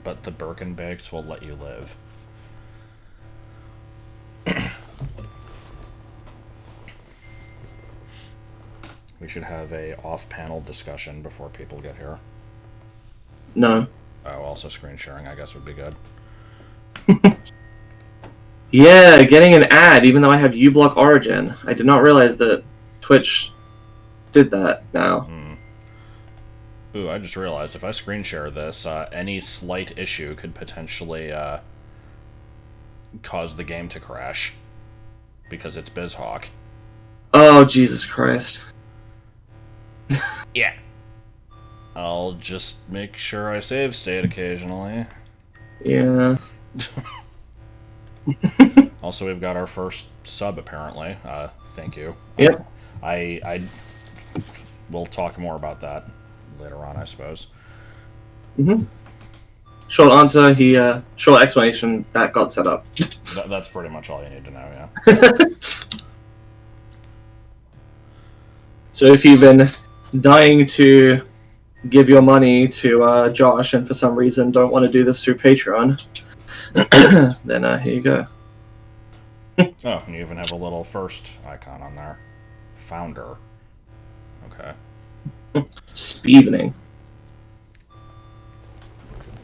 but the Birkenbakes will let you live. We should have a off-panel discussion before people get here. No. Oh, also screen sharing, I guess, would be good. Yeah, getting an ad, even though I have uBlock Origin. I did not realize that Twitch did that now. Ooh, I just realized if I screen share this, any slight issue could potentially cause the game to crash. Because it's BizHawk. Oh, Jesus Christ. Yeah. I'll just make sure I save state occasionally. Yeah. Also, we've got our first sub, apparently. Thank you. Yep. I will talk more about that later on, I suppose. Short answer, short explanation, that got set up. That's pretty much all you need to know, yeah. So if you've been dying to give your money to Josh and for some reason don't want to do this through Patreon, then here you go. Oh, and you even have a little first icon on there. Founder. Okay. Speevening.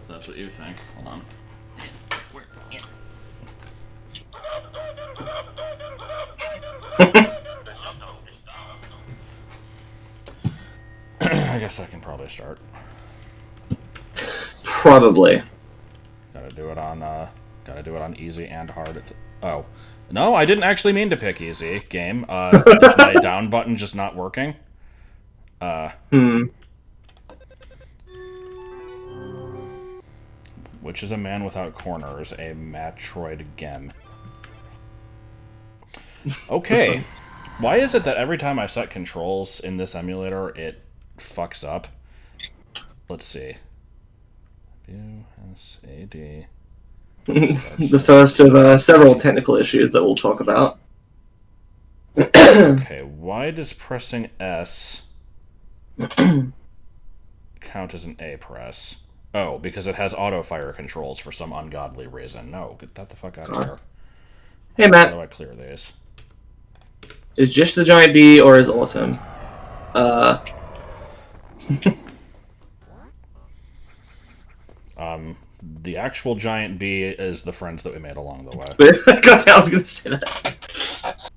That's what you think. Hold on. I guess I can probably start. Probably. Gotta do it on easy and hard. Oh. No, I didn't actually mean to pick easy, game. Is my down button just not working? Which is a man without corners, a Metroid gem. Okay. Why is it that every time I set controls in this emulator, it fucks up? Let's see. USAD. The first of several technical issues that we'll talk about. Okay, why does pressing S count as an A press? Oh, because it has auto-fire controls for some ungodly reason. No, get that the fuck out of here. Hey, Matt. How do I clear these? Is just the giant bee or is Autumn? The actual giant bee is the friends that we made along the way. God damn, I was gonna say that.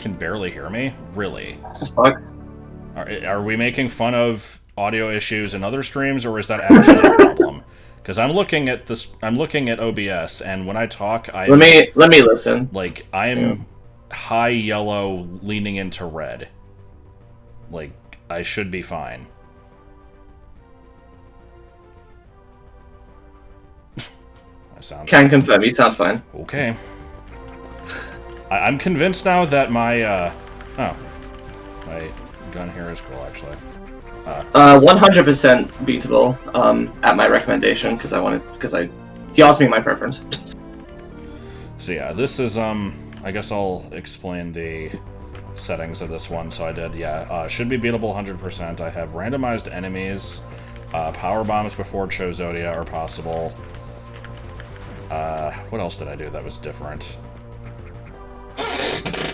Can barely hear me? Really? Fuck. Are we making fun of audio issues in other streams, or is that actually a problem? Because I'm looking at this. I'm looking at OBS, and when I talk, Let me listen. Like I am high yellow, leaning into red. Like I should be fine. Can confirm, you sound fine. Okay. I'm convinced now that my my gun here is cool, actually. 100% beatable. At my recommendation, because he asked me my preference. So yeah, this is I guess I'll explain the settings of this one. So I did, should be beatable 100%. I have randomized enemies, power bombs before Chozodia are possible. What else did I do that was different?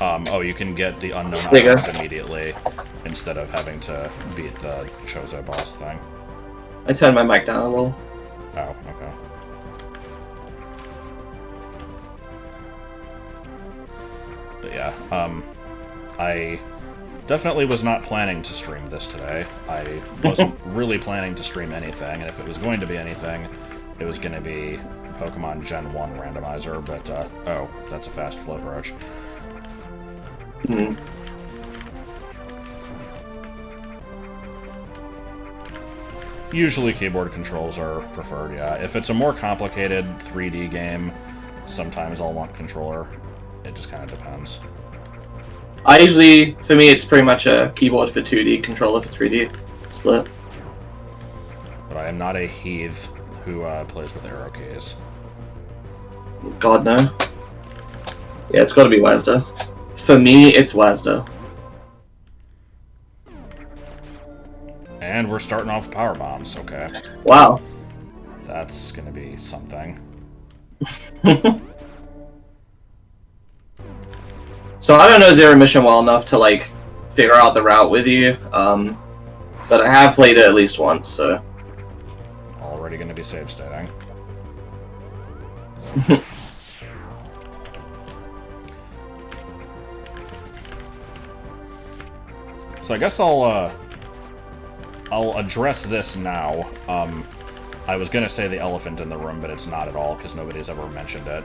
Oh, you can get the unknown items immediately instead of having to beat the Chozo boss thing. I turned my mic down a little. Oh, okay. But yeah, I definitely was not planning to stream this today. I wasn't really planning to stream anything, and if it was going to be anything, it was going to be Pokemon Gen 1 randomizer, but, oh, that's a fast float roach. Usually keyboard controls are preferred, yeah. If it's a more complicated 3D game, sometimes I'll want controller. It just kind of depends. For me, it's pretty much a keyboard for 2D, controller for 3D split. But I am not a heath who plays with arrow keys. God, no. Yeah, it's gotta be WASD. For me, it's WASD. And we're starting off with power bombs, okay. Wow. That's gonna be something. So I don't know Zero Mission well enough to like figure out the route with you, but I have played it at least once, so. Already gonna be save stating. So I guess I'll address this now. I was gonna say the elephant in the room, but it's not at all, because nobody's ever mentioned it.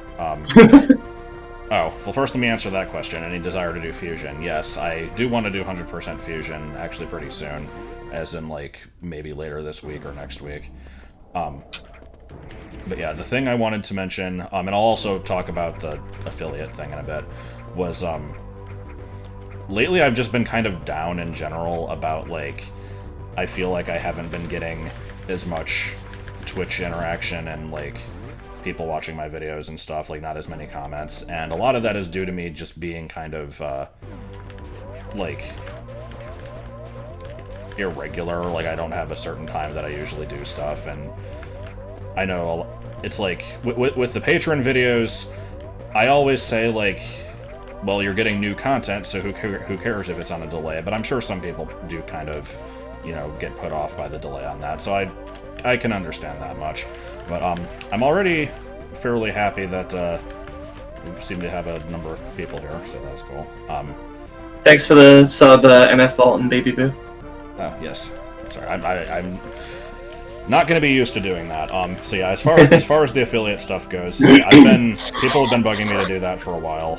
Oh, well first let me answer that question. Any desire to do fusion? Yes, I do want to do 100% fusion, actually pretty soon. As in, like, maybe later this week or next week. But yeah, the thing I wanted to mention, and I'll also talk about the affiliate thing in a bit, was, lately I've just been kind of down in general about, like, I feel like I haven't been getting as much Twitch interaction and, like, people watching my videos and stuff, like, not as many comments, and a lot of that is due to me just being kind of, like, irregular. Like, I don't have a certain time that I usually do stuff, and I know it's like, with the Patreon videos, I always say, like, well, you're getting new content, so who cares if it's on a delay, but I'm sure some people do kind of, you know, get put off by the delay on that, so I can understand that much. But I'm already fairly happy that we seem to have a number of people here, so that's cool. Thanks for the sub, MF Vault and Baby Boo. Oh, yes. Sorry, I'm not going to be used to doing that. So yeah, as far as the affiliate stuff goes, people have been bugging me to do that for a while.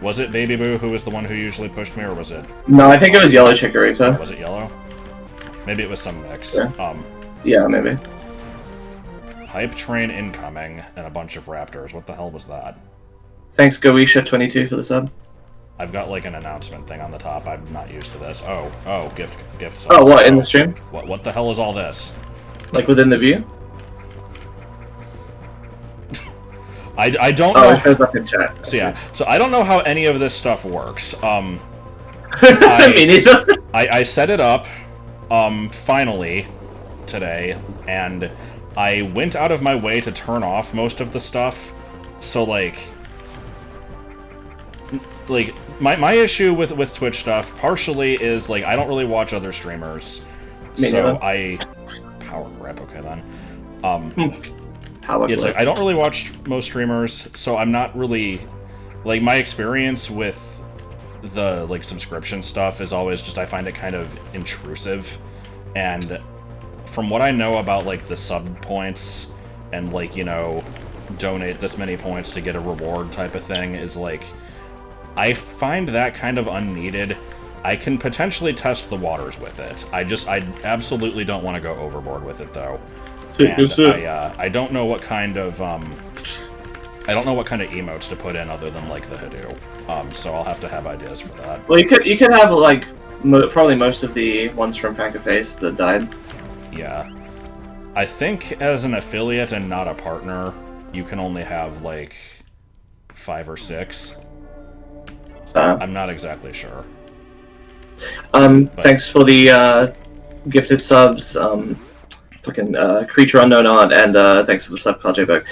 Was it Baby Boo who was the one who usually pushed me, or was it? No, I think it was Yellow Chikorita. Was it Yellow? Maybe it was some mix. Yeah, yeah, maybe. Hype train incoming and a bunch of raptors. What the hell was that? Thanks, Goisha22 for the sub. I've got like an announcement thing on the top. I'm not used to this. Oh, gift subs. Oh, what, in the stream? What the hell is all this? Like within the view? I don't know. Oh, it shows up in chat. So yeah, so I don't know how any of this stuff works. Me neither. I set it up, finally, today, and I went out of my way to turn off most of the stuff, so like my issue with Twitch stuff partially is like I don't really watch other streamers, so I power grab. Okay then, it's like I don't really watch most streamers, so I'm not really like my experience with the like subscription stuff is always just I find it kind of intrusive, and from what I know about like the sub points and like, you know, donate this many points to get a reward type of thing is like I find that kind of unneeded. I can potentially test the waters with it. I absolutely don't want to go overboard with it though. And I don't know what kind of emotes to put in other than like the Hadoo. So I'll have to have ideas for that. Well, you could have like probably most of the ones from Frankerface that died. Yeah. I think as an affiliate and not a partner, you can only have like 5 or 6. I'm not exactly sure. Thanks for the gifted subs, fucking Creature Unknown Art, and thanks for the sub, Call J-Book.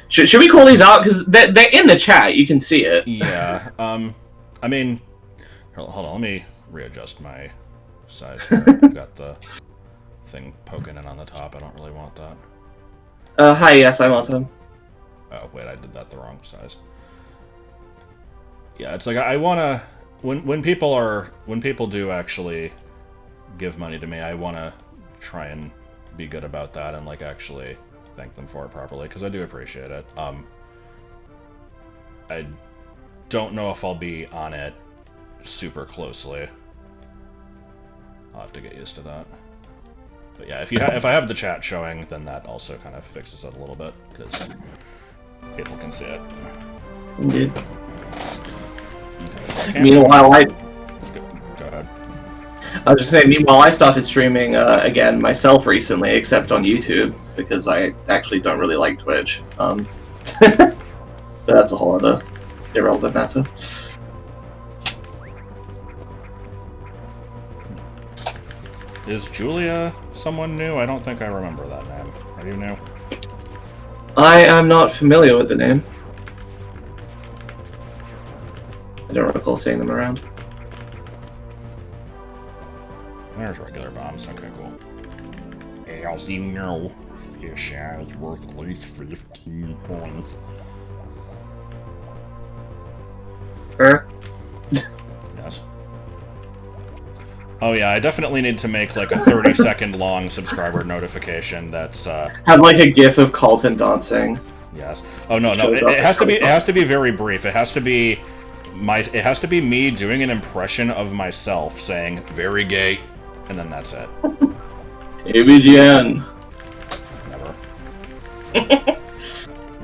Should we call these out? Because they're in the chat, you can see it. Yeah, I mean, hold on, let me readjust my size here. I've got the thing poking in on the top, I don't really want that. Hi, yes, I'm on time. Oh, wait, I did that the wrong size. Yeah, it's like, I wanna... When people do actually give money to me, I wanna try and be good about that and, like, actually thank them for it properly, because I do appreciate it. I don't know if I'll be on it super closely. I'll have to get used to that. But yeah, if I have the chat showing, then that also kind of fixes it a little bit, because people can see it. Indeed. Okay. Meanwhile, Go ahead. I was just saying, meanwhile, I started streaming again myself recently, except on YouTube, because I actually don't really like Twitch. But that's a whole other irrelevant matter. Is Julia someone new? I don't think I remember that name. Are you new? I am not familiar with the name. I don't recall seeing them around. There's regular bombs. Okay, cool. As you know, fish eye is worth at least 15 points. Yes. Oh yeah, I definitely need to make like a 30-second long subscriber notification that's Have like a gif of Carlton dancing. Yes. Oh no, no. It has to be. It has to be very brief. It has to be It has to be me doing an impression of myself saying "very gay," and then that's it. AVGN. Never.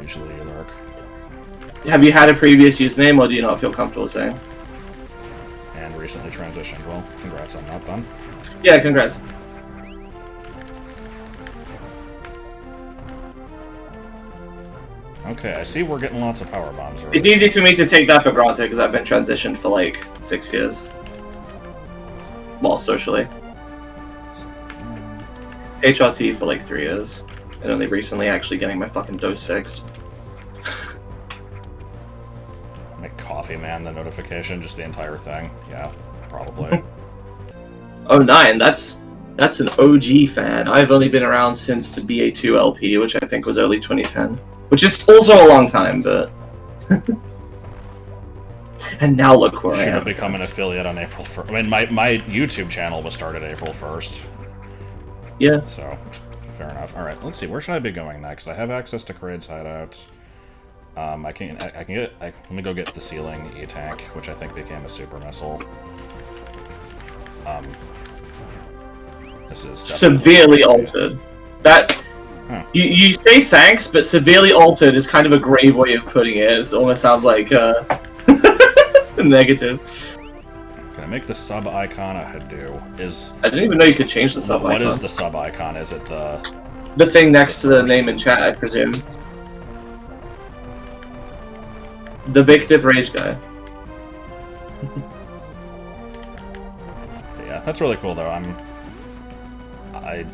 Usually you lurk. Have you had a previous username, or do you not feel comfortable saying? And recently transitioned. Well, congrats on that then. Yeah, congrats. Okay, I see we're getting lots of power bombs already. It's easy for me to take that for granted because I've been transitioned for like 6 years. Well, socially. HRT for like 3 years. And only recently actually getting my fucking dose fixed. Make Coffee Man the notification, just the entire thing. Yeah, probably. Oh, 9, that's an OG fan. I've only been around since the BA2 LP, which I think was early 2010. Which is also a long time, but... And now look where I am. Should have become an affiliate on April 1st. I mean, my YouTube channel was started April 1st. Yeah. So, fair enough. Alright, let's see. Where should I be going next? I have access to Kraid's hideout. Let me go get the ceiling E-tank, which I think became a super missile. This is severely altered. That... Huh. You say thanks, but severely altered is kind of a grave way of putting it. It almost sounds like negative. Can I make the sub icon a Hadoo? I didn't even know you could change the sub icon. What is the sub icon? Is it the thing next to the name in chat, I presume? The Big Dip Rage guy. Yeah, that's really cool though. I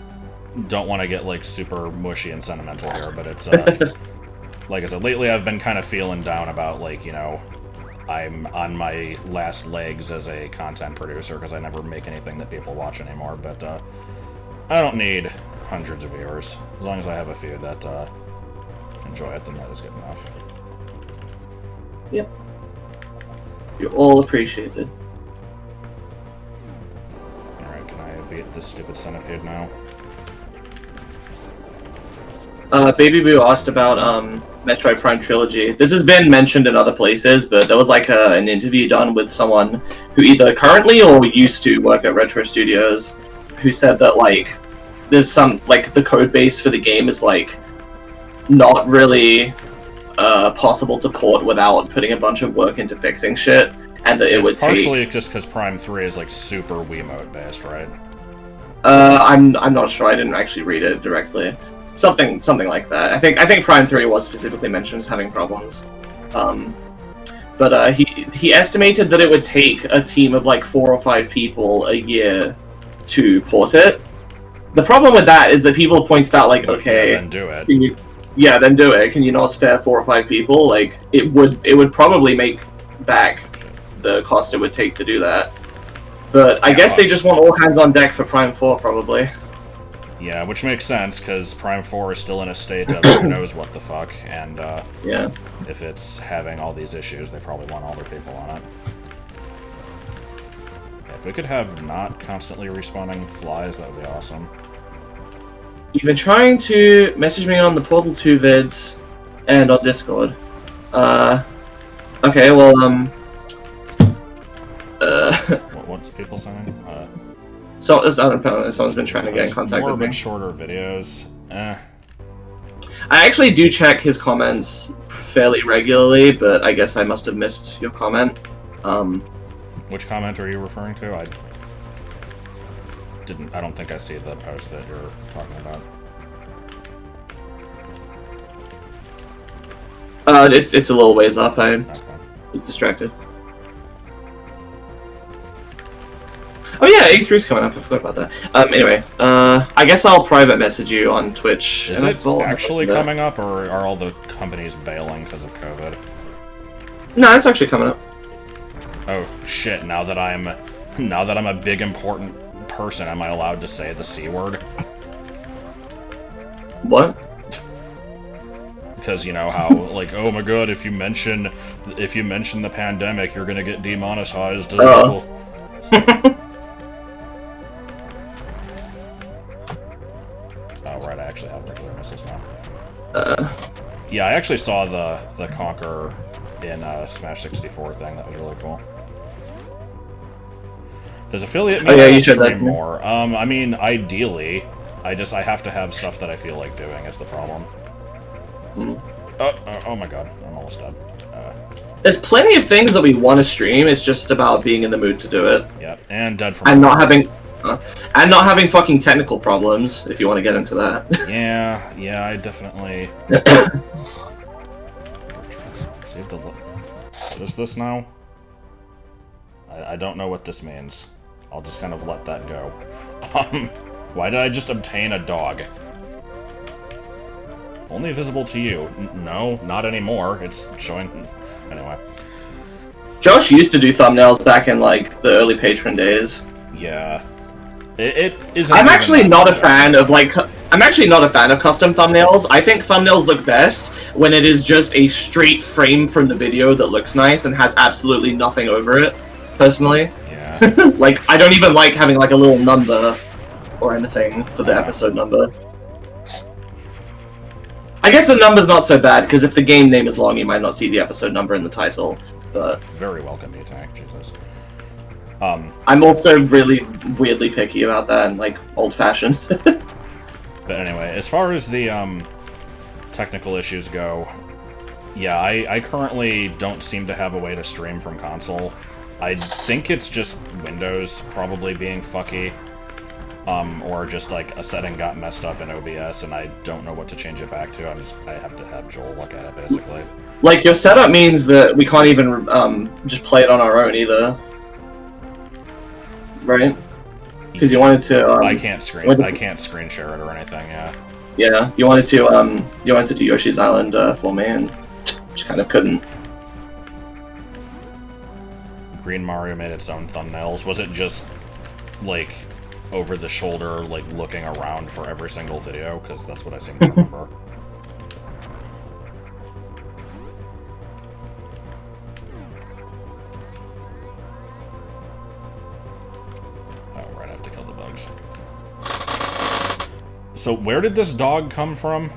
don't want to get like super mushy and sentimental here, but it's like I said, lately I've been kind of feeling down about, like, you know, I'm on my last legs as a content producer because I never make anything that people watch anymore, but I don't need hundreds of viewers. As long as I have a few that enjoy it, then that is good enough. Yep. You're all appreciated. Alright, can I beat this stupid centipede now? Baby Boo asked about Metroid Prime Trilogy. This has been mentioned in other places, but there was like an interview done with someone who either currently or used to work at Retro Studios, who said that like there's some like the code base for the game is like not really possible to port without putting a bunch of work into fixing shit, and that it would take. Partially just because Prime 3 is like super Wiimote based, right? I'm not sure. I didn't actually read it directly. Something like that. I think Prime 3 was specifically mentioned as having problems. But he estimated that it would take a team of like 4 or 5 people a year to port it. The problem with that is that people have pointed out, like, okay, yeah, then do it. Then do it. Can you not spare 4 or 5 people? Like, it would probably make back the cost it would take to do that. But I guess they just want all hands on deck for Prime 4, probably. Yeah, which makes sense, because Prime 4 is still in a state of who knows what the fuck, and yeah, if it's having all these issues, they probably want older people on it. Yeah, if we could have not constantly respawning flies, that would be awesome. You've been trying to message me on the Portal 2 vids and on Discord. Okay, well, What's people saying? So, I don't know, someone's been trying to get in contact with me. More shorter videos. I actually do check his comments fairly regularly, but I guess I must have missed your comment. Which comment are you referring to? I don't think I see the post that you're talking about. It's a little ways up. I was distracted. Oh yeah, E3's coming up. I forgot about that. Anyway, I guess I'll private message you on Twitch. Is it actually coming up, or are all the companies bailing because of COVID? No, it's actually coming up. Oh shit! Now that I'm a big important person, am I allowed to say the C word? What? Because you know how, like, oh my god, if you mention the pandemic, you're gonna get demonetized. Oh. Oh right, I actually have regular missiles now. Uh. Yeah, I actually saw the Conquer in Smash 64 thing. That was really cool. Does affiliate mean you said that more? I mean, ideally, I have to have stuff that I feel like doing is the problem. Oh my god, I'm almost dead. There's plenty of things that we want to stream. It's just about being in the mood to do it. Yeah, and dead from and not having fucking technical problems. If you want to get into that. yeah, I definitely. Save the. What is this now? I don't know what this means. I'll just kind of let that go. Why did I just obtain a dog? Only visible to you. No, not anymore. It's showing... Anyway. Josh used to do thumbnails back in, like, the early Patreon days. Yeah. It is... I'm actually not a fan of, like... I'm actually not a fan of custom thumbnails. I think thumbnails look best when it is just a straight frame from the video that looks nice and has absolutely nothing over it, personally. Yeah. Like, I don't even like having, like, a little number or anything for the episode number. I guess the number's not so bad, because if the game name is long, you might not see the episode number in the title, but... Very welcome, you tank, Jesus. I'm also really weirdly picky about that and, like, old-fashioned. But anyway, as far as the, technical issues go, yeah, I currently don't seem to have a way to stream from console. I think it's just Windows probably being fucky. Or just like a setting got messed up in OBS and I don't know what to change it back to. I have to have Joel look at it basically. Like your setup means that we can't even just play it on our own either, right? Because you wanted to. I can't screen share it or anything. Yeah. Yeah, you wanted to do Yoshi's Island for me and just kind of couldn't. Green Mario made its own thumbnails. Was it just like over the shoulder, like looking around for every single video? Because that's what I seem to remember. Oh, right, I have to kill the bugs. So where did this dog come from?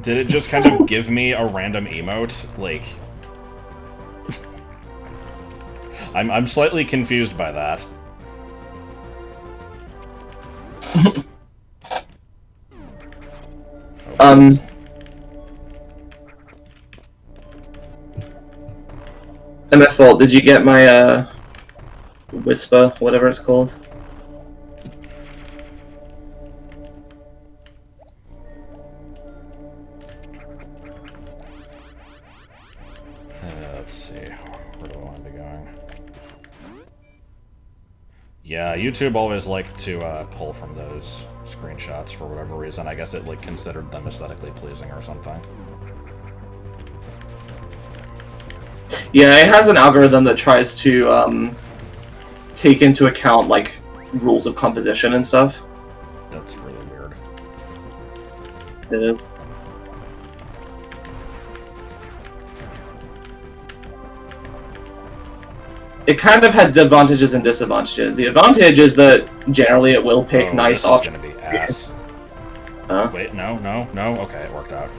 Did it just kind of give me a random emote? Like... I'm slightly confused by that. MF, did you get my Whisper, whatever it's called? Let's see. Where do I want to be going? Yeah, YouTube always liked to pull from those screenshots for whatever reason. I guess it like considered them aesthetically pleasing or something. Yeah, it has an algorithm that tries to take into account like rules of composition and stuff. That's really weird. It is. It kind of has advantages and disadvantages. The advantage is that generally it will pick nice options. This is gonna be ass. Wait, no. Okay, it worked out.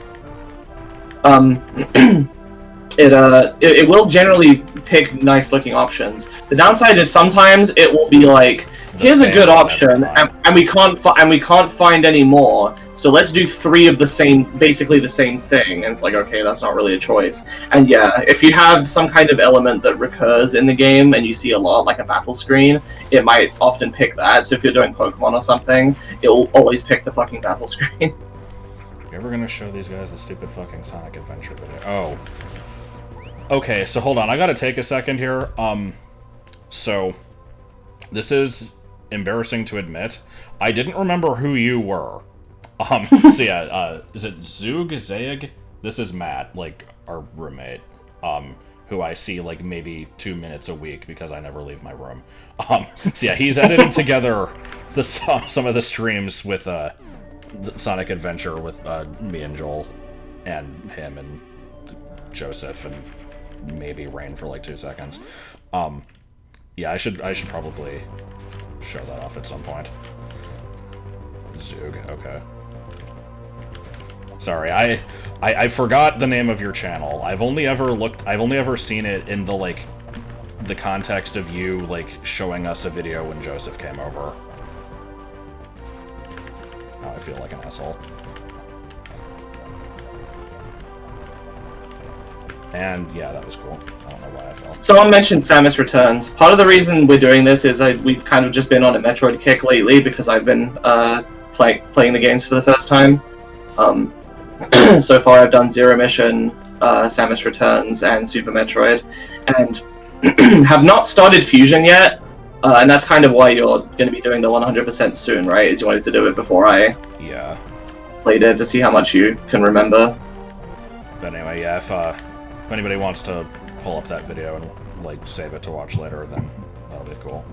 It will generally pick nice looking options. The downside is sometimes it will be like, here's a good option, and we can't find any more. So let's do 3 of the same, basically the same thing. And it's like, okay, that's not really a choice. And yeah, if you have some kind of element that recurs in the game and you see a lot, like a battle screen, it might often pick that. So if you're doing Pokemon or something, it will always pick the fucking battle screen. You ever gonna show these guys the stupid fucking Sonic Adventure video? Oh. Okay, so hold on, I gotta take a second here. So, this is embarrassing to admit, I didn't remember who you were. So yeah, is it Zayag? This is Matt, like, our roommate, who I see, like, maybe 2 minutes a week because I never leave my room. So yeah, he's editing together some of the streams with, the Sonic Adventure with, me and Joel, and him and Joseph, and maybe Rain for, like, 2 seconds. Yeah, I should probably show that off at some point. Zug, okay. Sorry, I forgot the name of your channel. I've only ever seen it in the, like, the context of you, like, showing us a video when Joseph came over. Now I feel like an asshole. And, yeah, that was cool. I don't know why I fell. Someone mentioned Samus Returns. Part of the reason we're doing this is we've kind of just been on a Metroid kick lately because I've been playing the games for the first time. So far I've done Zero Mission, Samus Returns, and Super Metroid, and have not started Fusion yet, and that's kind of why you're going to be doing the 100% soon, right? Is you wanted to do it before I played it to see how much you can remember. But anyway, yeah, if anybody wants to pull up that video and, like, save it to watch later, then that'll be cool.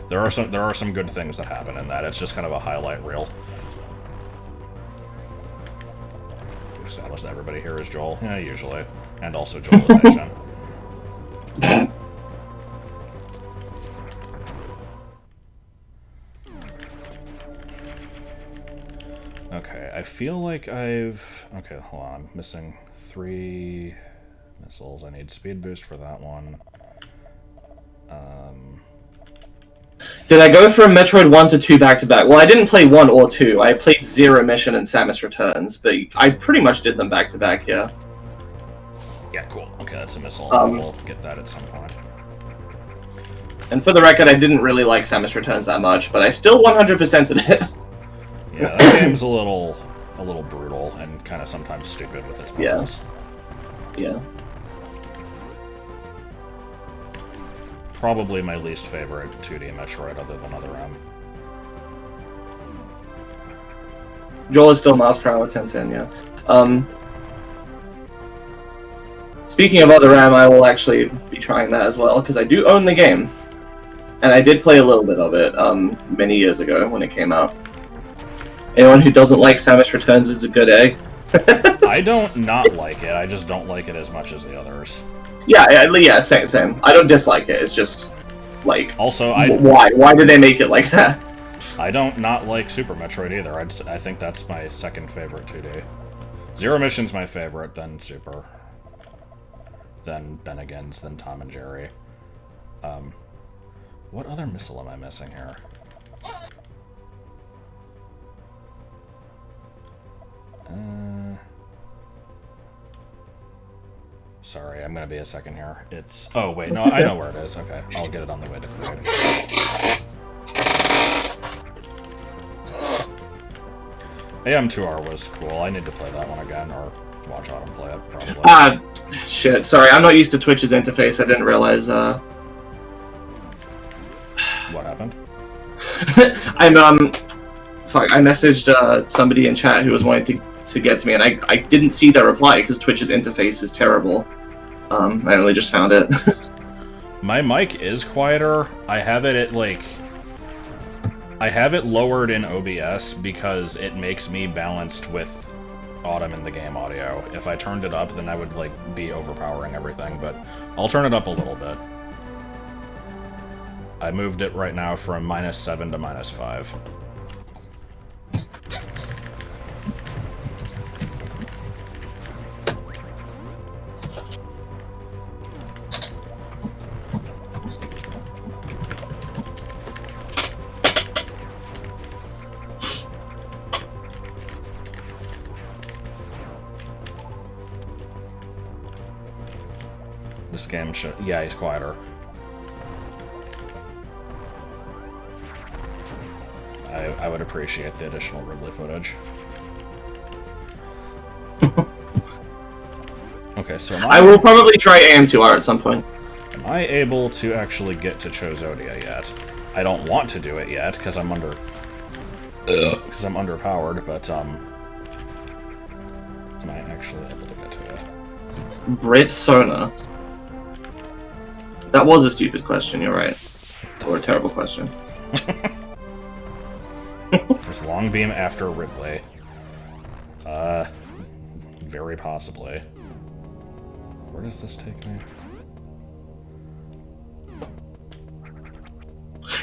There are some good things that happen in that. It's just kind of a highlight reel. Established that everybody here is Joel. Yeah, usually. And also Joelization. Okay, I feel like I've... Okay, hold on. I'm missing 3 missiles. I need speed boost for that one. Did I go from Metroid 1 to 2 back-to-back? Well, I didn't play 1 or 2. I played Zero Mission and Samus Returns, but I pretty much did them back-to-back, yeah. Yeah, cool. Okay, that's a missile. We'll get that at some point. And for the record, I didn't really like Samus Returns that much, but I still 100%'ed it. Yeah, that game's a little brutal and kind of sometimes stupid with its puzzles. Yeah. Probably my least favorite 2D Metroid other than Other M. Joel is still mouse per hour 1010, yeah. Speaking of Other M, I will actually be trying that as well, because I do own the game. And I did play a little bit of it many years ago when it came out. Anyone who doesn't like Samus Returns is a good egg. I don't not like it, I just don't like it as much as the others. Yeah, same. I don't dislike it. It's just like, also, why did they make it like that? I don't not like Super Metroid either. I think that's my second favorite 2D. Zero Mission's my favorite, then Super, then Ben Again's, then Tom and Jerry. What other missile am I missing here? Sorry, I'm gonna be a second here. It's... Oh, wait, no, I know where it is. Okay, I'll get it on the way to creating. AM2R was cool. I need to play that one again, or watch Autumn play it, probably. Shit, sorry, I'm not used to Twitch's interface. I didn't realize, What happened? I messaged, somebody in chat who was wanting to get to me, and I didn't see their reply because Twitch's interface is terrible. I only just found it. My mic is quieter. I have it at, like... I have it lowered in OBS because it makes me balanced with Autumn in the game audio. If I turned it up, then I would, like, be overpowering everything, but I'll turn it up a little bit. I moved it right now from -7 to -5. This game should... Yeah, he's quieter. I would appreciate the additional Ridley footage. Okay, so I will probably try AM2R at some point. Am I able to actually get to Chozodia yet? I don't want to do it yet because I'm underpowered, but am I actually able to get to it? Brit Sona. That was a stupid question, you're right. Or a terrible question. There's Longbeam after Ridley. Very possibly. Where does this take me?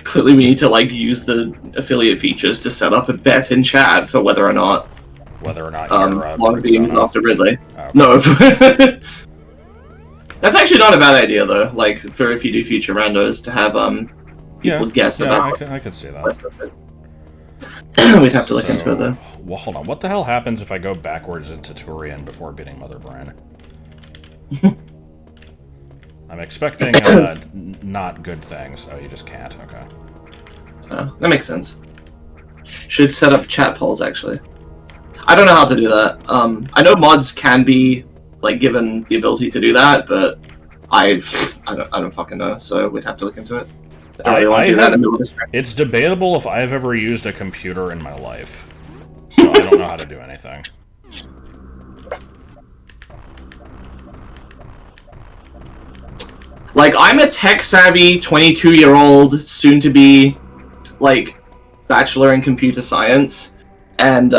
Clearly we need to, like, use the affiliate features to set up a bet in chat for whether or not You're Longbeam is after Ridley. Oh, okay. No. That's actually not a bad idea, though, like, for if you do future randos, to have, people guess about I could see that. what stuff is. We'd have to look into it, though. Well, hold on. What the hell happens if I go backwards into Turian before beating Mother Brain? I'm expecting not good things. Oh, you just can't. Okay. That makes sense. Should set up chat polls, actually. I don't know how to do that. I know mods can be, like, given the ability to do that, but I don't fucking know, so we'd have to look into it. I don't really want to do that in the middle of the stream. It's debatable if I've ever used a computer in my life, so I don't know how to do anything. Like, I'm a tech-savvy 22-year-old, soon-to-be, like, bachelor in computer science, and,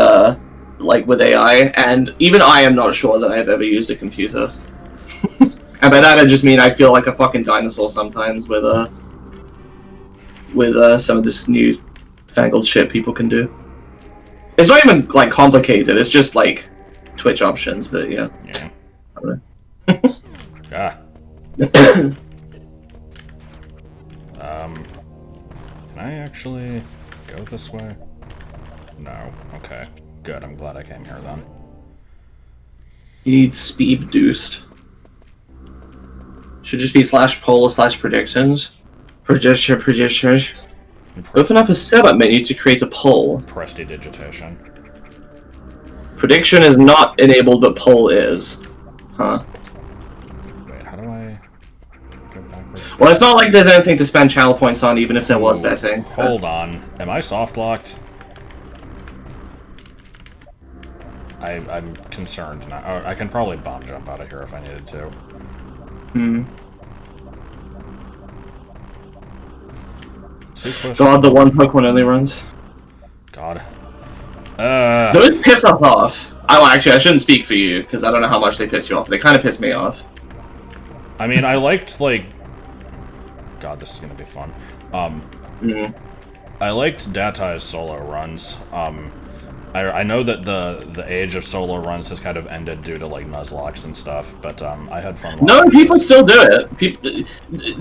like, with AI, and even I am not sure that I've ever used a computer. And by that I just mean I feel like a fucking dinosaur sometimes with some of this new fangled shit people can do. It's not even, like, complicated, it's just, like, Twitch options, but yeah. Yeah. I don't know. Ah. Can I actually go this way? No. Okay. Good. I'm glad I came here then. You need speed boost. Should just be /poll/predictions. Predictions. Open up a setup menu to create a poll. Prestidigitation. Prediction is not enabled, but poll is. Huh. Wait, how do I go backwards? Well, it's not like there's anything to spend channel points on, even if there was betting. Hold on. Am I soft locked? I'm concerned now. Oh, I can probably bomb jump out of here if I needed to. God, the one Pokemon only runs. God. Those piss us off. Actually, I shouldn't speak for you, because I don't know how much they piss you off. They kind of piss me off. I mean, I liked, like... God, this is gonna be fun. I liked Datai's solo runs. I know that the age of solo runs has kind of ended due to, like, Nuzlockes and stuff, but I had fun. No, people still do it. People,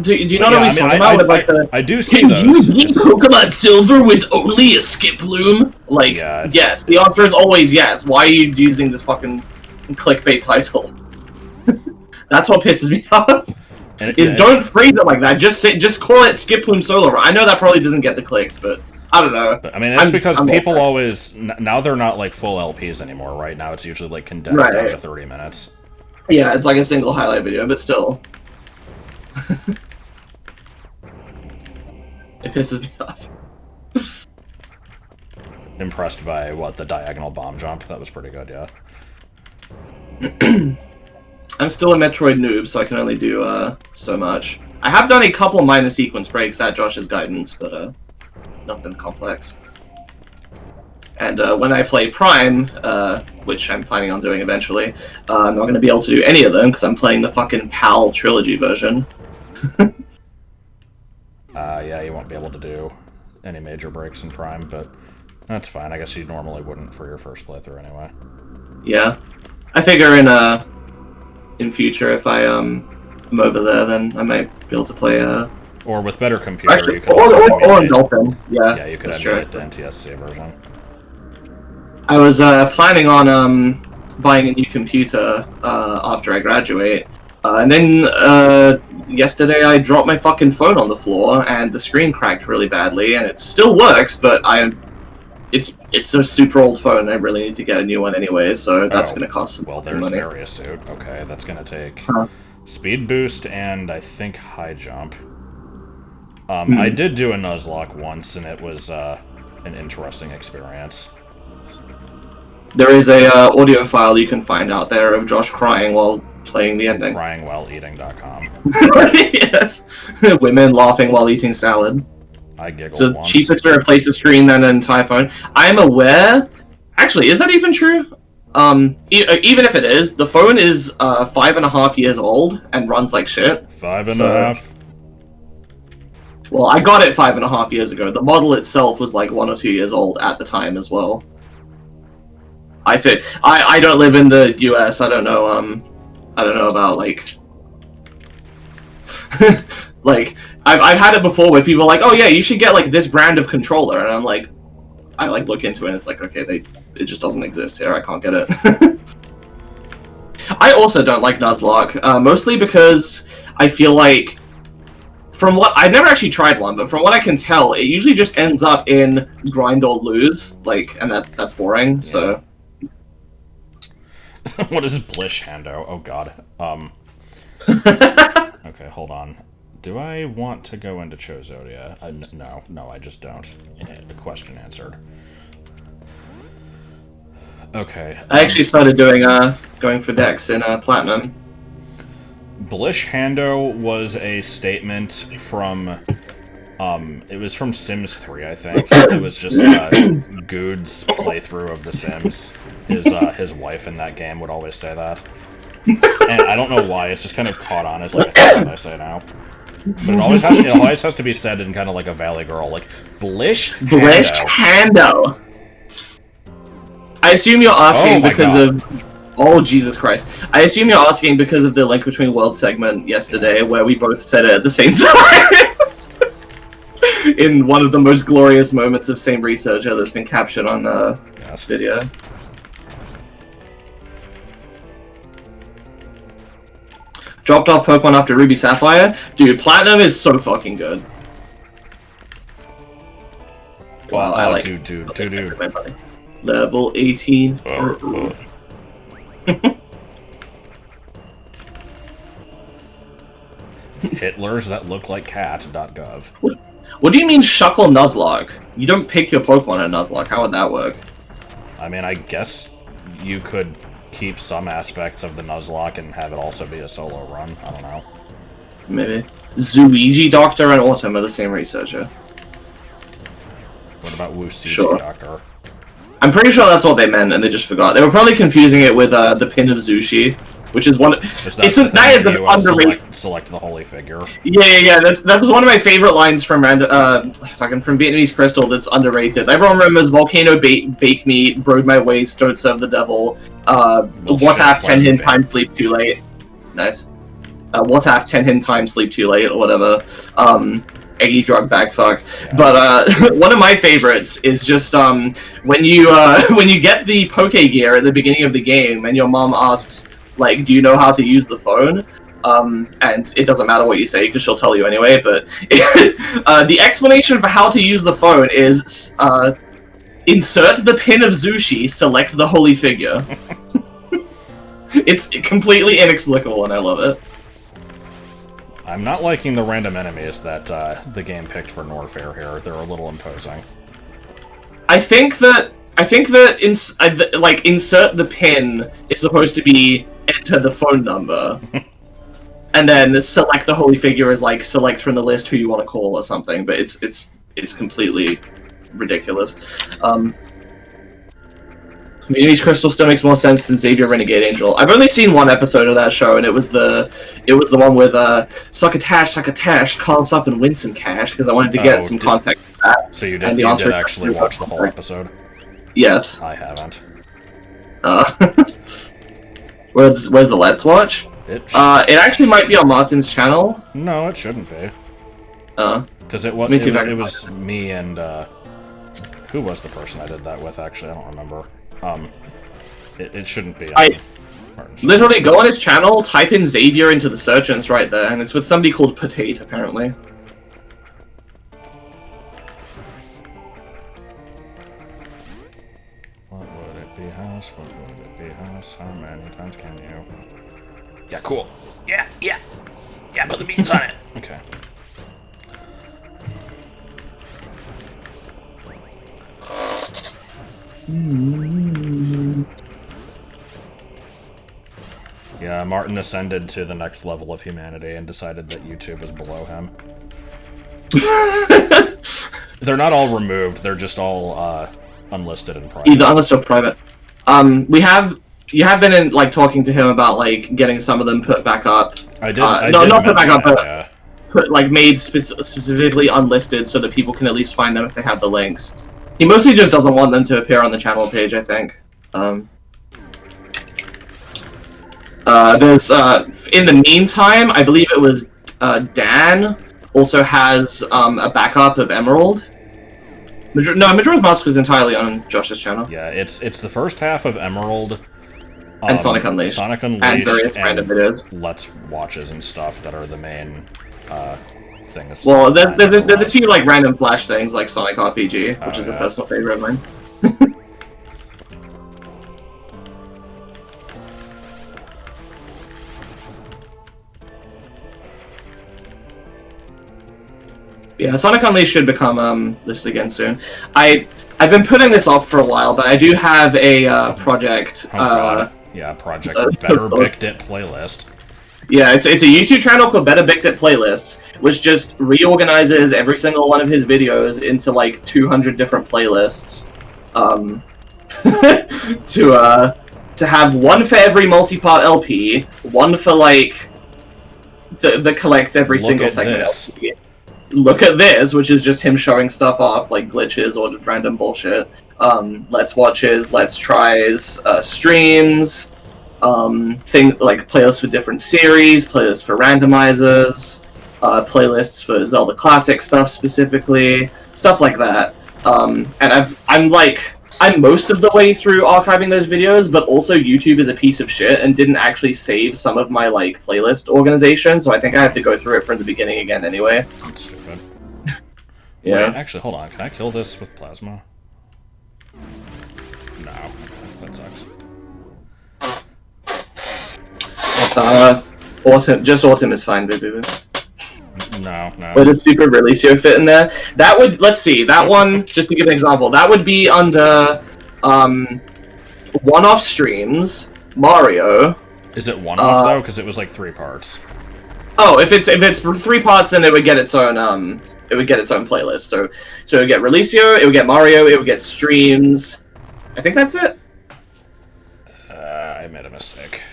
do you not always talk about it? I do see can those. You beat Pokemon Silver with only a Skiploom? Like, yeah, yes. The answer is always yes. Why are you using this fucking clickbait title? That's what pisses me off. Don't phrase it like that. Just call it Skiploom Solo. I know that probably doesn't get the clicks, but I don't know. But, I mean, it's because people always... Now they're not, like, full LPs anymore, right? Now it's usually, like, condensed down to 30 minutes. Yeah, it's like a single highlight video, but still. It pisses me off. Impressed by, what, the diagonal bomb jump? That was pretty good, yeah. I'm still a Metroid noob, so I can only do, so much. I have done a couple minor sequence breaks at Josh's guidance, but, nothing complex. And when I play Prime, which I'm planning on doing eventually, I'm not going to be able to do any of them because I'm playing the fucking PAL trilogy version. Yeah, you won't be able to do any major breaks in Prime, but that's fine. I guess you normally wouldn't for your first playthrough anyway. Yeah. I figure in future, if I'm over there, then I might be able to play, Or with better computer, actually, you could or Dolphin. Yeah, you could emulate the NTSC version. I was planning on buying a new computer after I graduate, and then yesterday I dropped my fucking phone on the floor and the screen cracked really badly, and it still works, but it's a super old phone. I really need to get a new one anyway, so that's going to cost some money. Well, there's Various Suit. Okay, that's going to take speed boost and I think high jump. I did do a Nuzlocke once, and it was an interesting experience. There is a audio file you can find out there of Josh crying while playing the ending. Cryingwhileleating.com. Yes. Women laughing while eating salad. I giggled So once. cheaper to replace a screen than an entire phone. I am aware... Actually, is that even true? Even if it is, the phone is 5.5 years old and runs like shit. 5.5? Well, I got it 5.5 years ago. The model itself was like 1 or 2 years old at the time as well. I don't live in the US. I don't know about like like I've had it before where people are like, oh yeah, you should get like this brand of controller, and I'm like, I like look into it and it's like, okay, it just doesn't exist here. I can't get it. I also don't like Nuzlocke, mostly because I feel like, from what I've never actually tried one, but from what I can tell, it usually just ends up in grind or lose, like, and that's boring. Yeah. So, what is Blish Hando? Oh god. Okay, hold on. Do I want to go into Chozodia? No, I just don't. The question answered. Okay. I actually started doing going for decks in Platinum. Blish Hando was a statement from it was from Sims 3, I think. It was just Good's playthrough of The Sims. His wife in that game would always say that. And I don't know why, it's just kind of caught on as like a thing that I say now. But it always has to be said in kind of like a Valley Girl, like Blish Hando. I assume you're asking because of... Oh, Jesus Christ. I assume you're asking because of the Link Between Worlds segment yesterday, where we both said it at the same time. In one of the most glorious moments of Same Researcher that's been captured on the video. Dropped off Pokemon after Ruby Sapphire? Dude, Platinum is so fucking good. Wow, I like dude. Level 18. Hitlers that look like cat.gov. What do you mean Shuckle Nuzlocke? You don't pick your Pokemon in Nuzlocke. How would that work? I mean, I guess you could keep some aspects of the Nuzlocke and have it also be a solo run. I don't know. Maybe. Zuigi Doctor and Autumn are the same researcher. What about Wuxi Sure. Doctor? I'm pretty sure that's what they meant, and they just forgot. They were probably confusing it with the Pin of Zushi, which is one. That is an underrated. Select the holy figure. Yeah. That's one of my favorite lines from from Vietnamese Crystal. That's underrated. Everyone remembers Volcano Bake Me, Brood My Waist, Don't Serve the Devil. What Half 10 Hin Time Sleep Too Late. Nice. What Half 10 Hin Time Sleep Too Late or whatever. Eggy Drug Bag Fuck. Yeah. But one of my favorites is just when you get the Poke Gear at the beginning of the game and your mom asks, like, do you know how to use the phone? And it doesn't matter what you say because she'll tell you anyway, but the explanation for how to use the phone is insert the pin of Zushi, select the holy figure. It's completely inexplicable and I love it. I'm not liking the random enemies that the game picked for Norfair here. They're a little imposing. I think that insert the pin is supposed to be enter the phone number, and then select the holy figure is like select from the list who you want to call or something. But it's completely ridiculous. Vietnamese Crystal still makes more sense than Xavier Renegade Angel. I've only seen one episode of that show, and it was the one with Succotash, call us up and win some cash because I wanted to get some context for that. So you did actually watch the whole episode? Yes. I haven't. Where's the Let's Watch? It actually might be on Martin's channel. No, it shouldn't be. Because it was me and who was the person I did that with? Actually, I don't remember. It shouldn't be. Literally go on his channel, type in Xavier into the search, and it's right there, and it's with somebody called Potate, apparently. What would it be, house? What would it be, house? How many times can you? Yeah, cool. Yeah. Put the beans on it. Okay. Yeah, Martin ascended to the next level of humanity and decided that YouTube is below him. They're not all removed, they're just all unlisted and private. Either unlisted or private. You have been in, like, talking to him about, like, getting some of them put back up. I did. Not put back up, but put, like, made specifically unlisted so that people can at least find them if they have the links. He mostly just doesn't want them to appear on the channel page, I think. There's, in the meantime, I believe it was, Dan also has, a backup of Emerald. Majora's Mask was entirely on Josh's channel. Yeah, it's the first half of Emerald. And Sonic Unleashed. Sonic Unleashed. And various random videos. Let's Watches and stuff that are the main, things. Well, there's a few, like, random Flash things, like Sonic RPG, which is a personal favorite of mine. Yeah, Sonic Unleashed should become listed again soon. I've been putting this off for a while, but I do have a project. Yeah, Project Better Bicked It Playlist. Yeah, it's a YouTube channel called Better Bicked It Playlists, which just reorganizes every single one of his videos into like 200 different playlists. To have one for every multi-part LP, one for like that collects every single segment LP. Look at this, which is just him showing stuff off, like glitches or just random bullshit. Let's Watches, Let's Tries, streams, like playlists for different series, playlists for randomizers, playlists for Zelda Classic stuff specifically, stuff like that. And I'm most of the way through archiving those videos, but also YouTube is a piece of shit and didn't actually save some of my like playlist organization, so I think I have to go through it from the beginning again anyway. That's stupid. Yeah. Wait, actually, hold on. Can I kill this with plasma? No, that sucks. Autumn is fine, baby. No. Where does Super Relisio fit in there? That would, let's see, that one, just to give an example, that would be under, one-off streams, Mario. Is it one-off, though? Because it was like 3 parts. Oh, if it's 3 parts, then it would get its own, playlist. So it would get Relisio, it would get Mario, it would get streams. I think that's it. I made a mistake.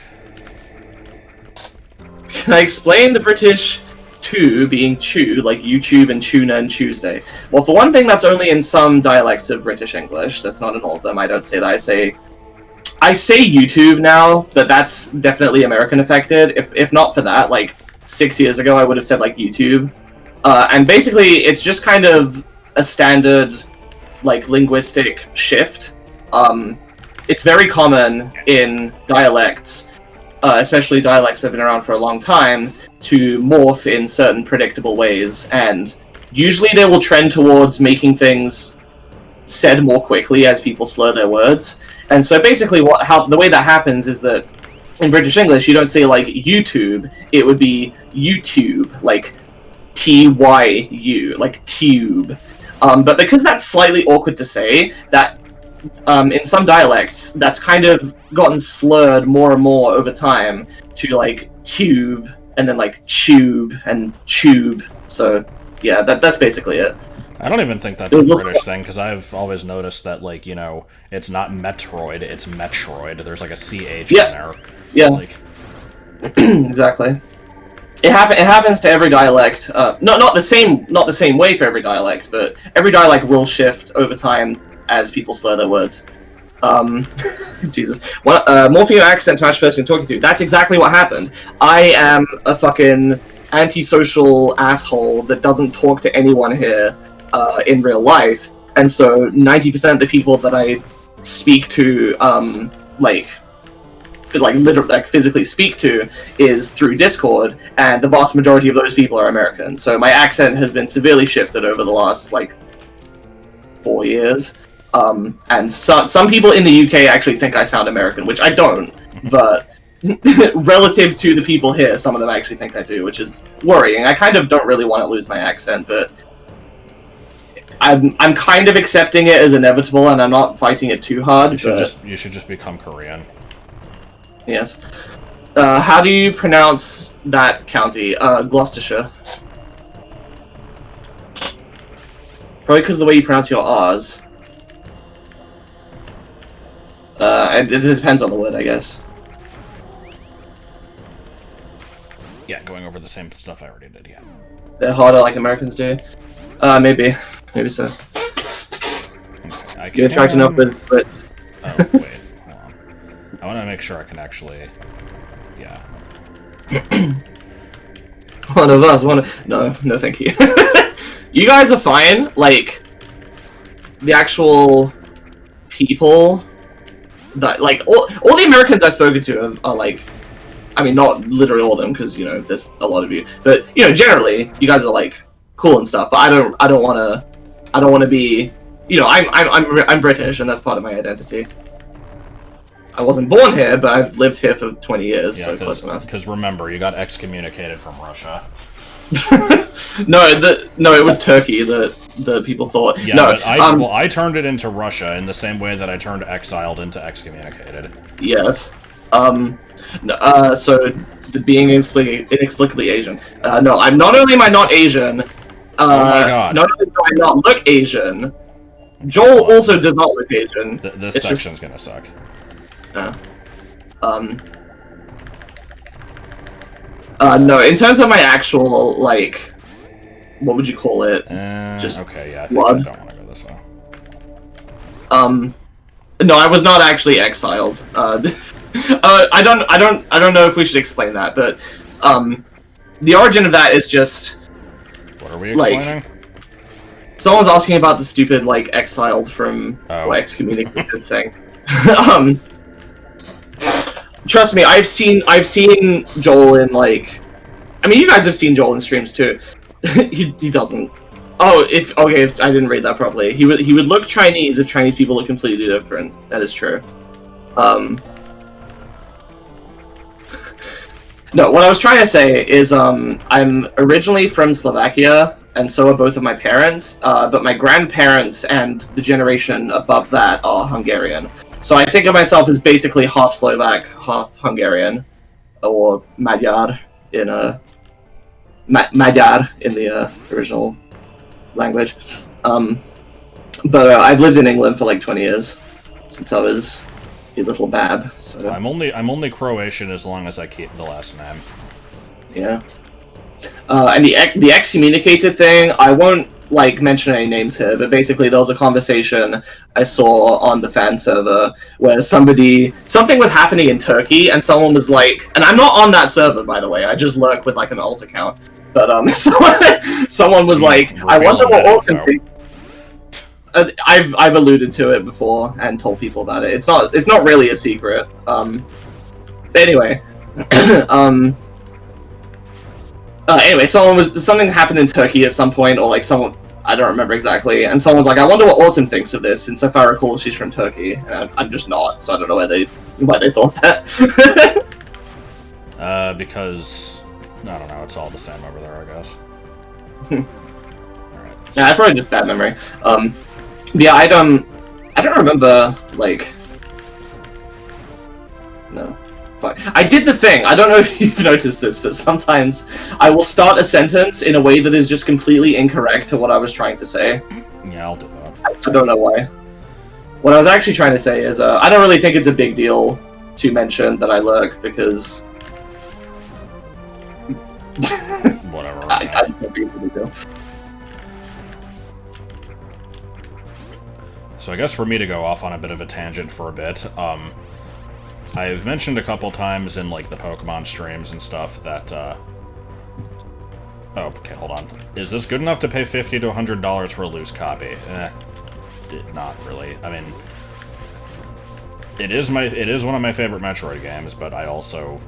Can I explain the British two being chew, like YouTube and tuna and Tuesday? Well, for one thing, that's only in some dialects of British English. That's not in all of them. I don't say that. I say YouTube now, but that's definitely American affected. If not for that, like 6 years ago, I would have said like YouTube. And basically, it's just kind of a standard like linguistic shift. It's very common in dialects, especially dialects that have been around for a long time, to morph in certain predictable ways, and usually they will trend towards making things said more quickly as people slur their words. And so basically the way that happens is that in British English you don't say like YouTube, it would be YouTube, like T-Y-U, like tube. But because that's slightly awkward to say, that in some dialects, that's kind of gotten slurred more and more over time to like tube, and then like tube and tube. So yeah, that's basically it. I don't even think that's a British thing, because I've always noticed that, like, you know, it's not Metroid, it's Metroid. There's like a CH in there. Yeah. Like... Exactly. It happens to every dialect. Not the same way for every dialect, but every dialect will shift over time as people slur their words. Jesus. Morphing your accent to match the person you're talking to. That's exactly what happened. I am a fucking antisocial asshole that doesn't talk to anyone here in real life, and so 90% of the people that I speak to, literally, physically speak to, is through Discord, and the vast majority of those people are American. So my accent has been severely shifted over the last 4 years. And some people in the UK actually think I sound American, which I don't, but relative to the people here, some of them actually think I do, which is worrying. I kind of don't really want to lose my accent, but I'm kind of accepting it as inevitable, and I'm not fighting it too hard. You should just become Korean. Yes. How do you pronounce that county? Gloucestershire. Probably because of the way you pronounce your R's. It depends on the word, I guess. Yeah, going over the same stuff I already did, yeah. They're harder like Americans do. Maybe. Maybe so. Okay, You're attracting up with Brits. Oh, wait, hold on. I want to make sure I can actually... Yeah. One of us, No, thank you. You guys are fine. Like, the actual people that, like, all the Americans I've spoken to are like, I mean, not literally all of them, because, you know, there's a lot of you, but, you know, generally, you guys are, like, cool and stuff, but I don't want to be, you know, I'm British, and that's part of my identity. I wasn't born here, but I've lived here for 20 years, so close enough. Because remember, you got excommunicated from Russia. No, it was Turkey that the people thought. Yeah, no, but I turned it into Russia in the same way that I turned exiled into excommunicated. Yes. So being inexplicably Asian. No, I'm not only am I not Asian. Oh my god. Not only do I not look Asian, Joel also does not look Asian. This section's gonna suck. No, in terms of my actual, like, what would you call it? Just okay, yeah, I think blood. I don't want to go this way. No, I was not actually exiled. I don't know if we should explain that, but the origin of that is just. What are we explaining? Like, someone's asking about the stupid, like, exiled from or excommunicated thing. Trust me, I've seen Joel in, like, I mean, you guys have seen Joel in streams too. he doesn't. Oh, if I didn't read that properly. He would look Chinese if Chinese people look completely different. That is true. No, what I was trying to say is I'm originally from Slovakia, and so are both of my parents, but my grandparents and the generation above that are Hungarian. So I think of myself as basically half Slovak, half Hungarian, or Magyar in Magyar in the original language. But I've lived in England for like 20 years since I was a little bab. So I'm only Croatian as long as I keep the last name. Yeah. And the excommunicated thing, I won't like mention any names here, but basically there was a conversation I saw on the fan server where something was happening in Turkey, and someone was like, and I'm not on that server by the way, I just lurk with like an alt account, but someone was like, I wonder what orphan thing. I've alluded to it before and told people about it. It's not really a secret. But anyway, anyway, something happened in Turkey at some point, or like someone, I don't remember exactly, and someone was like, I wonder what Autumn thinks of this, since if I recall she's from Turkey, and I'm just not, so I don't know why they thought that. Because, I don't know, it's all the same over there, I guess. Alright. Yeah, probably just bad memory. Yeah, I don't remember, like, no. Fine. I did the thing. I don't know if you've noticed this, but sometimes I will start a sentence in a way that is just completely incorrect to what I was trying to say. Yeah, I'll do that. I don't know why. What I was actually trying to say is, I don't really think it's a big deal to mention that I lurk, because... Whatever. I don't think it's a big deal. So I guess for me to go off on a bit of a tangent for a bit, I've mentioned a couple times in, like, the Pokemon streams and stuff that, oh, okay, hold on. Is this good enough to pay $50 to $100 for a loose copy? Not really. I mean, it is one of my favorite Metroid games, but I also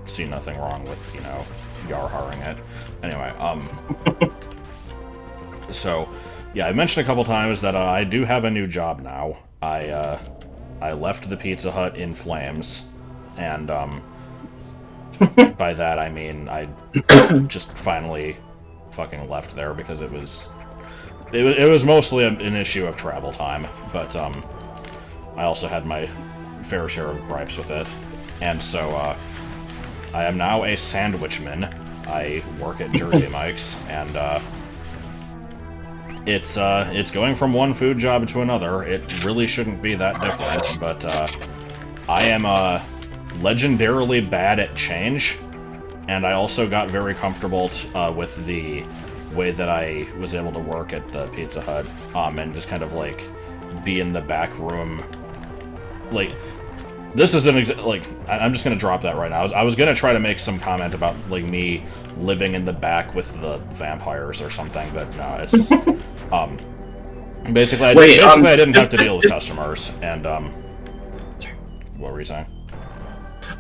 see nothing wrong with, you know, Yarharing it. Anyway, so, yeah, I mentioned a couple times that I do have a new job now. I left the Pizza Hut in flames, and by that I mean I just finally fucking left there because it was it was mostly an issue of travel time, but I also had my fair share of gripes with it, and so I am now a sandwichman. I work at Jersey Mike's, and it's going from one food job to another. It really shouldn't be that different, but I am legendarily bad at change, and I also got very comfortable with the way that I was able to work at the Pizza Hut, and just kind of, like, be in the back room. Like, this is I'm just gonna drop that right now. I was gonna try to make some comment about, like, me living in the back with the vampires or something, but no, it's just, basically, I didn't have to deal with customers, and, what were you saying?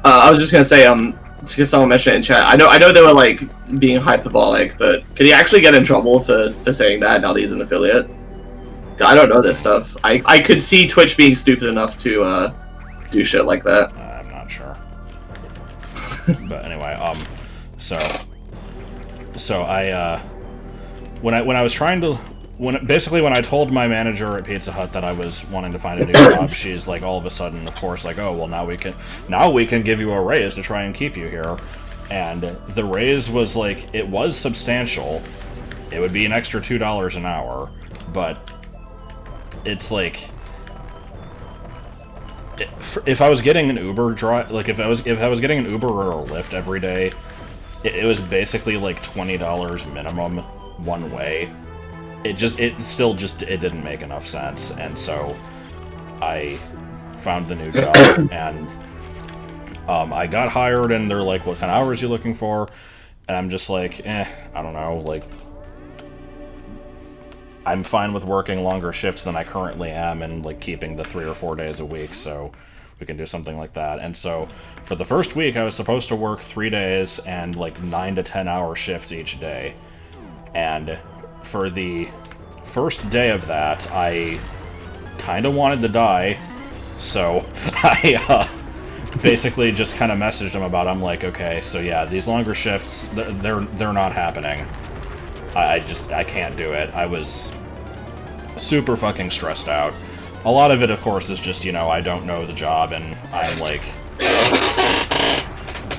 I was just gonna say, because someone mentioned it in chat, I know they were, like, being hyperbolic, but could he actually get in trouble for saying that now that he's an affiliate? I don't know this stuff. I could see Twitch being stupid enough to, do shit like that. I'm not sure. But anyway, so I, when I was trying to, when I told my manager at Pizza Hut that I was wanting to find a new job, she's like, all of a sudden, of course, like, oh, well, now we can give you a raise to try and keep you here. And the raise was, like, it was substantial. It would be an extra $2 an hour, but it's like, if I was getting an Uber drive, like, if I was getting an Uber or a Lyft every day, it was basically like $20 minimum one way. It didn't make enough sense, and so I found the new job, and I got hired, and they're like, what kind of hours are you looking for? And I'm just like, I don't know, like, I'm fine with working longer shifts than I currently am, and, like, keeping the 3 or 4 days a week, so we can do something like that. And so for the first week, I was supposed to work 3 days and, like, 9 to 10 hour shifts each day. And for the first day of that, I kind of wanted to die, so I basically just kind of messaged him about it. I'm like, okay, so yeah, these longer shifts, they're not happening. I can't do it. I was super fucking stressed out. A lot of it, of course, is just, you know, I don't know the job, and I'm, like,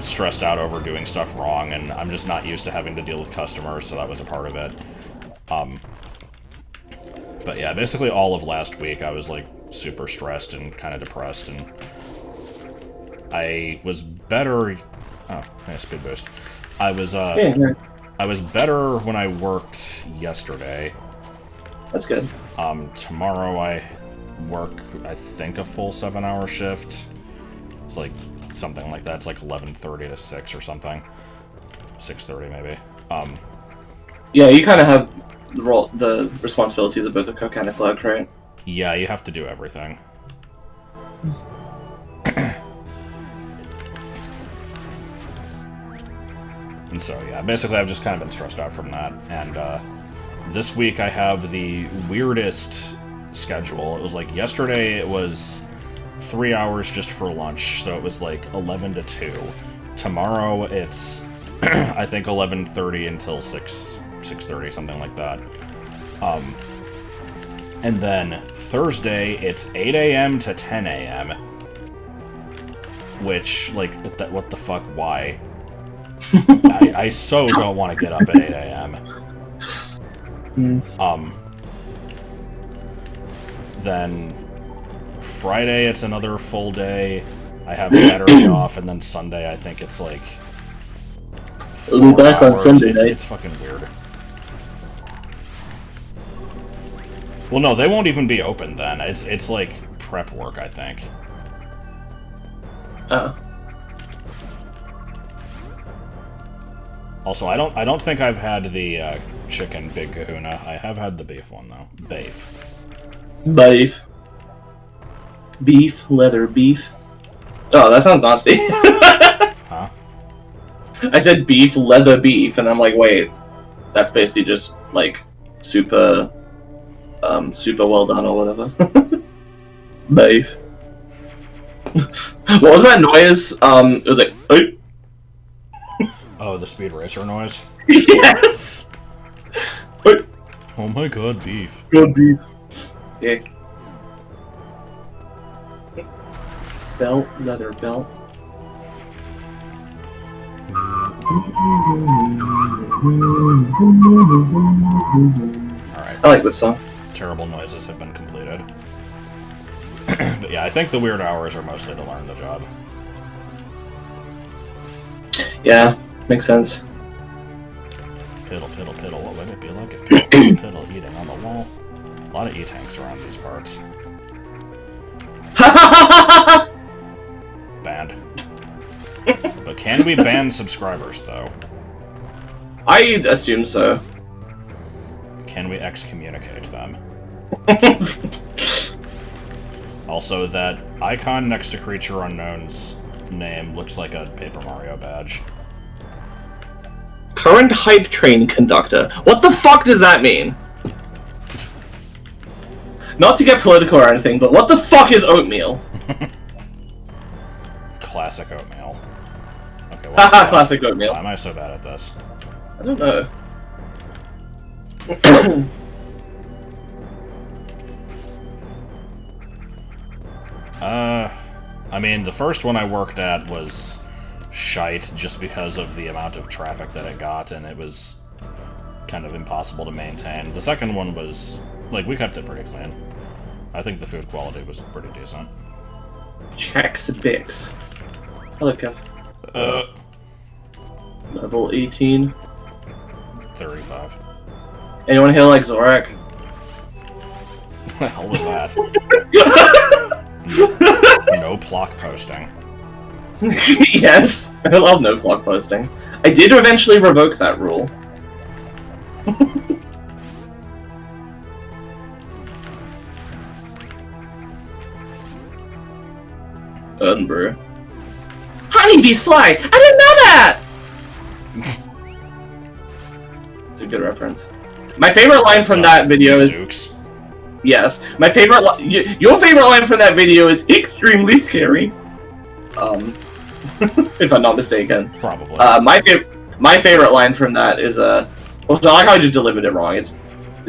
stressed out over doing stuff wrong, and I'm just not used to having to deal with customers, so that was a part of it. But yeah, basically all of last week I was, like, super stressed and kind of depressed, and I was better... Oh, nice speed boost. I was better when I worked yesterday. That's good. Tomorrow I work, I think, a full 7-hour shift. It's like something like that. It's like 11:30 to 6 or something. 6:30 maybe. Yeah, you kind of have the responsibilities of both the cook and the clerk, right? Yeah, you have to do everything. And so, yeah, basically I've just kind of been stressed out from that. And this week I have the weirdest schedule. It was like yesterday it was 3 hours just for lunch, so it was like 11 to 2. Tomorrow it's, I think, 11:30 until 6:30, something like that. And then Thursday it's 8 a.m. to 10 a.m. Which, like, what the fuck, why? I so don't want to get up at 8 a.m. Then Friday it's another full day. I have Saturday off, and then Sunday I think it's like 4 We'll be back hours. on Sunday night. It's fucking weird. Well, no, they won't even be open then. It's like prep work, I think. Oh. Also, I don't think I've had the chicken Big Kahuna. I have had the beef one though. Beef. Beef. Beef, leather beef. Oh, that sounds nasty. Huh? I said beef, leather beef, and I'm like, wait, that's basically just like super well done or whatever. Beef. What was that noise? It was like, "Oop." Oh, the Speed Racer noise? Yes! Oop. Oh my god, beef. Good beef. Yeah. Belt, leather belt. Alright. I like this song. Terrible noises have been completed. But yeah, I think the weird hours are mostly to learn the job. Yeah, makes sense. Piddle, piddle, piddle. What would it be like if piddle, piddle, piddle eating on the wall? A lot of E-tanks around these parts. Banned. But can we ban subscribers, though? I assume so. Can we excommunicate them? Also, that icon next to Creature Unknown's name looks like a Paper Mario badge. Current hype train conductor. What the fuck does that mean? Not to get political or anything, but what the fuck is oatmeal? Classic oatmeal. Okay, Haha, classic oatmeal. Why am I so bad at this? I don't know. I mean, the first one I worked at was shite just because of the amount of traffic that it got, and it was kind of impossible to maintain. The second one was, like, we kept it pretty clean. I think the food quality was pretty decent. Checks Bix. Hello, Kev. Level 18. 35. Anyone here like Zorak? What the hell was that? No block posting. Yes, I love no block posting. I did eventually revoke that rule. Unbrew. Honeybees fly! I didn't know that! It's a good reference. My favorite line from that video is... Zooks. Yes. My favorite your favorite line from that video is extremely scary. If I'm not mistaken. Probably. My favorite line from that is well, I like how I just delivered it wrong. It's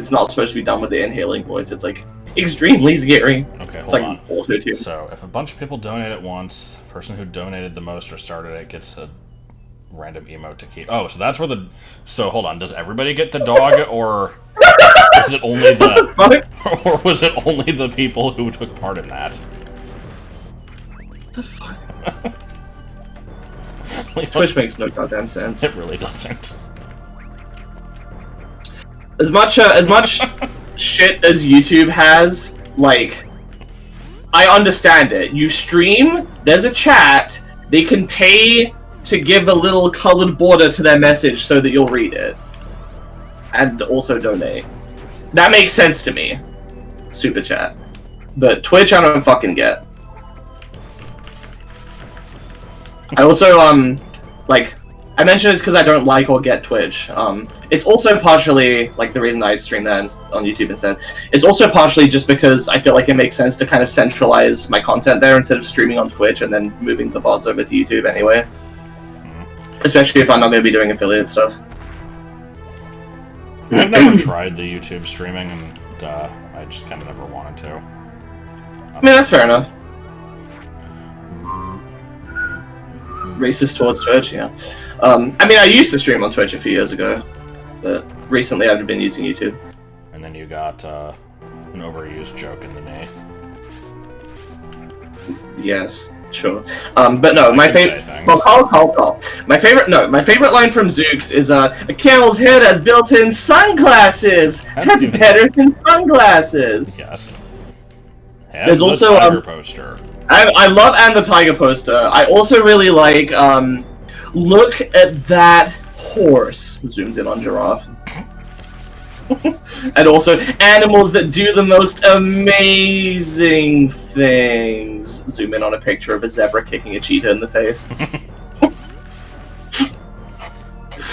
not supposed to be done with the inhaling voice. It's like extremely scary. Okay, hold it's like on. auto-tune. So, if a bunch of people donate at once, the person who donated the most or started it gets a random emote to keep. Oh, so that's where the... So, hold on. Does everybody get the dog, or is it only the... Or was it only the people who took part in that? What the fuck? Like, Twitch makes no goddamn sense. It really doesn't. As much shit as YouTube has, like, I understand it. You stream, there's a chat, they can pay to give a little colored border to their message so that you'll read it. And also donate. That makes sense to me. Super chat. But Twitch I don't fucking get. I also, like, I mention this because I don't like or get Twitch. It's also partially, like, the reason I stream that on YouTube instead. It's also partially just because I feel like it makes sense to kind of centralize my content there instead of streaming on Twitch and then moving the VODs over to YouTube anyway. Especially if I'm not going to be doing affiliate stuff. I've never tried the YouTube streaming, and I just kind of never wanted to. I mean, that's fair enough. Racist towards Twitch, yeah. I mean, I used to stream on Twitch a few years ago, but recently I've been using YouTube. And then you got an overused joke in the knee. Yes, sure. But no, my favorite. Well, call. My favorite line from Zooks is a camel's head has built-in sunglasses. That's better than sunglasses. Yes. There's the also tiger poster. I love and the tiger poster. I also really like look at that horse. Zooms in on giraffe. And also animals that do the most amazing things. Zoom in on a picture of a zebra kicking a cheetah in the face.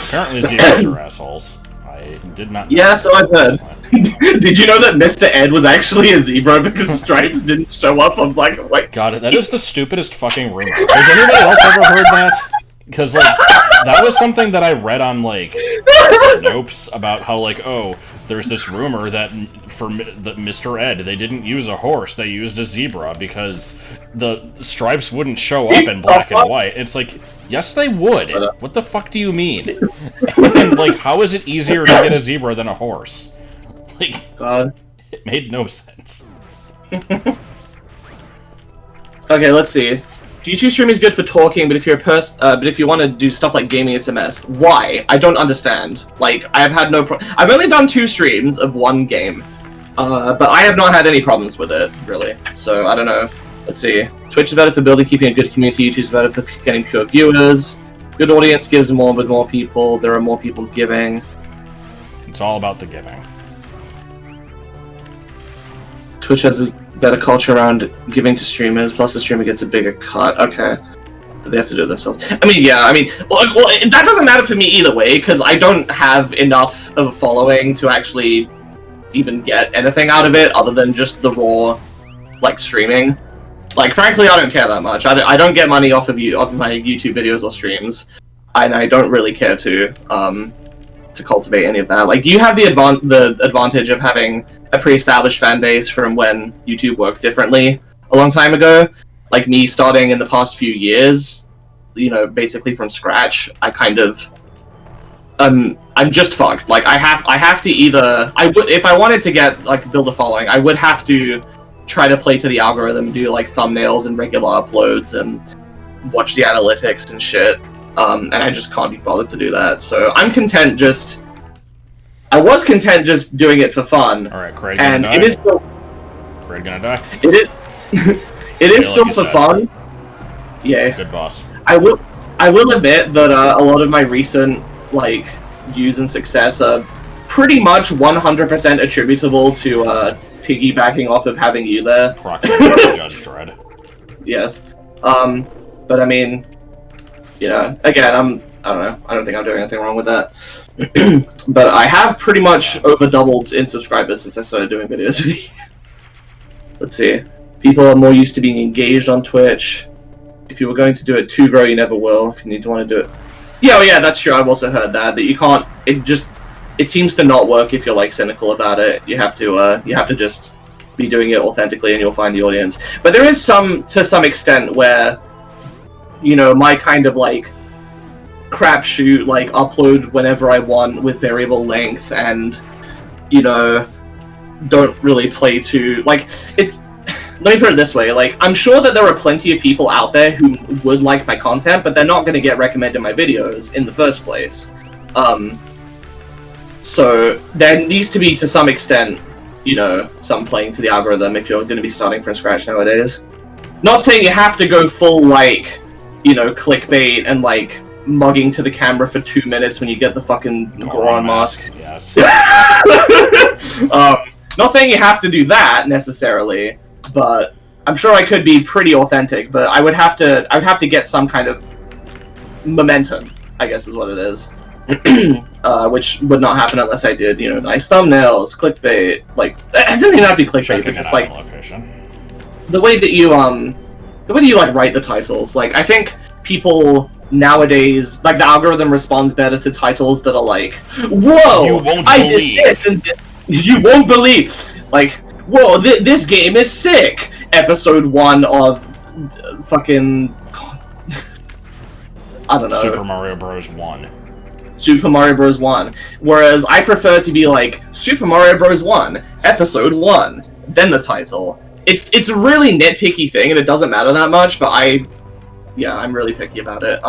Apparently zebras are assholes. I did not know. Yeah, so I've heard. Did you know that Mr. Ed was actually a zebra because Stripes didn't show up on Black and White? God, that is the stupidest fucking rumor. Has anybody else ever heard that? Because, like, that was something that I read on, like, Snopes about how, like, oh, there's this rumor that that Mr. Ed, they didn't use a horse, they used a zebra because the stripes wouldn't show up in black and white. It's like, yes, they would. What the fuck do you mean? And, like, how is it easier to get a zebra than a horse? Like, God. It made no sense. Okay, let's see. YouTube streaming is good for talking, but if you're but if you want to do stuff like gaming, it's a mess. Why? I don't understand. Like, I've had no I've only done 2 streams of 1 game, but I have not had any problems with it, really. So, I don't know. Let's see. Twitch is better for building, keeping a good community. YouTube is better for getting pure viewers. Good audience gives more with more people. There are more people giving. It's all about the giving. Twitch has a better culture around giving to streamers, plus the streamer gets a bigger cut. Okay. They have to do it themselves. I mean, yeah, I mean, well, that doesn't matter for me either way, because I don't have enough of a following to actually even get anything out of it, other than just the raw, like, streaming. Like, frankly, I don't care that much. I don't get money off of my YouTube videos or streams, and I don't really care to cultivate any of that. Like, you have the advantage of having a pre-established fan base from when YouTube worked differently a long time ago. Like me starting in the past few years, you know, basically from scratch, I kind of I'm just fucked. Like I have to either if I wanted to get build a following, I would have to try to play to the algorithm, do like thumbnails and regular uploads and watch the analytics and shit. And I just can't be bothered to do that. So I'm content I was content just doing it for fun. Alright, Craig and gonna die. It is still... Craig gonna die? It is still for fun. Yeah. Good boss. I will admit that a lot of my recent, views and success are pretty much 100% attributable to, piggybacking off of having you there. Proximity Judge Dredd. Yes. But I mean, again, I don't know. I don't think I'm doing anything wrong with that. But I have pretty much over doubled in subscribers since I started doing videos with you. Let's see. People are more used to being engaged on Twitch. If you were going to do it to grow, you never will. If you need to want to do it. Yeah, that's true. I've also heard that you can't. It seems to not work if you're cynical about it. You have to just be doing it authentically, and you'll find the audience. But there is to some extent where, my kind of crapshoot, upload whenever I want with variable length, and don't really play to it's. Let me put it this way, I'm sure that there are plenty of people out there who would like my content, but they're not going to get recommended my videos in the first place. So there needs to be, to some extent, some playing to the algorithm if you're going to be starting from scratch nowadays. Not saying you have to go full, clickbait and, mugging to the camera for 2 minutes when you get the fucking Goron mask. Yes. Not saying you have to do that, necessarily, but I'm sure I could be pretty authentic, but I would have to get some kind of momentum, I guess is what it is. Which would not happen unless I did, nice thumbnails, clickbait, it doesn't even have to be clickbait, but just the way that you write the titles. I think people nowadays, the algorithm responds better to titles that are whoa, you won't I believe. did this and you won't believe. Whoa, this game is sick. Episode 1 of fucking I don't know. Super Mario Bros. 1. Super Mario Bros. 1. Whereas I prefer to be Super Mario Bros. 1, Episode 1, then the title. It's a really nitpicky thing, and it doesn't matter that much, but I'm really picky about it.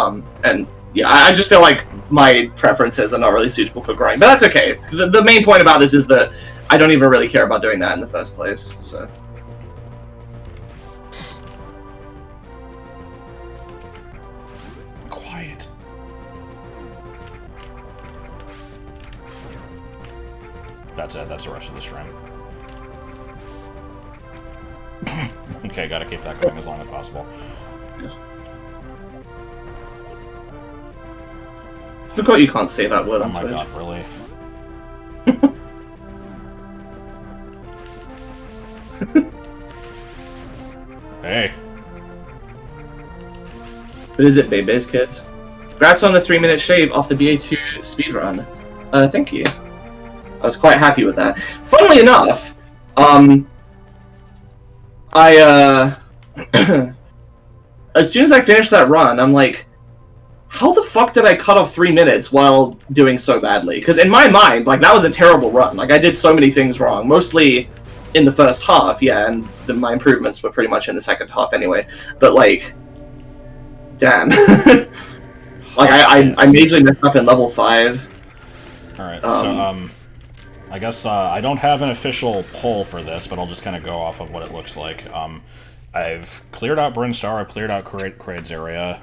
And yeah, I just feel like my preferences are not really suitable for growing. But that's okay. The main point about this is that I don't even really care about doing that in the first place, so... Quiet. That's it. That's the rest of the stream. Okay, gotta keep that going as long as possible. I forgot you can't say that word on my Twitch. god, really? Hey. But is it Bebe's kids? Congrats on the 3-minute shave off the BA2 speedrun. Thank you. I was quite happy with that. Funnily enough, as soon as I finished that run, I'm like, how the fuck did I cut off 3 minutes while doing so badly? Because in my mind, like, that was a terrible run. Like, I did so many things wrong, mostly in the first half, yeah, and my improvements were pretty much in the second half anyway. But, like, damn. Like, I majorly messed up in level 5. Alright, so, I guess, I don't have an official poll for this, but I'll just kind of go off of what it looks like. I've cleared out Brinstar, I've cleared out Kraid's area.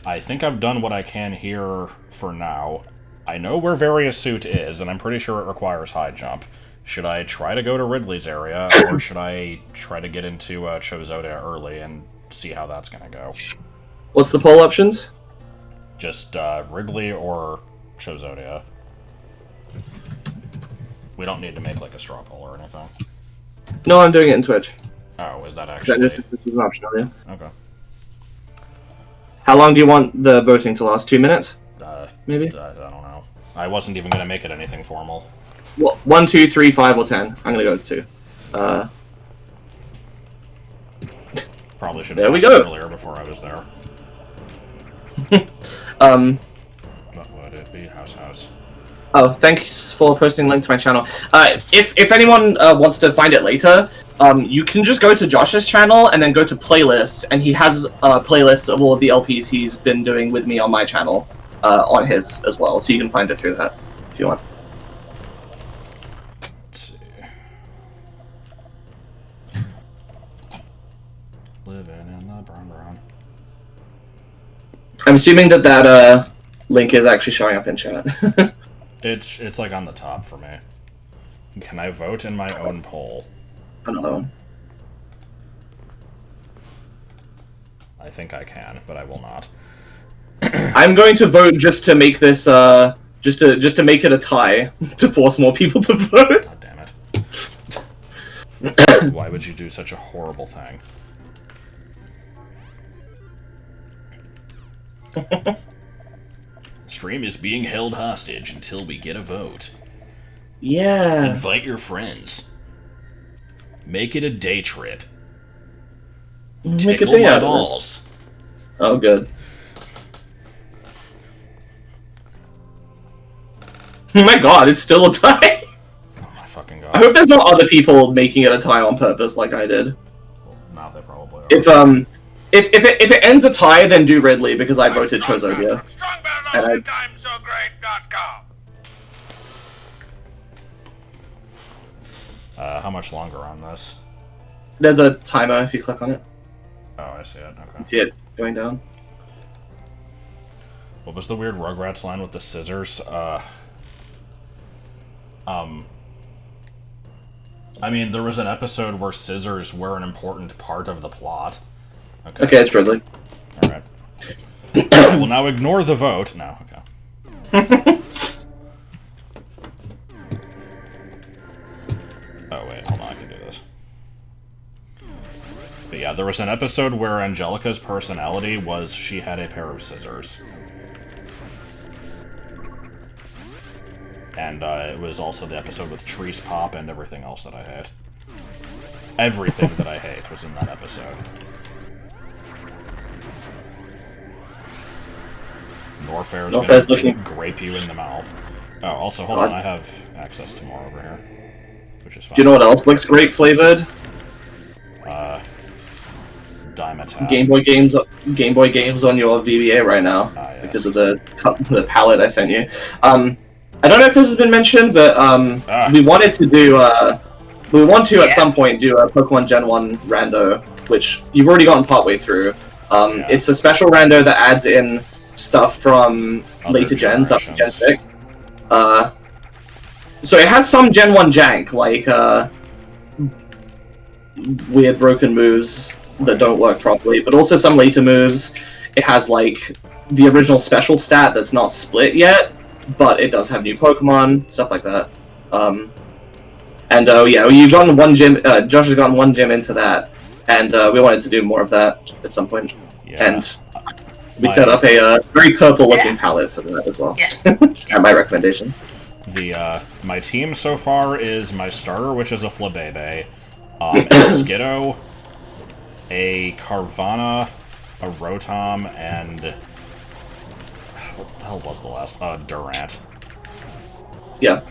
I think I've done what I can here for now. I know where Various Suit is, and I'm pretty sure it requires high jump. Should I try to go to Ridley's area, or should I try to get into Chozoda early and see how that's gonna go? What's the poll options? Just Ridley or Chozoda. We don't need to make like a straw poll or anything. No, I'm doing it in Twitch. Oh, is that I actually... noticed this was an option earlier. Okay. How long do you want the voting to last? 2 minutes? Maybe? I don't know. I wasn't even going to make it anything formal. Well, 1, 2, 3, 5, or 10. I'm going to go with 2. Probably should there have we asked go. earlier before I was there. What would it be? House. Oh, thanks for posting a link to my channel. If anyone wants to find it later, you can just go to Josh's channel and then go to playlists, and he has playlists of all of the LPs he's been doing with me on my channel on his as well, so you can find it through that if you want. Let's see. Living in the brown. I'm assuming that link is actually showing up in chat. It's like on the top for me. Can I vote in my own poll? Another one. I think I can, but I will not. I'm going to vote just to make this just to make it a tie to force more people to vote. God damn it. Why would you do such a horrible thing? Stream is being held hostage until we get a vote. Yeah. Invite your friends. Make it a day trip. Make Tickle a day my out of it. balls. Oh, good. Oh my god, it's still a tie. Oh my fucking god. I hope there's not other people making it a tie on purpose like I did. Well, now they probably are. If it ends a tie, then do Ridley because I voted Chozodia. And how much longer on this? there's a timer if you click on it. Oh, I see it. Okay. You see it going down. What was the weird Rugrats line with the scissors? I mean, there was an episode where scissors were an important part of the plot. Okay, it's Ridley. Alright. I will now ignore the vote. No, okay. Oh, wait, hold on, I can do this. But yeah, there was an episode where Angelica's personality was she had a pair of scissors. And it was also the episode with Treese Pop and everything else that I hate. Everything that I hate was in that episode. Norfair's looking grape you in the mouth. Oh, also, hold on, I have access to more over here. Which is fine. Do you know what else looks great flavored? Dime Attack. Game Boy games on your VBA right now Yes. because of the palette I sent you. I don't know if this has been mentioned, but we wanted to do at some point do a Pokemon Gen 1 rando, which you've already gotten partway through. It's a special rando that adds in stuff from later gens up to Gen 6. So it has some Gen 1 jank, like weird broken moves that don't work properly, but also some later moves. It has like the original special stat that's not split yet, but it does have new Pokemon, stuff like that. Yeah, you've gotten one gym. Josh has gotten one gym into that, and we wanted to do more of that at some point. Yeah. And we set up a very purple-looking palette for that as well. Yeah. My recommendation. My team so far is my starter, which is a Flabebe, a Skiddo, a Carvana, a Rotom, and what the hell was the last? Durant. Yeah.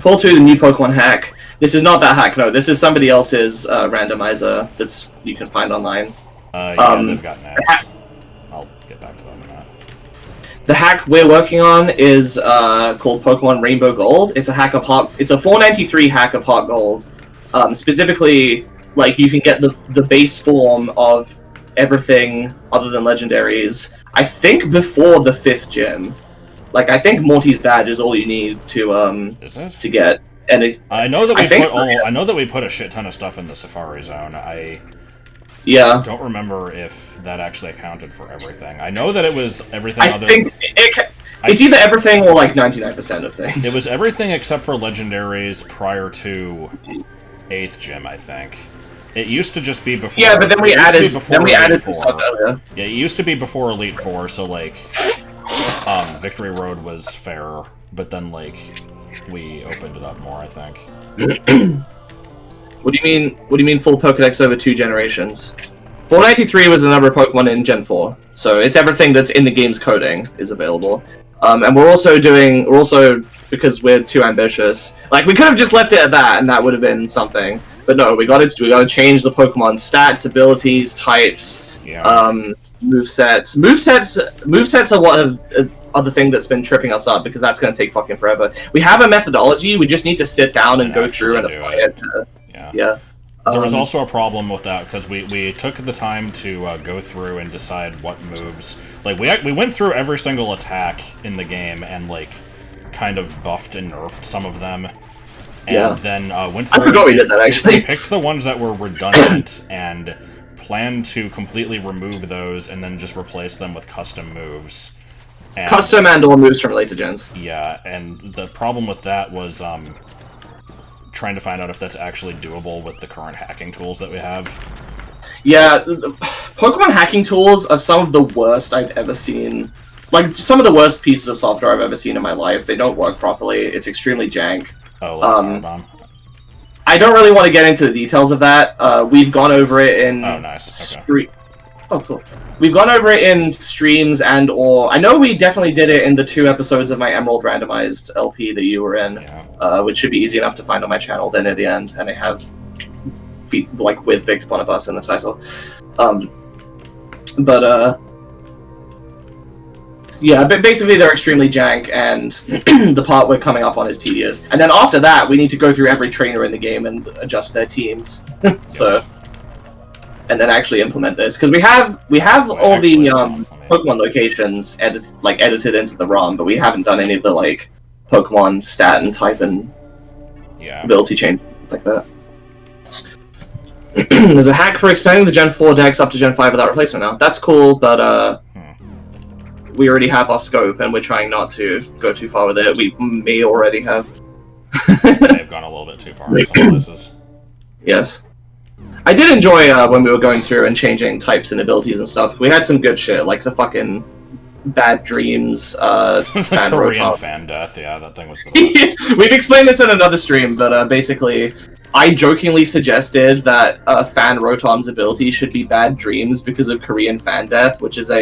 Pull to the new Pokemon hack. This is not that hack, no. This is somebody else's randomizer that's you can find online. Yeah, they've got names. I'll get back to them in that. The hack we're working on is called Pokemon Rainbow Gold. It's a hack of Heart. It's a 493 hack of Heart Gold. Specifically, like you can get the base form of everything other than legendaries. I think before the 5th gym. Like I think Morty's badge is all you need to to get. And I know that I know that we put a shit ton of stuff in the Safari Zone. I don't remember if that actually accounted for everything. I know that it was everything. It's either everything or like 99% of things. It was everything except for legendaries prior to 8th gym, I think. It used to just be before. Yeah, but then we added some stuff earlier. Yeah, it used to be before Elite Four, so like, Victory Road was fair, but then like, we opened it up more, I think. What do you mean? What do you mean full Pokedex over 2 generations? 493 was the number of Pokemon in Gen 4, so it's everything that's in the game's coding is available. And we're also because we're too ambitious. Like we could have just left it at that, and that would have been something. But no, we got to change the Pokemon stats, abilities, types, movesets. Movesets are the thing that's been tripping us up because that's going to take fucking forever. We have a methodology. We just need to sit down and go through and apply it. Yeah. There was also a problem with that because we took the time to go through and decide what moves. Like we went through every single attack in the game and like kind of buffed and nerfed some of them. And then went through. I forgot we did that actually. We picked the ones that were redundant and planned to completely remove those and then just replace them with custom moves. Custom and/or moves from later gens. Yeah, and the problem with that was trying to find out if that's actually doable with the current hacking tools that we have. Yeah, Pokemon hacking tools are some of the worst I've ever seen. Like, some of the worst pieces of software I've ever seen in my life. They don't work properly. It's extremely jank. Oh, like Bomb. I don't really want to get into the details of that. We've gone over it in... Oh, nice. Okay. Oh, cool. We've gone over it in streams and/or... I know we definitely did it in the 2 episodes of my Emerald Randomized LP that you were in, which should be easy enough to find on my channel then at the end, and I have like with Big Upon a Bus in the title. Yeah, but basically they're extremely jank, and the part we're coming up on is tedious. And then after that, we need to go through every trainer in the game and adjust their teams. So, and then actually implement this because we have all the Pokemon locations edited into the ROM, but we haven't done any of the like Pokemon stat and type and ability changes like that. There's a hack for expanding the Gen 4 decks up to Gen 5 without replacement now. That's cool, but we already have our scope, and we're trying not to go too far with it. We may already have. They've gone a little bit too far in some places. Yes. I did enjoy when we were going through and changing types and abilities and stuff. We had some good shit, like the fucking Bad Dreams fan Korean fan death, yeah, that thing was the best. We've explained this in another stream, but basically, I jokingly suggested that Fan Rotom's ability should be Bad Dreams because of Korean fan death, which is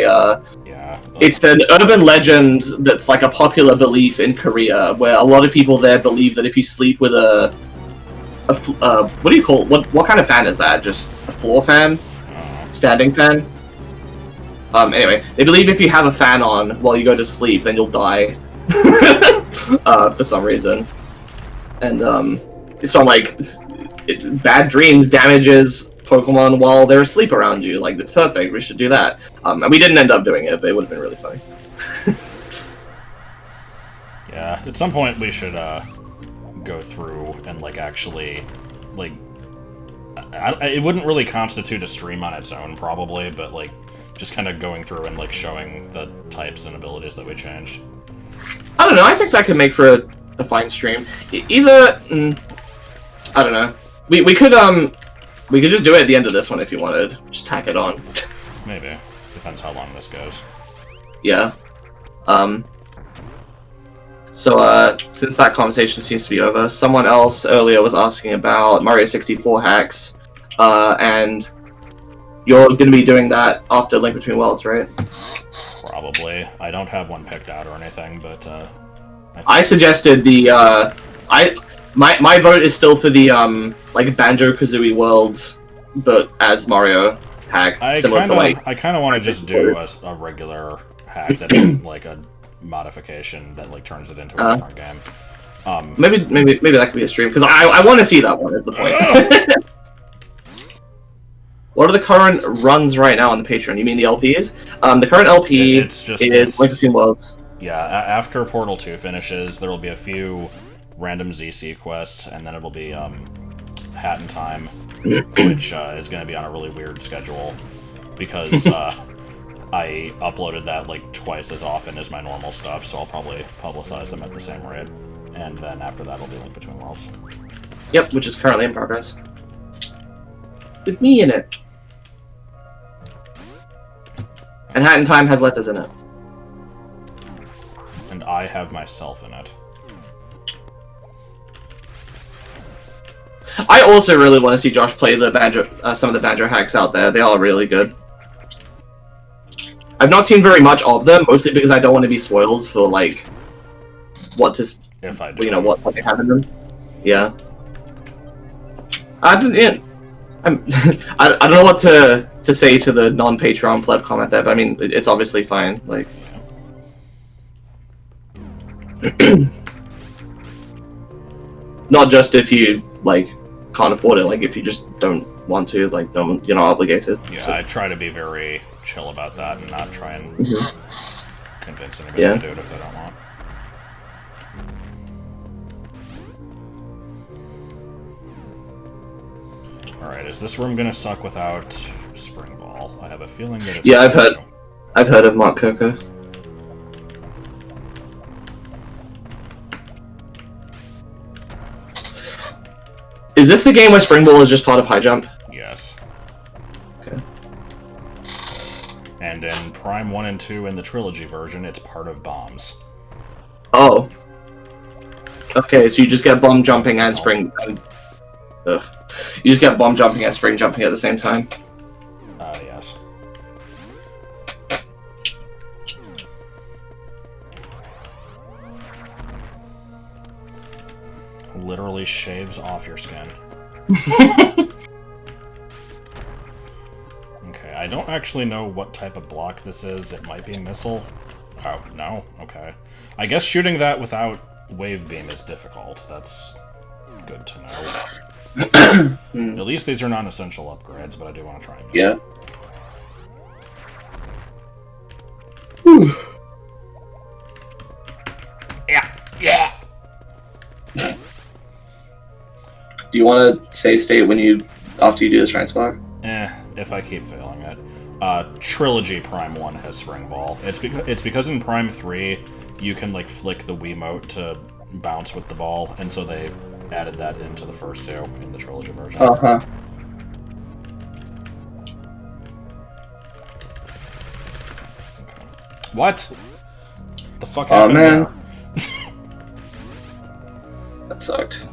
it's an urban legend that's like a popular belief in Korea, where a lot of people there believe that if you sleep with what do you call it? What kind of fan is that? Just a floor fan? Standing fan? Anyway, they believe if you have a fan on while you go to sleep, then you'll die. For some reason. And, so I'm like, Bad Dreams damages Pokemon while they're asleep around you. Like, that's perfect, we should do that. And we didn't end up doing it, but it would have been really funny. Yeah, at some point we should, go through and, like, actually, like... it wouldn't really constitute a stream on its own, probably, but, like, just kind of going through and, like, showing the types and abilities that we changed. I don't know, I think that could make for a fine stream. Either... I don't know. We could just do it at the end of this one if you wanted. Just tack it on. Maybe. Depends how long this goes. Yeah. So, since that conversation seems to be over, someone else earlier was asking about Mario 64 hacks, and you're going to be doing that after Link Between Worlds, right? Probably. I don't have one picked out or anything, but I suggested the my vote is still for the like Banjo-Kazooie Worlds, but as Mario hack, similar to like. I kind of want to just do a regular hack that is like a modification that like turns it into a different game. Maybe that could be a stream because I want to see that one. Is the point? What are the current runs right now on the Patreon? You mean the LPs? The current LP is Link Between Worlds. Yeah, after Portal 2 finishes, there will be a few random ZC quests, and then it'll be Hat in Time, which is going to be on a really weird schedule because I uploaded that like twice as often as my normal stuff, so I'll probably publicize them at the same rate. And then after that, it'll be Link Between Worlds. Yep, which is currently in progress. With me in it. And Hat in Time has letters in it. And I have myself in it. I also really want to see Josh play the Banjo, some of the Banjo hacks out there. They are really good. I've not seen very much of them, mostly because I don't want to be spoiled for like what to, if I do, you know, what they have in them. Yeah. I don't know what to say to the non-Patreon pleb comment there, but I mean it's obviously fine. Like. Not just if you like can't afford it, like if you just don't want to, like you're not obligated. Yeah, so. I try to be very chill about that and not try and convince anybody to do it if they don't want. Alright, is this room gonna suck without Spring Ball? I have a feeling that it's I've heard of Mark Coco. Is this the game where Spring Ball is just part of High Jump? Yes. Okay. And in Prime 1 and 2 in the Trilogy version, it's part of Bombs. Oh. Okay, so you just get bomb jumping and spring... ugh. You just get bomb jumping and spring jumping at the same time. Yes. Literally shaves off your skin. Okay, I don't actually know what type of block this is. It might be a missile. Oh, no? Okay. I guess shooting that without wave beam is difficult. That's good to know. At least these are non-essential upgrades, but I do want to try and yeah. Yeah! Do you want to save state after you do the Shrine Spark? If I keep failing it. Trilogy Prime 1 has Spring Ball. It's because in Prime 3, you can, like, flick the Wiimote to bounce with the ball, and so they added that into the first two in the Trilogy version. Uh-huh. Okay. What? The fuck happened there? That sucked.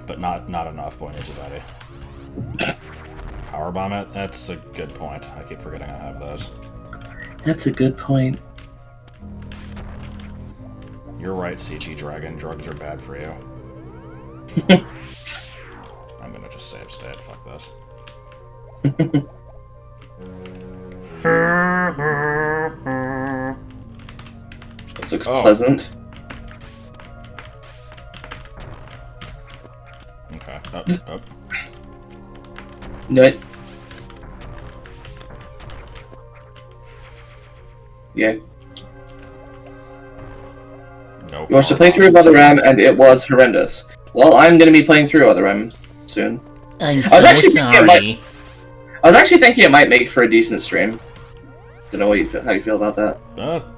But not enough, boy needs a buddy. Powerbomb it? That's a good point. I keep forgetting I have those. That's a good point. You're right, CG Dragon. Drugs are bad for you. I'm gonna just save state. Fuck this. This looks pleasant. Okay. Up. No. Yeah. Nope. You watched a playthrough of Other RAM, and it was horrendous. Well, I'm going to be playing through Other RAM soon. I'm so sorry. I was actually thinking it might make for a decent stream. Don't know how you feel about that.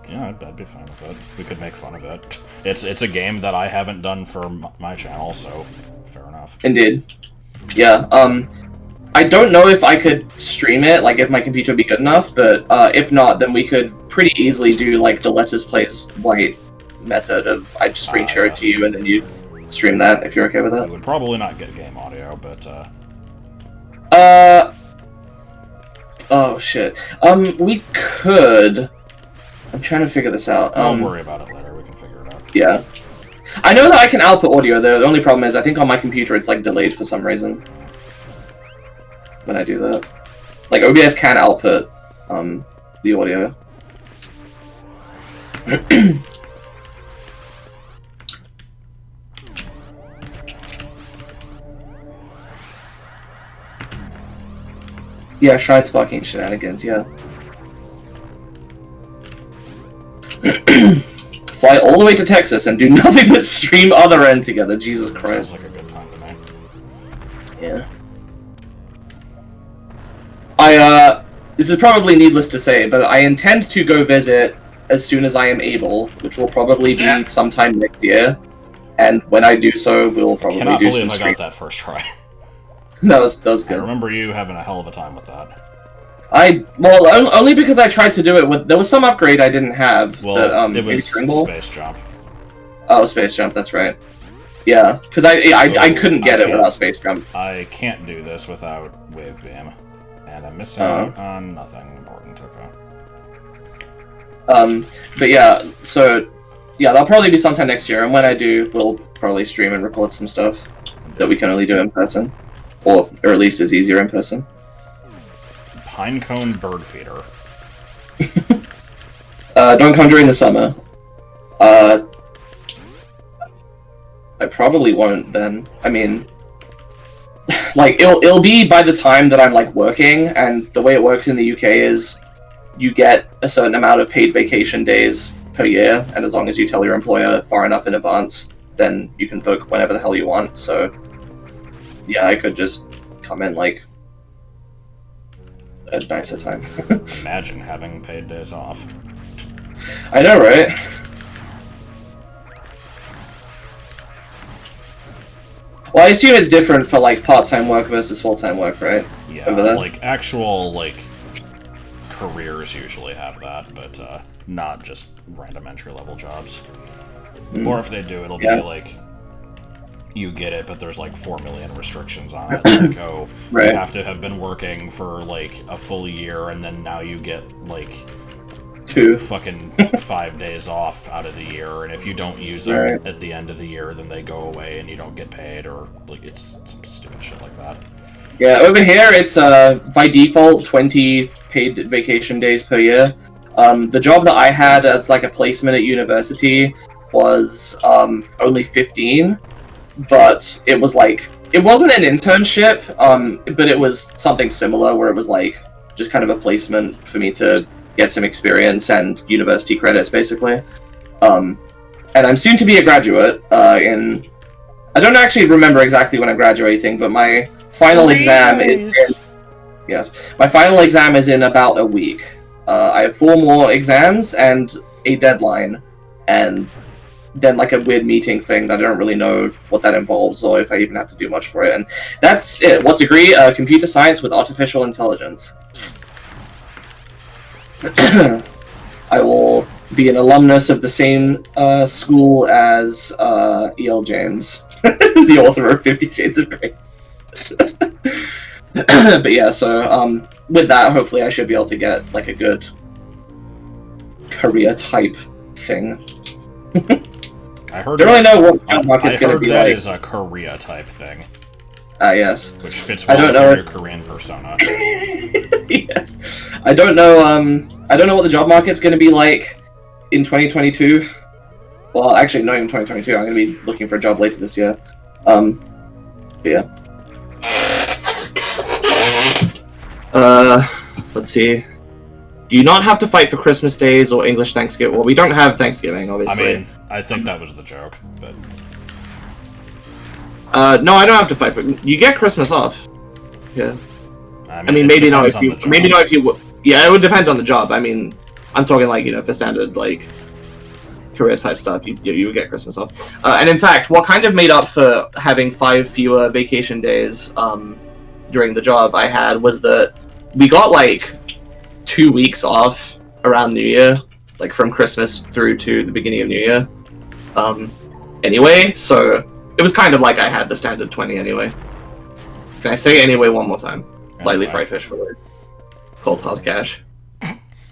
Yeah, I'd be fine with it. We could make fun of it. It's a game that I haven't done for my channel, so fair enough. Indeed. Yeah. I don't know if I could stream it, like if my computer would be good enough, but if not, then we could pretty easily do like the Letters Plays White method of I'd screen share it to you and then you stream that if you're okay with We that. would probably not get game audio, but oh shit. We could. I'm trying to figure this out. don't worry about it later. We can figure it out. Yeah. I know that I can output audio though. The only problem is I think on my computer it's like delayed for some reason when I do that. Like OBS can output the audio. Yeah, Shrine Sparking Shenanigans, yeah. Fly all the way to Texas and do nothing but stream other end together. Jesus Christ. Sounds like a good time to me. Yeah. This is probably needless to say, but I intend to go visit as soon as I am able, which will probably be sometime next year. And when I do so, we'll probably Cannot do believe some I stream. got that first try. That was I good. remember you having a hell of a time with that. Only because I tried to do it with. There was some upgrade I didn't have. Well, the, it was String Ball? Space Jump. Oh, Space Jump. That's right. Yeah, because I couldn't get it without Space Jump. I can't do this without Wave Beam, and I'm missing out on nothing important. Okay. But yeah, so yeah, that'll probably be sometime next year, and when I do, we'll probably stream and record some stuff that we can only do in person, or at least is easier in person. Pinecone Bird Feeder. Don't come during the summer. I probably won't then. I mean, like it'll be by the time that I'm like working, and the way it works in the UK is you get a certain amount of paid vacation days per year, and as long as you tell your employer far enough in advance, then you can book whenever the hell you want. So yeah, I could just come in like a nicer time. Imagine having paid days off. I know, right? Well, I assume it's different for like part-time work versus full-time work, right? Yeah, Over there? like actual like careers usually have that, but not just random entry-level jobs. Or if they do, it'll be like you get it, but there's like 4 million restrictions on it. Like, oh, Right. you have to have been working for like a full year, and then now you get like 2. fucking 5 days off out of the year, and if you don't use them Right. at the end of the year, then they go away and you don't get paid, or like it's some stupid shit like that. Yeah, over here it's by default 20 paid vacation days per year. The job that I had as like a placement at university was only 15, but it was like it wasn't an internship, but it was something similar where it was like just kind of a placement for me to get some experience and university credits basically. And I'm soon to be a graduate in. I don't actually remember exactly when I'm graduating, but my final exam is my final exam is in about a week. I have 4 more exams and a deadline, and then like a weird meeting thing that I don't really know what that involves or if I even have to do much for it. And that's it. What degree? Computer science with artificial intelligence. I will be an alumnus of the same school as E.L. James, the author of 50 Shades of Grey. But yeah, so with that, hopefully I should be able to get like a good career type thing. I heard. Don't really know what job market's going to be that like. is a Korea type thing, Yes. which fits I well don't with know your Korean persona. Yes. I don't know what the job market's going to be like in 2022. Well, actually, not even 2022. I'm going to be looking for a job later this year. But yeah. Let's see. Do you not have to fight for Christmas days or English Thanksgiving? Well, we don't have Thanksgiving, I obviously. mean, I think that was the joke, but No, I don't have to fight for. You get Christmas off. Yeah. I I mean, it maybe not depends if on you. the job. Maybe not if you. Yeah, it would depend on the job. I mean, I'm talking like for standard like career type stuff. You would get Christmas off. And in fact, what kind of made up for having 5 fewer vacation days during the job I had was that we got like 2 weeks off around New Year, like from Christmas through to the beginning of New Year. anyway, so it was kind of like I had the standard 20 anyway. Can I say anyway one more time? Lightly fried fish fillets. Cold hard cash.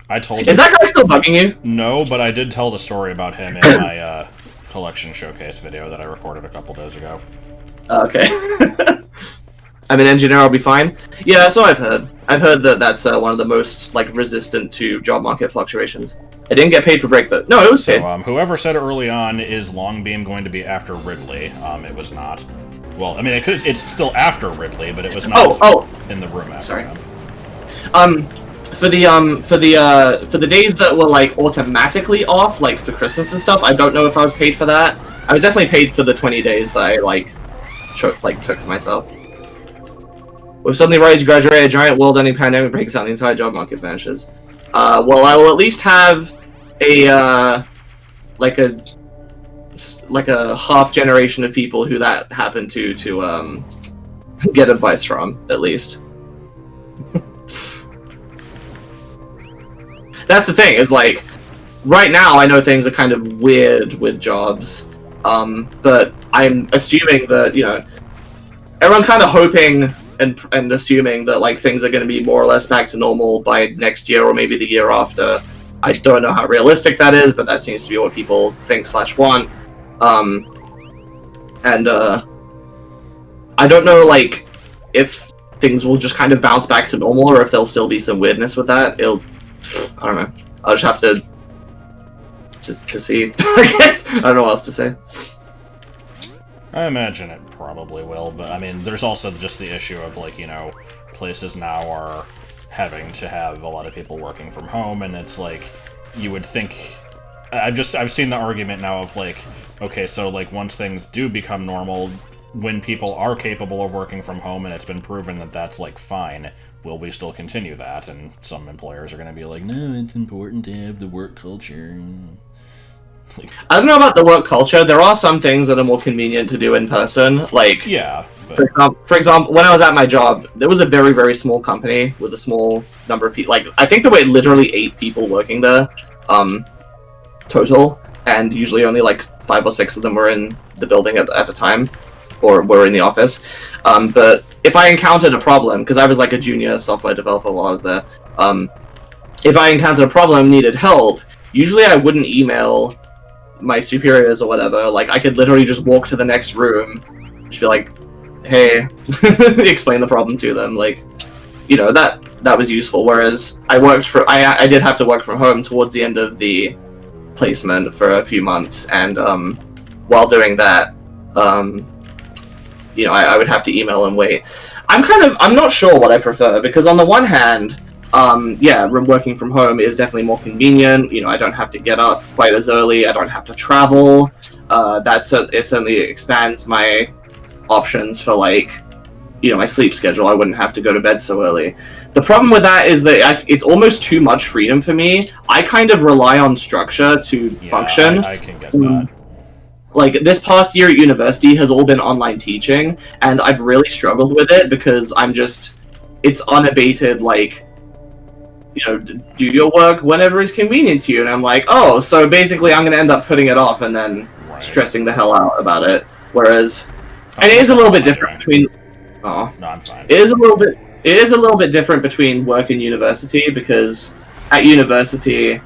I told Is that guy still bugging you? No, but I did tell the story about him in my collection showcase video that I recorded a couple days ago. Okay. I'm an engineer, I'll be fine. Yeah, so I've heard. I've heard that that's one of the most like resistant to job market fluctuations. I didn't get paid for break though. No, it was paid. So, whoever said early on, is Longbeam going to be after Ridley? It was not. Well, I mean, it's still after Ridley, but it was not in the room after Sorry. him. For the days that were like automatically off, like for Christmas and stuff, I don't know if I was paid for that. I was definitely paid for the 20 days that I took for myself. With suddenly rise, you graduate, a giant world-ending pandemic breaks out, the entire job market vanishes. Well, I will at least have a like a half generation of people who that happened to get advice from, at least. That's the thing, is like, right now I know things are kind of weird with jobs, but I'm assuming that, you know, everyone's kind of hoping and assuming that like things are going to be more or less back to normal by next year or maybe the year after. I don't know how realistic that is, but that seems to be what people think / want. I don't know like if things will just kind of bounce back to normal or if there'll still be some weirdness with that. I don't know. I'll just have to see. I guess I don't know what else to say. I imagine it probably will, but I mean, there's also just the issue of like, you know, places now are having to have a lot of people working from home, and it's like, you would think, I've seen the argument now of like, okay, so like once things do become normal, when people are capable of working from home and it's been proven that that's like fine, will we still continue that? And some employers are going to be like, no, it's important to have the work culture. I don't know about the work culture. There are some things that are more convenient to do in person. Like, yeah. But... For example, when I was at my job, there was a very, very small company with a small number of people. Like, I think there were literally 8 people working there, total, and usually only like 5 or 6 of them were in the building at the time, or were in the office. But if I encountered a problem, because I was like a junior software developer while I was there, if I encountered a problem, needed help, usually I wouldn't email my superiors or whatever. Like, I could literally just walk to the next room, just be like, hey, explain the problem to them. Like, you know, that was useful. Whereas I did have to work from home towards the end of the placement for a few months, and while doing that, you know, I would have to email and wait. I'm not sure what I prefer, because on the one hand, yeah, working from home is definitely more convenient. You know, I don't have to get up quite as early. I don't have to travel. It certainly expands my options for, like, you know, my sleep schedule. I wouldn't have to go to bed so early. The problem with that is that it's almost too much freedom for me. I kind of rely on structure to function. I can get that. Like, this past year at university has all been online teaching, and I've really struggled with it because it's unabated, like, you know, do your work whenever it's convenient to you. And I'm like, oh, so basically I'm going to end up putting it off and then stressing the hell out about it. Whereas, and it is a little bit different between... Oh. No, I'm fine. It is a little bit different between work and university, because at university,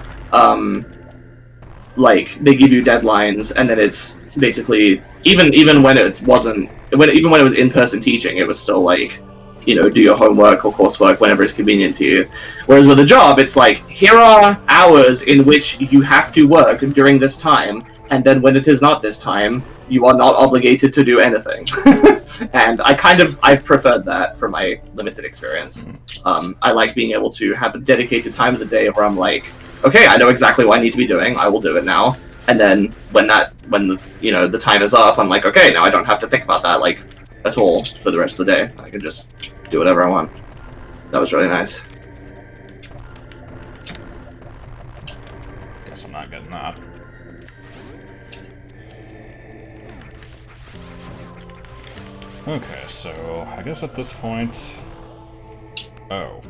like, they give you deadlines, and then it's basically, even when it was in-person teaching, it was still like, you know, do your homework or coursework whenever it's convenient to you. Whereas with a job, it's like, here are hours in which you have to work during this time, and then when it is not this time, you are not obligated to do anything. And I've preferred that from my limited experience. I like being able to have a dedicated time of the day where I'm like, okay, I know exactly what I need to be doing, I will do it now. And then when the time is up, I'm like, okay, now I don't have to think about that, like, at all for the rest of the day. I can just do whatever I want. That was really nice. Guess I'm not getting that. Okay, so I guess at this point... Oh.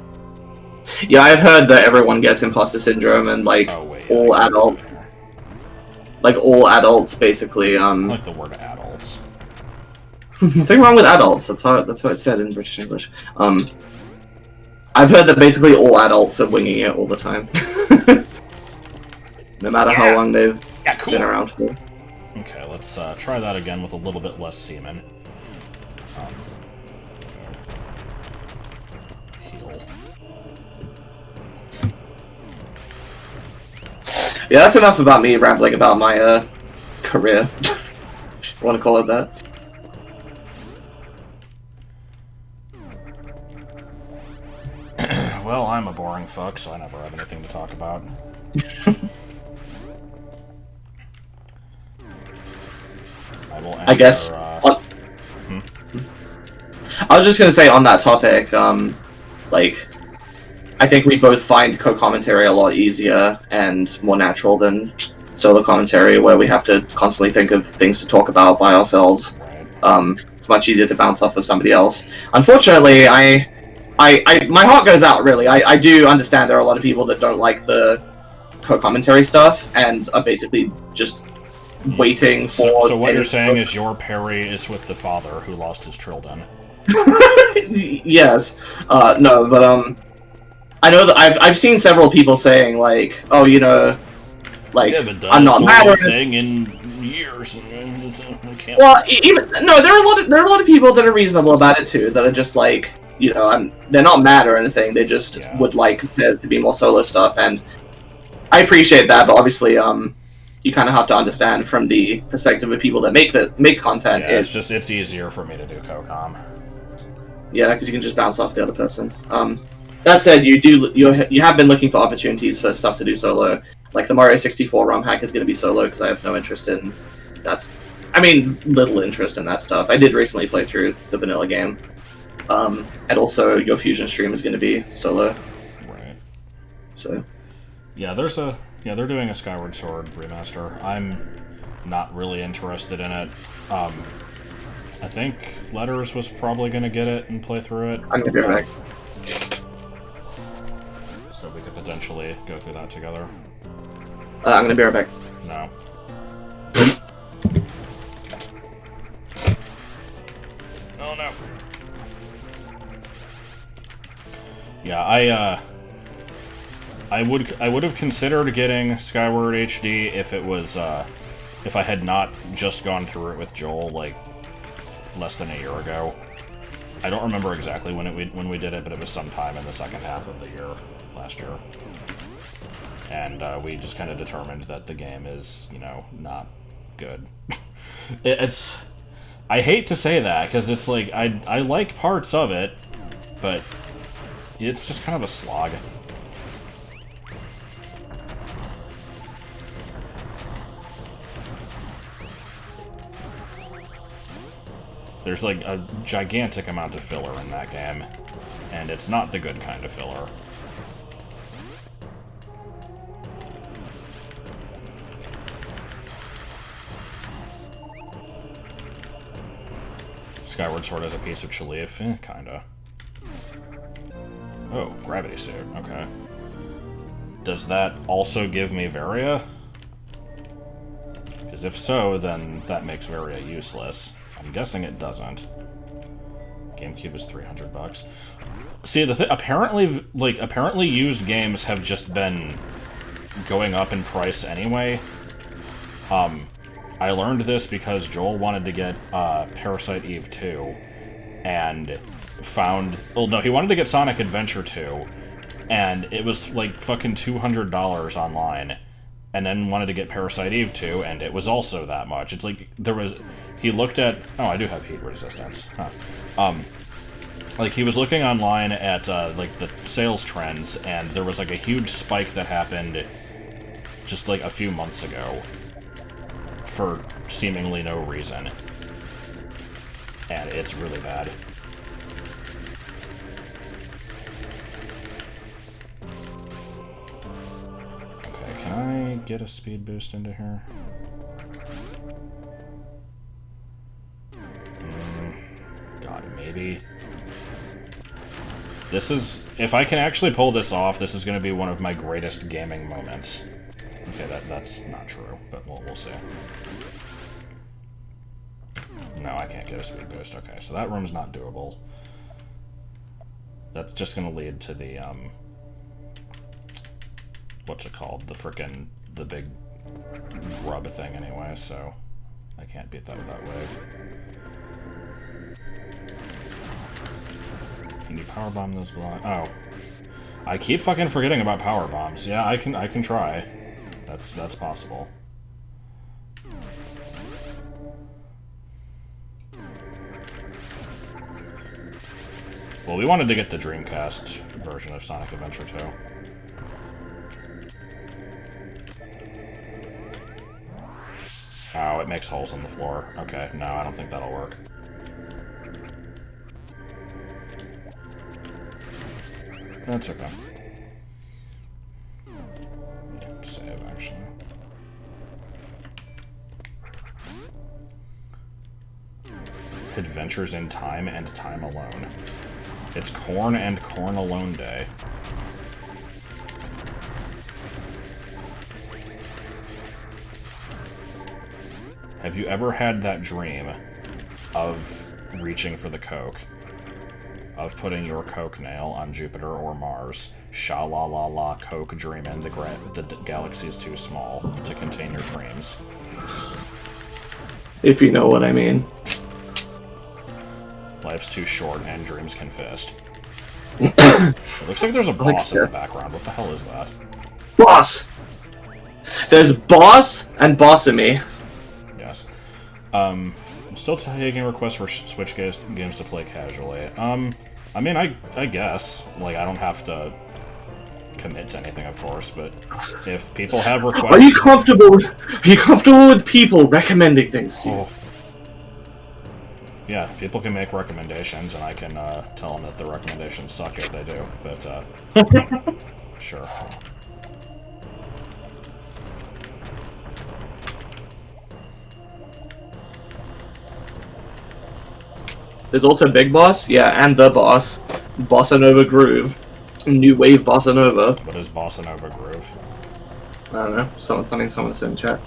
Yeah, I've heard that everyone gets imposter syndrome, and like, all adults. like all adults basically. I like the word adults. Nothing wrong with adults. That's how it's said in British English. I've heard that basically all adults are winging it all the time, no matter how long they've been around for. Okay, let's try that again with a little bit less semen. Heal. Yeah, that's enough about me rambling about my career, if you want to call it that. Well, I'm a boring fuck, so I never have anything to talk about. I will answer, I guess. I was just gonna say on that topic, like, I think we both find co-commentary a lot easier and more natural than solo commentary, where we have to constantly think of things to talk about by ourselves. It's much easier to bounce off of somebody else. Unfortunately, my heart goes out, really. I do understand there are a lot of people that don't like the co-commentary stuff and are basically just waiting for... So what you're saying is your parry is with the father who lost his children. Yes. No, but, I know that I've seen several people saying, like, oh, you know, like, I'm not mad at thing in years. Well, even... No, there are a lot of people that are reasonable about it, too, that are just, like... You know, they're not mad or anything. They just would like there to be more solo stuff, and I appreciate that. But obviously, you kind of have to understand from the perspective of people that make content. Yeah, it's easier for me to do co-com. Yeah, because you can just bounce off the other person. That said, you have been looking for opportunities for stuff to do solo. Like the Mario 64 ROM hack is going to be solo because I have no interest in little interest in that stuff. I did recently play through the vanilla game. And also, your Fusion stream is going to be solo. Right. So. Yeah, they're doing a Skyward Sword remaster. I'm not really interested in it. I think Letters was probably going to get it and play through it. I'm going to be right back. So we could potentially go through that together. I'm going to be right back. No. Oh no. Yeah, I would have considered getting Skyward HD if it was if I had not just gone through it with Joel like less than a year ago. I don't remember exactly when we did it, but it was sometime in the second half of the year last year. And we just kind of determined that the game is, you know, not good. It's I hate to say that because it's like I like parts of it, but it's just kind of a slog. There's like a gigantic amount of filler in that game, and it's not the good kind of filler. Skyward Sword as a piece of Chalif? Kinda. Oh, gravity suit. Okay. Does that also give me Varia? Because if so, then that makes Varia useless. I'm guessing it doesn't. GameCube is $300. See, apparently used games have just been going up in price anyway. I learned this because Joel wanted to get Parasite Eve 2, and found... Well, no, he wanted to get Sonic Adventure 2, and it was like fucking $200 online, and then wanted to get Parasite Eve 2, and it was also that much. It's like, there was... He looked at... Oh, I do have heat resistance. Huh. Like, he was looking online at, like, the sales trends, and there was, like, a huge spike that happened just, like, a few months ago for seemingly no reason. And it's really bad. Okay, can I get a speed boost into here? God, maybe. This is... If I can actually pull this off, this is going to be one of my greatest gaming moments. Okay, that's not true, but we'll see. No, I can't get a speed boost. Okay, so that room's not doable. That's just gonna lead to the, what's it called? The big rub thing anyway, so I can't beat that with that wave. Can you powerbomb those blocks? Oh. I keep fucking forgetting about power bombs. Yeah, I can try. That's possible. Well, we wanted to get the Dreamcast version of Sonic Adventure 2. Oh, it makes holes in the floor. Okay, no, I don't think that'll work. That's okay. Yep, save, actually. Adventures in Time and Time Alone. It's Corn and Corn Alone Day. Have you ever had that dream of reaching for the Coke? Of putting your Coke nail on Jupiter or Mars? Sha-la-la-la, Coke dreamin', the galaxy is too small to contain your dreams. If you know what I mean. Life's too short and dreams can fist. It looks like there's a boss in the background. What the hell is that? Boss! There's Boss and Bossamy. Yes. I'm still taking requests for Switch games to play casually. I mean, I guess. Like, I don't have to commit to anything, of course, but if people have requests... Are you comfortable with people recommending things to you? Oh. Yeah, people can make recommendations, and I can tell them that the recommendations suck if they do, but, sure. There's also Big Boss, yeah, and The Boss. Bossa Nova Groove. New Wave Bossa Nova. What is Bossa Nova Groove? I don't know, something someone said in chat.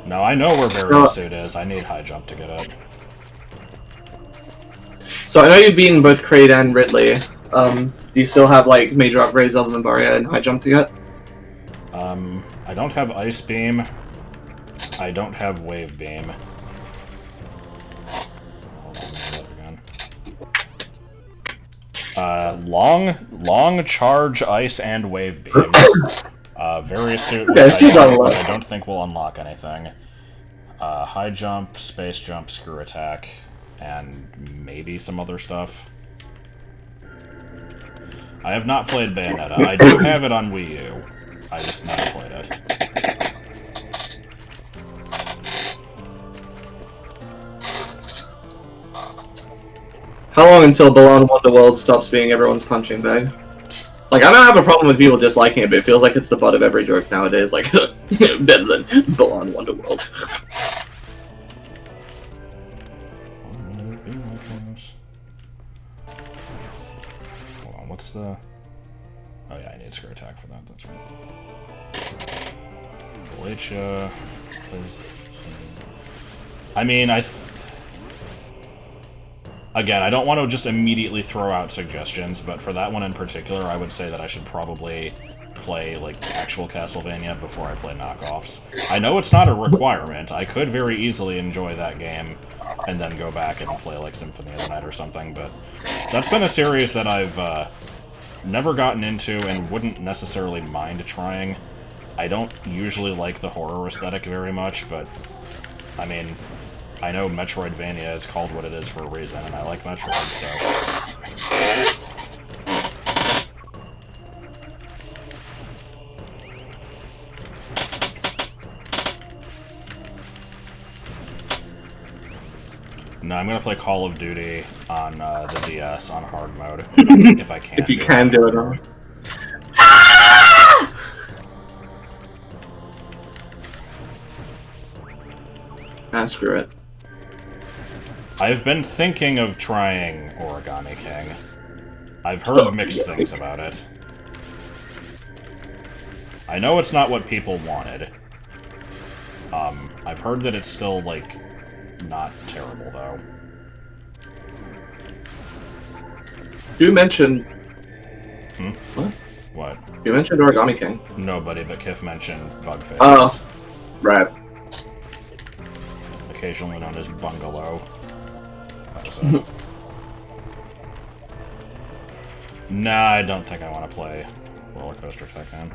No, I know where Various Suit is. I need high jump to get it. So I know you've beaten both Kraid and Ridley. Do you still have like major upgrades other than Barrier and high jump to get? I don't have Ice Beam. I don't have Wave Beam. Hold on, that again. Long Charge, Ice, and Wave Beam. Various Suit, which I don't think will unlock anything. High Jump, Space Jump, Screw Attack, and maybe some other stuff. I have not played Bayonetta. I do have it on Wii U. I just never played it. How long until Balan Wonderworld stops being everyone's punching bag? Like, I don't have a problem with people disliking it, but it feels like it's the butt of every joke nowadays. Like, better than Balan Wonderworld. Hold on, what's the... Oh yeah, I need Screw Attack for that, that's right. Glacia... I mean, again, I don't want to just immediately throw out suggestions, but for that one in particular, I would say that I should probably play, like, actual Castlevania before I play knockoffs. I know it's not a requirement. I could very easily enjoy that game and then go back and play, like, Symphony of the Night or something, but that's been a series that I've never gotten into and wouldn't necessarily mind trying. I don't usually like the horror aesthetic very much, but, I mean... I know Metroidvania is called what it is for a reason, and I like Metroid, so... No, I'm gonna play Call of Duty on the DS on hard mode, if I can. If you can do it on. Ah, screw it. I've been thinking of trying Origami King. I've heard mixed things about it. I know it's not what people wanted. I've heard that it's still, like, not terrible, though. You mentioned... What? What? You mentioned Origami King. Nobody but Kif mentioned Bugface. Oh, right. Occasionally known as Bungalow. That was it. Nah, I don't think I want to play Roller Coaster Tycoon.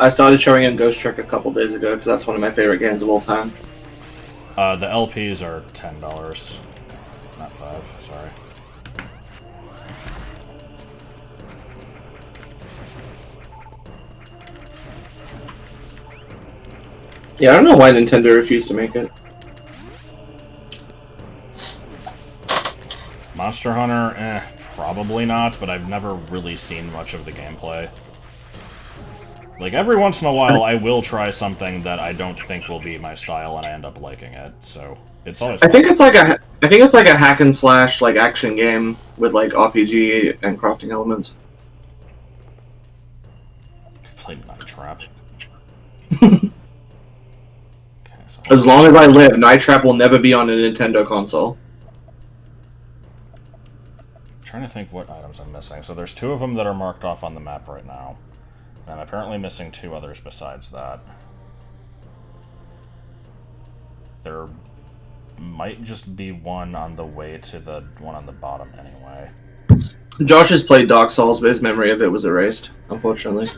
I started showing him Ghost Trick a couple days ago because that's one of my favorite games of all time. The LPs are $10, not $5. Sorry. Yeah, I don't know why Nintendo refused to make it. Monster Hunter, probably not, but I've never really seen much of the gameplay. Like, every once in a while, I will try something that I don't think will be my style, and I end up liking it, so it's always fun. I think it's like a hack and slash like action game with like RPG and crafting elements. I played Night Trap. As long as I live, Night Trap will never be on a Nintendo console. I'm trying to think what items I'm missing. So there's 2 of them that are marked off on the map right now. And I'm apparently missing 2 others besides that. There might just be one on the way to the one on the bottom anyway. Josh has played Dark Souls, but his memory of it was erased, unfortunately.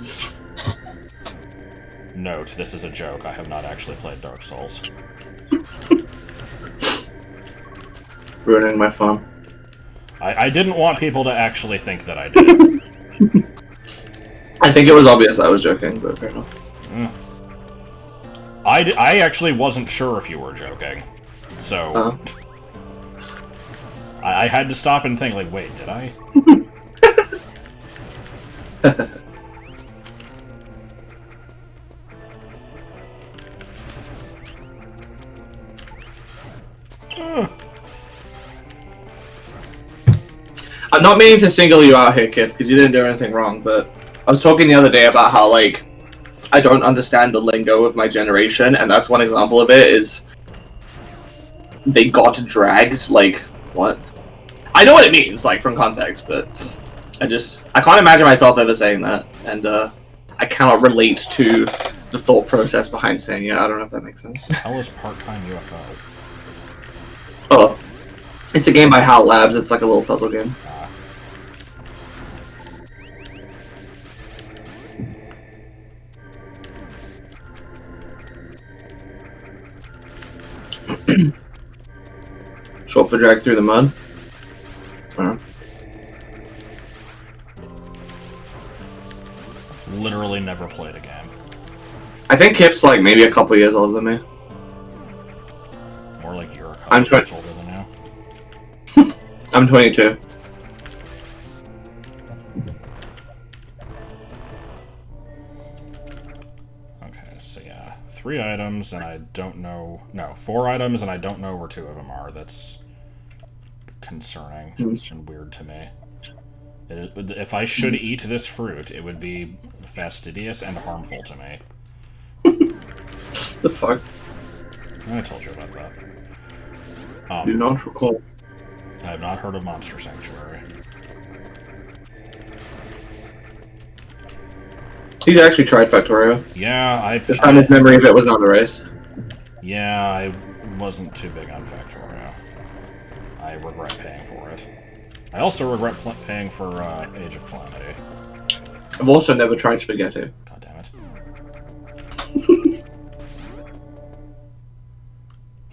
Note, this is a joke. I have not actually played Dark Souls. Ruining my fun. I didn't want people to actually think that I did. I think it was obvious I was joking, but fair enough. I actually wasn't sure if you were joking. So... I had to stop and think, like, wait, did I? I'm not meaning to single you out here, Kif, because you didn't do anything wrong, but I was talking the other day about how, like, I don't understand the lingo of my generation, and that's one example of it, is they got dragged, like, what? I know what it means, like, from context, but I can't imagine myself ever saying that, and I cannot relate to the thought process behind saying it. I don't know if that makes sense. Hell is part-time UFO? Oh, it's a game by HAL Labs, it's like a little puzzle game. Short for drag through the mud. Literally never played a game. I think Kif's like maybe a couple years older than me. More like you're a couple years older than you. I'm 22. Okay, so yeah. 3 items, and I don't know... No, 4 items, and I don't know where 2 of them are. That's concerning and weird to me. If I should eat this fruit, it would be fastidious and harmful to me. The fuck? I told you about that. Do not recall. I have not heard of Monster Sanctuary. He's actually tried Factorio. Yeah, This time his memory of it was not erased. Yeah, I wasn't too big on Factorio. I regret paying for it. I also regret paying for Age of Calamity. I've also never tried Spaghetti. God damn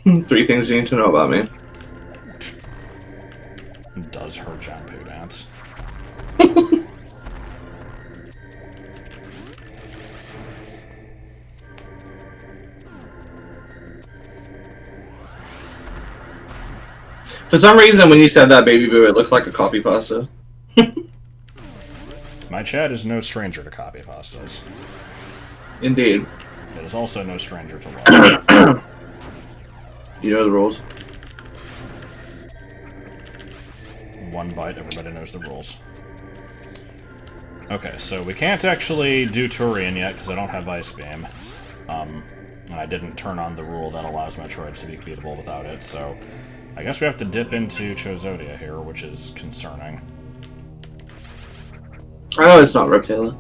it. 3 things you need to know about me. Does her Janpu dance? For some reason, when you said that, Baby Boo, it looked like a copy pasta. My chat is no stranger to copy pastas. Indeed. It is also no stranger to love. You know the rules. One bite, everybody knows the rules. Okay, so we can't actually do Turian yet because I don't have Ice Beam. And I didn't turn on the rule that allows Metroids to be beatable without it, so I guess we have to dip into Chozodia here, which is concerning. I know it's not Reptila.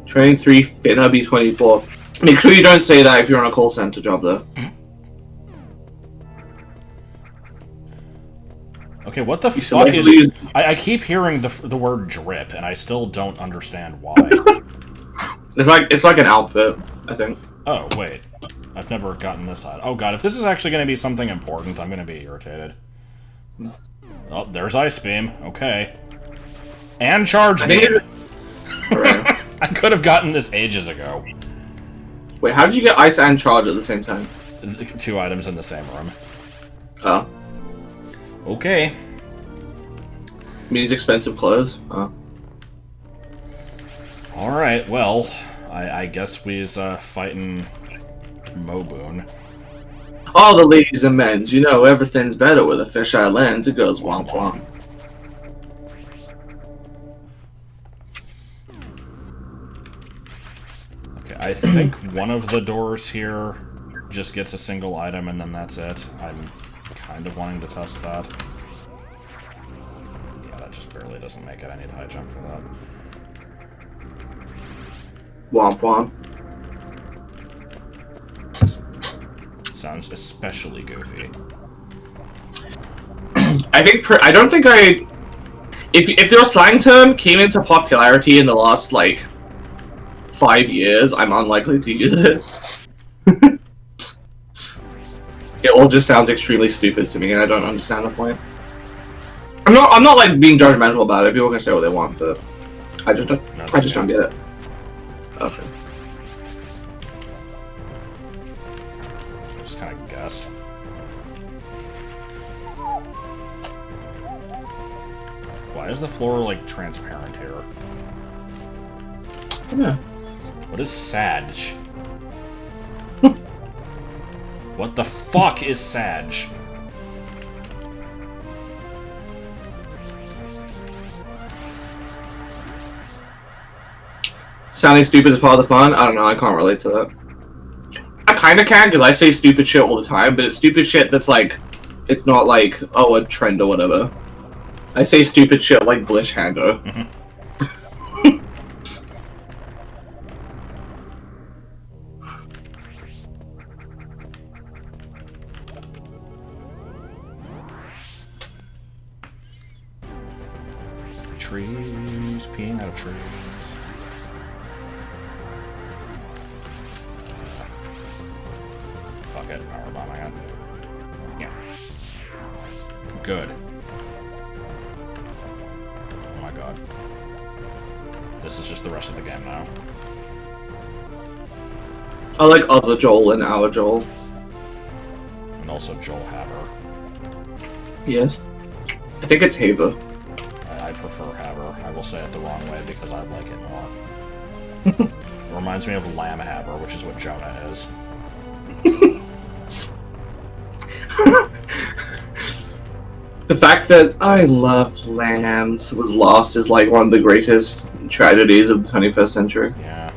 23, finna be 24. Make sure you don't say that if you're on a call center job, though. Okay, what the fuck is... I keep hearing the word drip, and I still don't understand why. It's like an outfit, I think. Oh, wait. I've never gotten this side. Oh god, if this is actually going to be something important, I'm going to be irritated. Oh, there's Ice Beam. Okay. And Charge Beam! Right. I could have gotten this ages ago. Wait, how did you get Ice and Charge at the same time? 2 items in the same room. Oh. Okay. Means expensive clothes? Oh. Alright, well, I guess we's fighting Moboon. All the ladies and men, you know everything's better with a fisheye lens. It goes womp womp. Okay, I think one of the doors here just gets a single item and then that's it. I'm kind of wanting to test that. Yeah, that just barely doesn't make it. I need a high jump for that. Womp womp. Sounds especially goofy. I don't think I... If their slang term came into popularity in the last, like, 5 years, I'm unlikely to use it. It all just sounds extremely stupid to me, and I don't understand the point. I'm not like being judgmental about it. People can say what they want, but I just don't get it. Okay. Just kind of guessed. Why is the floor like transparent here? Yeah. What is Sag? What the fuck is Sag? Sounding stupid is part of the fun? I don't know, I can't relate to that. I kinda can, because I say stupid shit all the time, but it's stupid shit that's like, it's not like, oh, a trend or whatever. I say stupid shit like Blish Hando. Trees, peeing out of trees. Fuck it, power bombing it. Yeah. Good. Oh my god. This is just the rest of the game now. I like other Joel and our Joel. And also Joel Haver. Yes. I think it's Haver. I prefer Haver. I will say it the wrong way because I like it more. It reminds me of Lamb Haver, which is what Jonah is. The fact that I love lambs was lost is like one of the greatest tragedies of the 21st century. Yeah.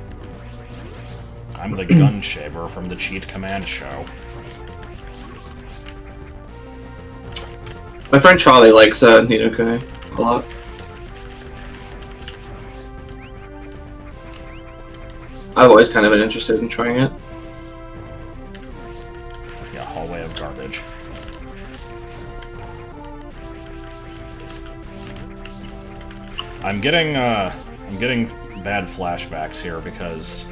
I'm the gun shaver from the Cheat Command show. My friend Charlie likes Ni no Kuni a lot. I've always kind of been interested in trying it. Yeah, hallway of garbage. I'm getting bad flashbacks here because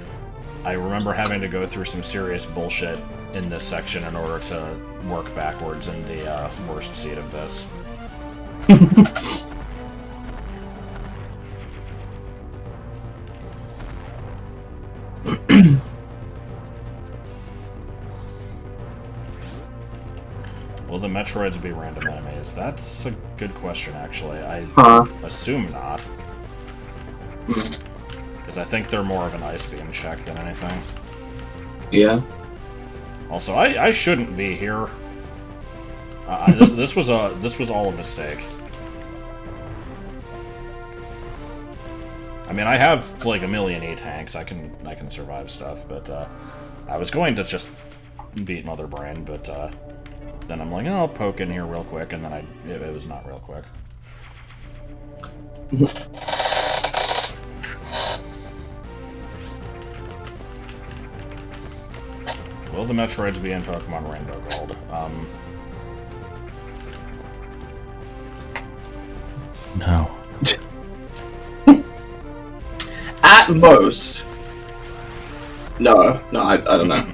I remember having to go through some serious bullshit in this section in order to work backwards in the worst seat of this. Will the Metroids be random enemies? That's a good question, actually. I assume not. Because I think they're more of an ice beam check than anything. Yeah. Also, I shouldn't be here. This was all a mistake. I mean, I have like a million E-tanks. I can survive stuff, but I was going to just beat Mother Brain, but then I'm like, oh, I'll poke in here real quick, and then it was not real quick. Will the Metroids be in Pokemon Rainbow Gold? No. At most. No, I don't know.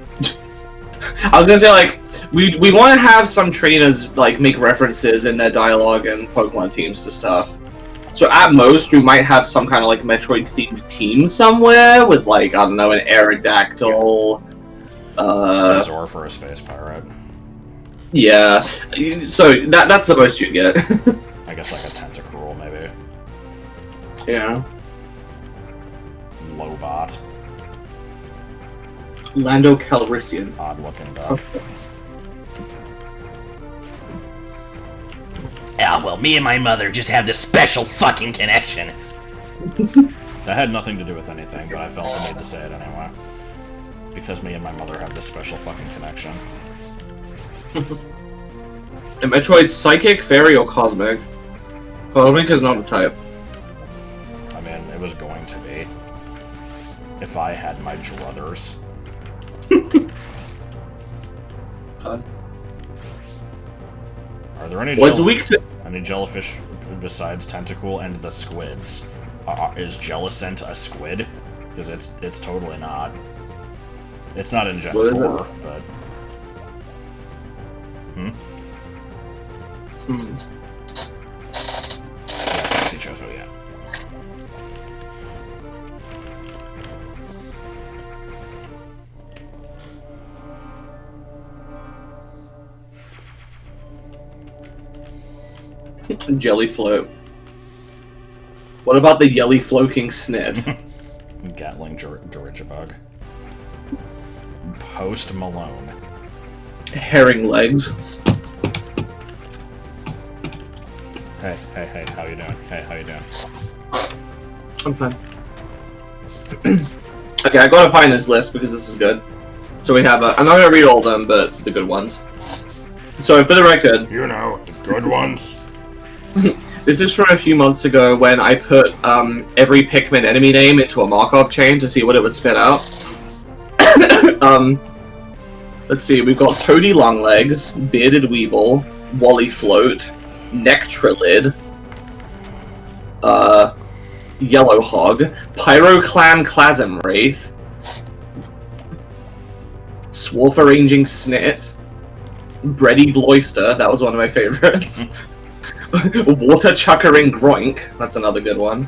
I was gonna say, like, we want to have some trainers, like, make references in their dialogue and Pokemon teams to stuff. So at most, we might have some kind of, like, Metroid-themed team somewhere with, like, I don't know, an Aerodactyl, Scizor for a space pirate. Yeah. So that's the most you get. I guess like a Tentacruel, maybe. Yeah. Lobot. Lando Calrissian. Odd-looking duck. Yeah, well, me and my mother just have this special fucking connection. That had nothing to do with anything, but I felt the need to say it anyway. Because me and my mother have this special fucking connection. And Metroid's Psychic, Fairy, or Cosmic? Cosmic is not a type. I mean, it was going to be. If I had my druthers. God. Are there any What's weak to... any jellyfish besides Tentacool and the squids? Is Jellicent a squid? Because it's totally not. It's not in Gen 4, but... Yes, Chichoso, yeah. Jelly Float. What about the Yelly Floating Snit? Gatling Dirigibug. Post Malone. Herring Legs. Hey, how you doing? Hey, how you doing? I'm fine. Okay, I gotta find this list because this is good. So we have, I'm not gonna read all of them, but the good ones. So for the record... You know, the good ones. This is from a few months ago when I put every Pikmin enemy name into a Markov chain to see what it would spit out. Let's see, we've got Toady Longlegs, Bearded Weevil, Wally Float, Nectrolid, Yellow Hog, Pyroclan Clasm Wraith, Swarf Arranging Snit, Bready Bloister, that was one of my favorites. Water Chuckering Groink, that's another good one.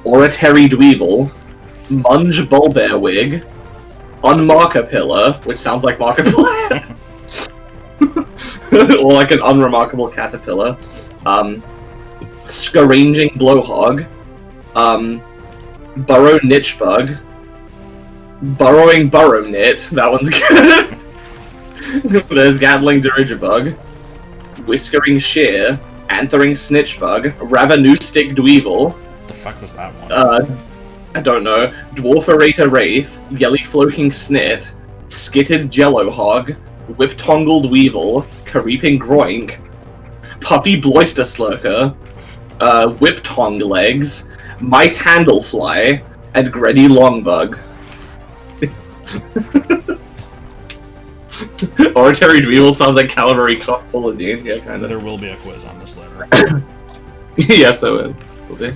Oratory Dweevil, Munge Bulbearwig, Unmarkapillar, which sounds like Markiplier, or like an unremarkable caterpillar. Scaranging Blowhog, Burrow Nichbug, Burrowing Burrownit, that one's good. There's Gatling Dirigibug, Whiskering Shear, Anthering Snitchbug, Ravenoustic Dweevil. What the fuck was that one? I don't know. Dwarferator Wraith, Yelly Floating Snit, Skitted Jello Hog, Whiptongled Weevil, Careeping Groink, Puppy Bloister Slurker, Whiptong Legs, Might Handlefly, and Greddy Longbug. Oratory Dweevil sounds like Calamari Cuff Bulladine. Yeah, kind of. There will be a quiz on this later. Yes, there will be.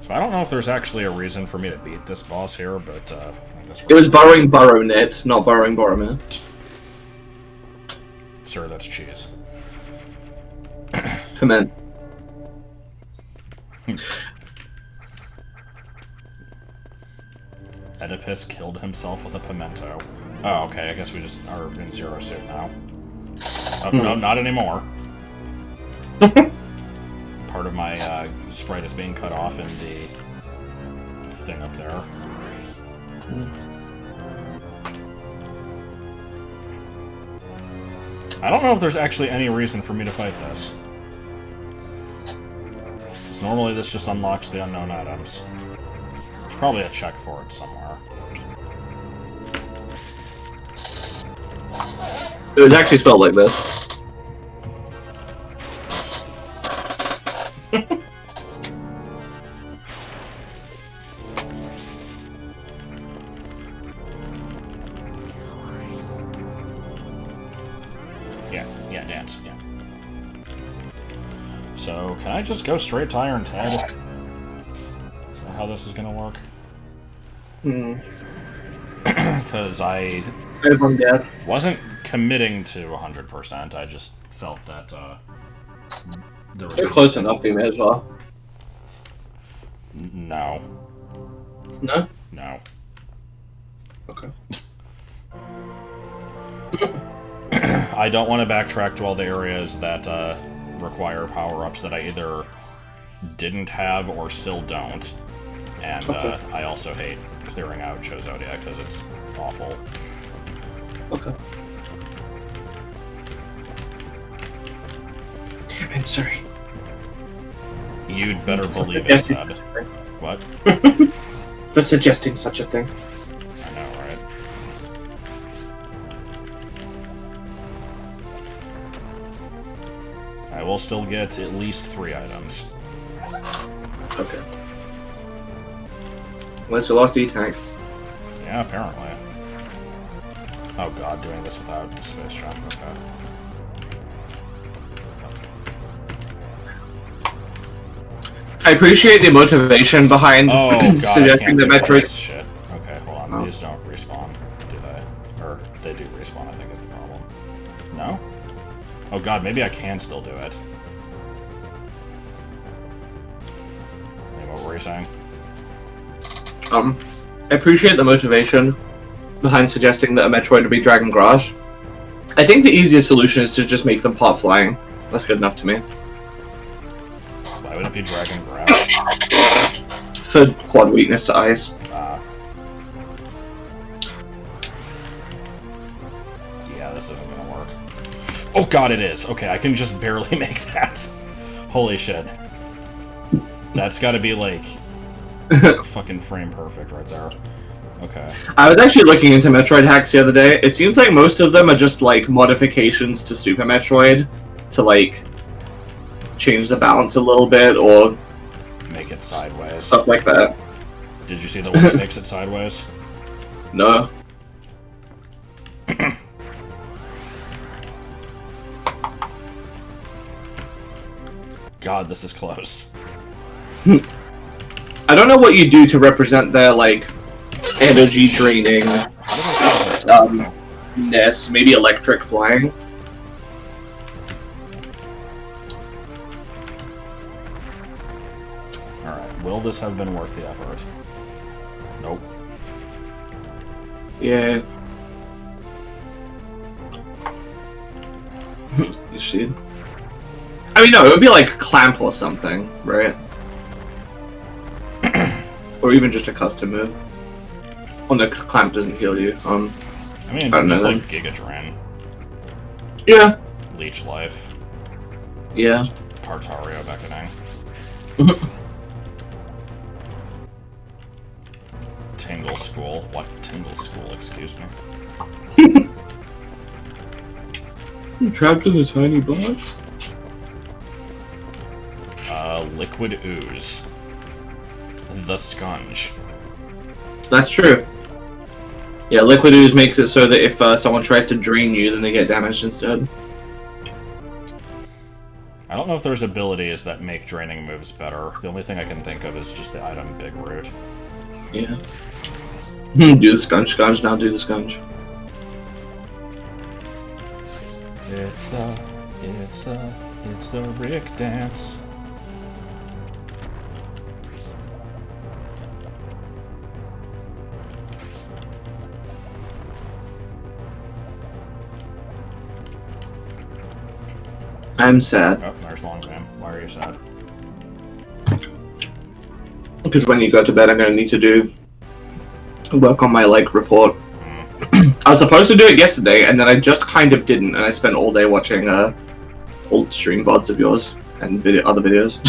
So I don't know if there's actually a reason for me to beat this boss here, but I guess it was Burrowing Burrownit, not Burrowing Boromir. Sir, that's cheese. Piment. Oedipus killed himself with a pimento. Oh, okay, I guess we just are in Zero Suit now. Oh, no, not anymore. Part of my sprite is being cut off in the thing up there. I don't know if there's actually any reason for me to fight this. Because normally this just unlocks the unknown items. There's probably a check for it somewhere. It was actually spelled like this. Yeah, dance, yeah. So, can I just go straight to Iron Ted? Is that how this is gonna work? Because I wasn't committing to 100%, I just felt that, You're close enough, you may as well. No. No? No. Okay. I don't want to backtrack to all the areas that require power-ups that I either didn't have or still don't. And I also hate clearing out Chozodia because it's awful. Okay. I'm sorry. You'd better believe it, Seb. What? For suggesting such a thing. I know, right? I will still get at least 3 items. Okay. Unless you lost E-Tank. Yeah, apparently. Oh god, doing this without space jump, okay. I appreciate the motivation behind Oh god, suggesting that Metroid. Shit. Okay, hold on. Oh. These don't respawn, do they? Or they do respawn, I think is the problem. No? Oh god, maybe I can still do it. Hey, what were you saying? I appreciate the motivation behind suggesting that a Metroid would be Dragon Grass. I think the easiest solution is to just make them pop flying. That's good enough to me. Why would it be Dragon Grass? For quad weakness to ice. Yeah, this isn't gonna work. Oh god, it is! Okay, I can just barely make that. Holy shit. That's gotta be like... fucking frame perfect right there. Okay. I was actually looking into Metroid hacks the other day. It seems like most of them are just like modifications to Super Metroid to like change the balance a little bit or Make it sideways. stuff like that. Did you see the one that makes it sideways? No. God, this is close. I don't know what you do to represent their like energy draining ness. Maybe electric flying. Alright, will this have been worth the effort? Nope. Yeah. You see? I mean, no, it would be like clamp or something, right? Or even just a custom move. Well, the clamp doesn't heal you. I mean, I don't just know like Gigadrin, Yeah. Leech Life, Yeah. Tartario Beckoning, Tingle School. What? Tingle School, excuse me. I'm trapped in a tiny box. Liquid Ooze. The Sponge. That's true. Yeah, Liquid Ooze makes it so that if someone tries to drain you, then they get damaged instead. I don't know if there's abilities that make draining moves better. The only thing I can think of is just the item Big Root. Yeah. Do the Sponge, now do the Sponge. It's the Rick dance. I'm sad. Oh, there's Long Sam. Why are you sad? Because when you go to bed, I'm going to need to do work on my report. I was supposed to do it yesterday, and then I just kind of didn't, and I spent all day watching old stream VODs of yours and other videos.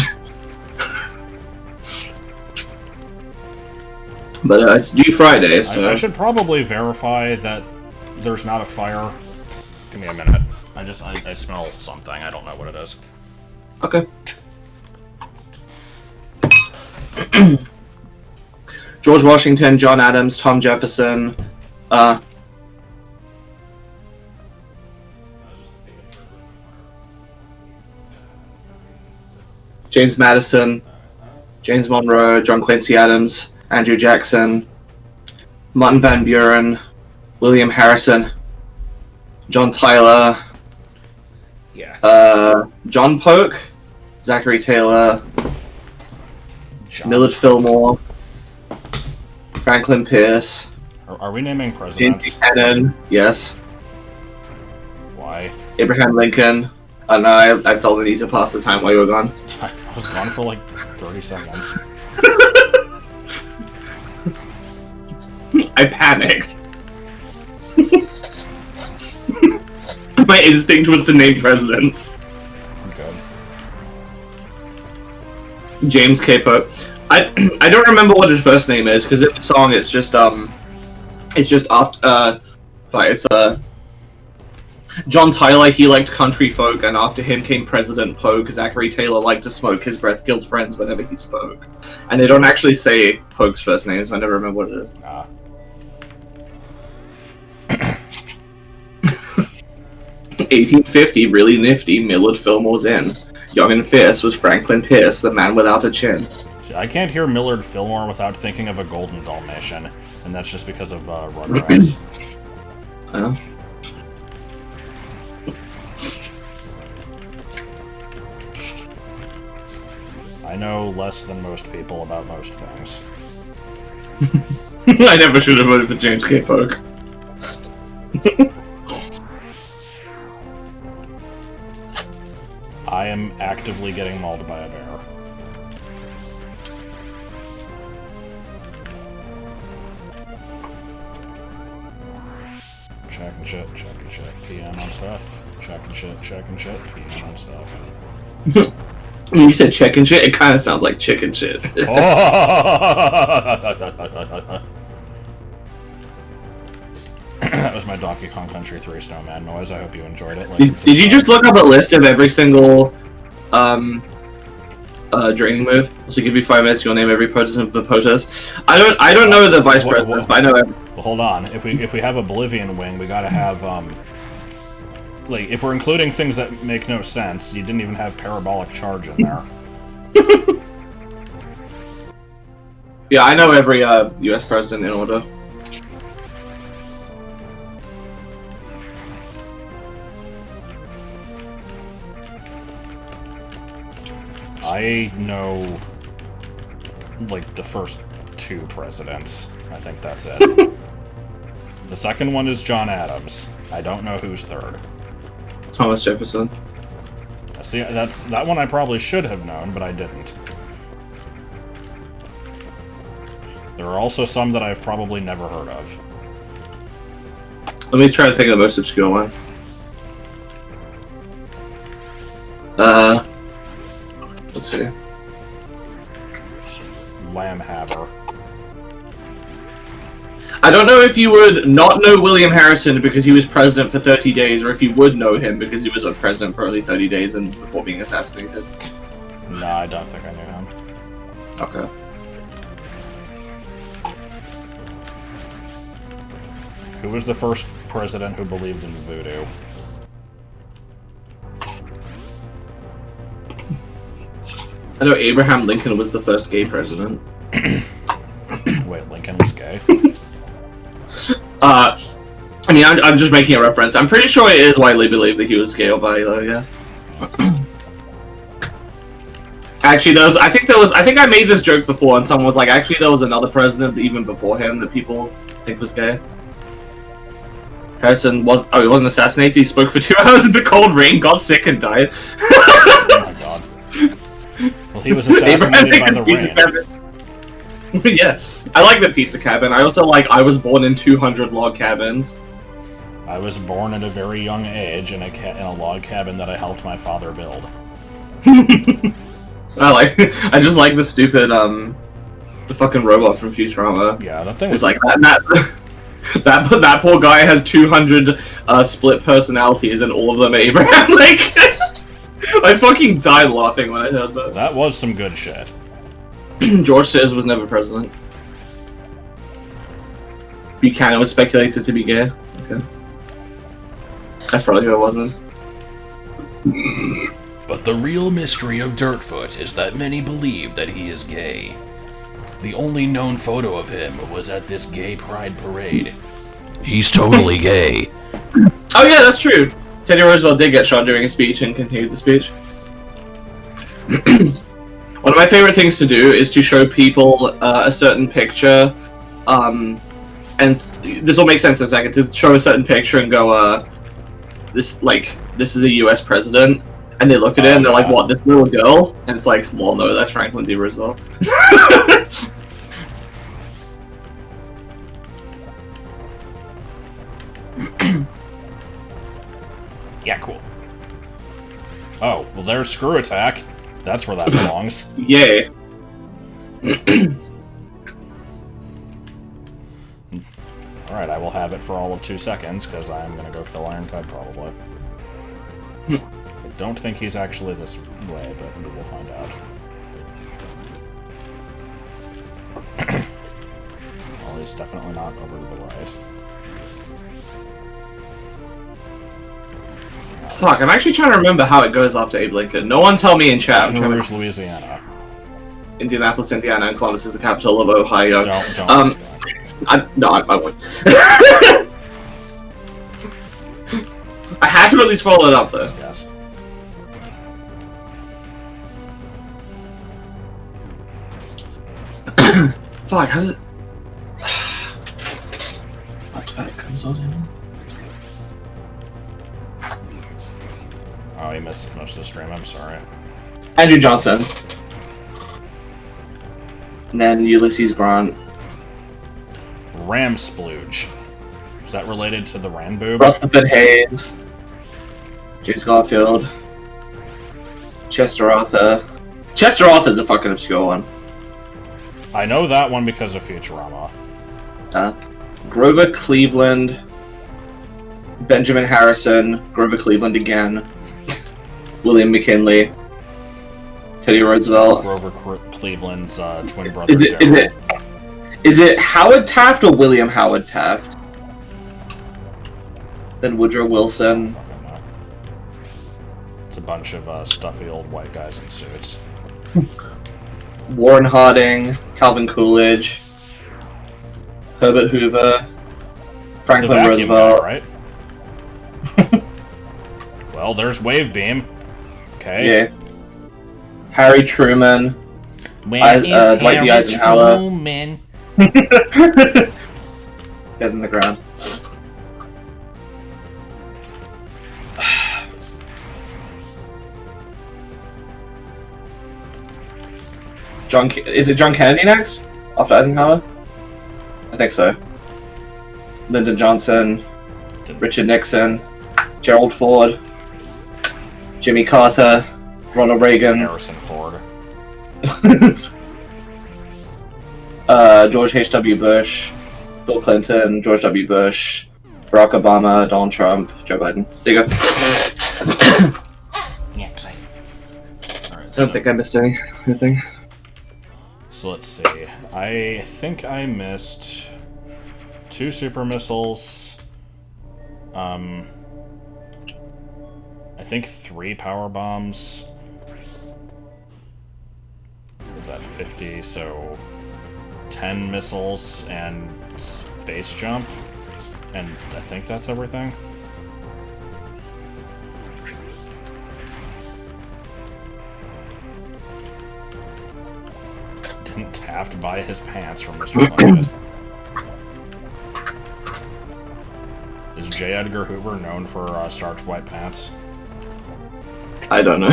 But it's due Friday, so I should probably verify that there's not a fire. Give me a minute. I smell something. I don't know what it is. okay. George Washington, John Adams, Tom Jefferson, James Madison, James Monroe, John Quincy Adams, Andrew Jackson, Martin Van Buren, William Harrison, John Tyler, John Polk, Zachary Taylor, Millard Fillmore, Franklin Pierce, Are we naming James presidents? Buchanan, yes, Why? Abraham Lincoln. I don't know, I felt the need to pass the time while you were gone. I was gone for like 30 seconds. I panicked. My instinct was to name presidents. I'm good. James Capo. I don't remember what his first name is because in the song it's just after it's John Tyler. He liked country folk, and after him came President Polk. Zachary Taylor liked to smoke. His breath killed friends whenever he spoke. And they don't actually say Polk's first name, so I never remember what it is. 1850, really nifty. Millard Fillmore's in. Young and fierce was Franklin Pierce, the man without a chin. See, I can't hear Millard Fillmore without thinking of a Golden Dalmatian, and that's just because of Rugrats. I know less than most people about most things. I never should have voted for James K. Polk. I am actively getting mauled by a bear. Check and shit, PM on stuff. Check and shit, PM on stuff. When you said check and shit, it kind of sounds like chicken shit. That was my Donkey Kong Country 3 snowman noise. I hope you enjoyed it. Did you just look up a list of every single draining move? So give you 5 minutes, you'll name every POTUS and the POTUS. I don't know the vice presidents, but I know every... Well, hold on. If we have Oblivion Wing, we gotta have like if we're including things that make no sense, you didn't even have Parabolic Charge in there. Yeah, I know every U.S. president in order. I know, like, the first 2 presidents. I think that's it. The second one is John Adams. I don't know who's third. Thomas Jefferson. See, that one I probably should have known, but I didn't. There are also some that I've probably never heard of. Let me try to think of the most obscure one. Let's see. Lamb Haber. I don't know if you would not know William Harrison because he was president for 30 days, or if you would know him because he was a president for only 30 days and before being assassinated. No, I don't think I knew him. Okay. Who was the first president who believed in voodoo? I know Abraham Lincoln was the first gay president. Wait, Lincoln was gay? I mean, I'm just making a reference. I'm pretty sure it is widely believed that he was gay or bi, though, yeah. Actually, I think I made this joke before, and someone was like, actually, there was another president even before him that people think was gay. Harrison was. Oh, he wasn't assassinated. He spoke for 2 hours in the cold rain, got sick, and died. Oh my god. Well, he was assassinated by the rain. Yeah, I like the pizza cabin. I also like I was born in 200 log cabins. I was born at a very young age in a log cabin that I helped my father build. I just like the stupid the fucking robot from Futurama. Yeah, that thing It's was like that poor guy has 200 split personalities and all of them are Abraham. Like, I fucking died laughing when I heard that. That was some good shit. George Sears was never president. Buchanan was speculated to be gay. Okay. That's probably who it wasn't. But the real mystery of Dirtfoot is that many believe that he is gay. The only known photo of him was at this gay pride parade. He's totally gay. Oh yeah, that's true. Teddy Roosevelt did get shot during a speech and continued the speech. One of my favorite things to do is to show people a certain picture, and this will make sense in a second, to show a certain picture and go, this is a US president, and they look at it and they're like, what, this little girl? And it's like, well, no, that's Franklin D. Roosevelt. Yeah, cool. Oh, well there's Screw Attack. That's where that belongs. Yay. Alright, I will have it for all of 2 seconds, because I'm gonna go kill Ironclad, probably. I don't think he's actually this way, but we will find out. Well, he's definitely not over to the right. Fuck, I'm actually trying to remember how it goes after Abe Lincoln. No one tell me in chat. I'm trying to... Rouge, Louisiana. Indianapolis, Indiana, and Columbus is the capital of Ohio. Don't. I won't. I had to at least follow it up, though. Yes. Fuck, how does it... Automatic comes out in. Oh, you missed most of the stream, I'm sorry. Andrew Johnson. And then Ulysses Grant. Ramsplooge. Is that related to the Ranboob? Rutherford Hayes. James Garfield. Chester Arthur. Chester Arthur's a fucking obscure one. I know that one because of Futurama. Grover Cleveland. Benjamin Harrison. Grover Cleveland again. William McKinley. Teddy Roosevelt. Grover Cleveland's twin brother. Is it Howard Taft or William Howard Taft? Then Woodrow Wilson. Fucking know. It's a bunch of stuffy old white guys in suits. Warren Harding. Calvin Coolidge. Herbert Hoover. Franklin The vacuum Roosevelt. guy, right? Well, there's Wavebeam. Okay. Yeah. Harry Truman. Where is Dwight D. Harry Eisenhower. Truman? Dead in the ground. Is it John Kennedy next? After Eisenhower? I think so. Lyndon Johnson. Richard Nixon. Gerald Ford. Jimmy Carter. Ronald Reagan. Harrison Ford. George H.W. Bush. Bill Clinton. George W. Bush. Barack Obama. Donald Trump. Joe Biden. There you go. Yeah, excited. Alright, I don't think I missed anything. So let's see. I think I missed 2 super missiles. I think 3 power bombs. Is that 50? So 10 missiles and space jump. And I think that's everything. Didn't Taft buy his pants from Mr. Limpet? Is J. Edgar Hoover known for starched white pants? I don't know.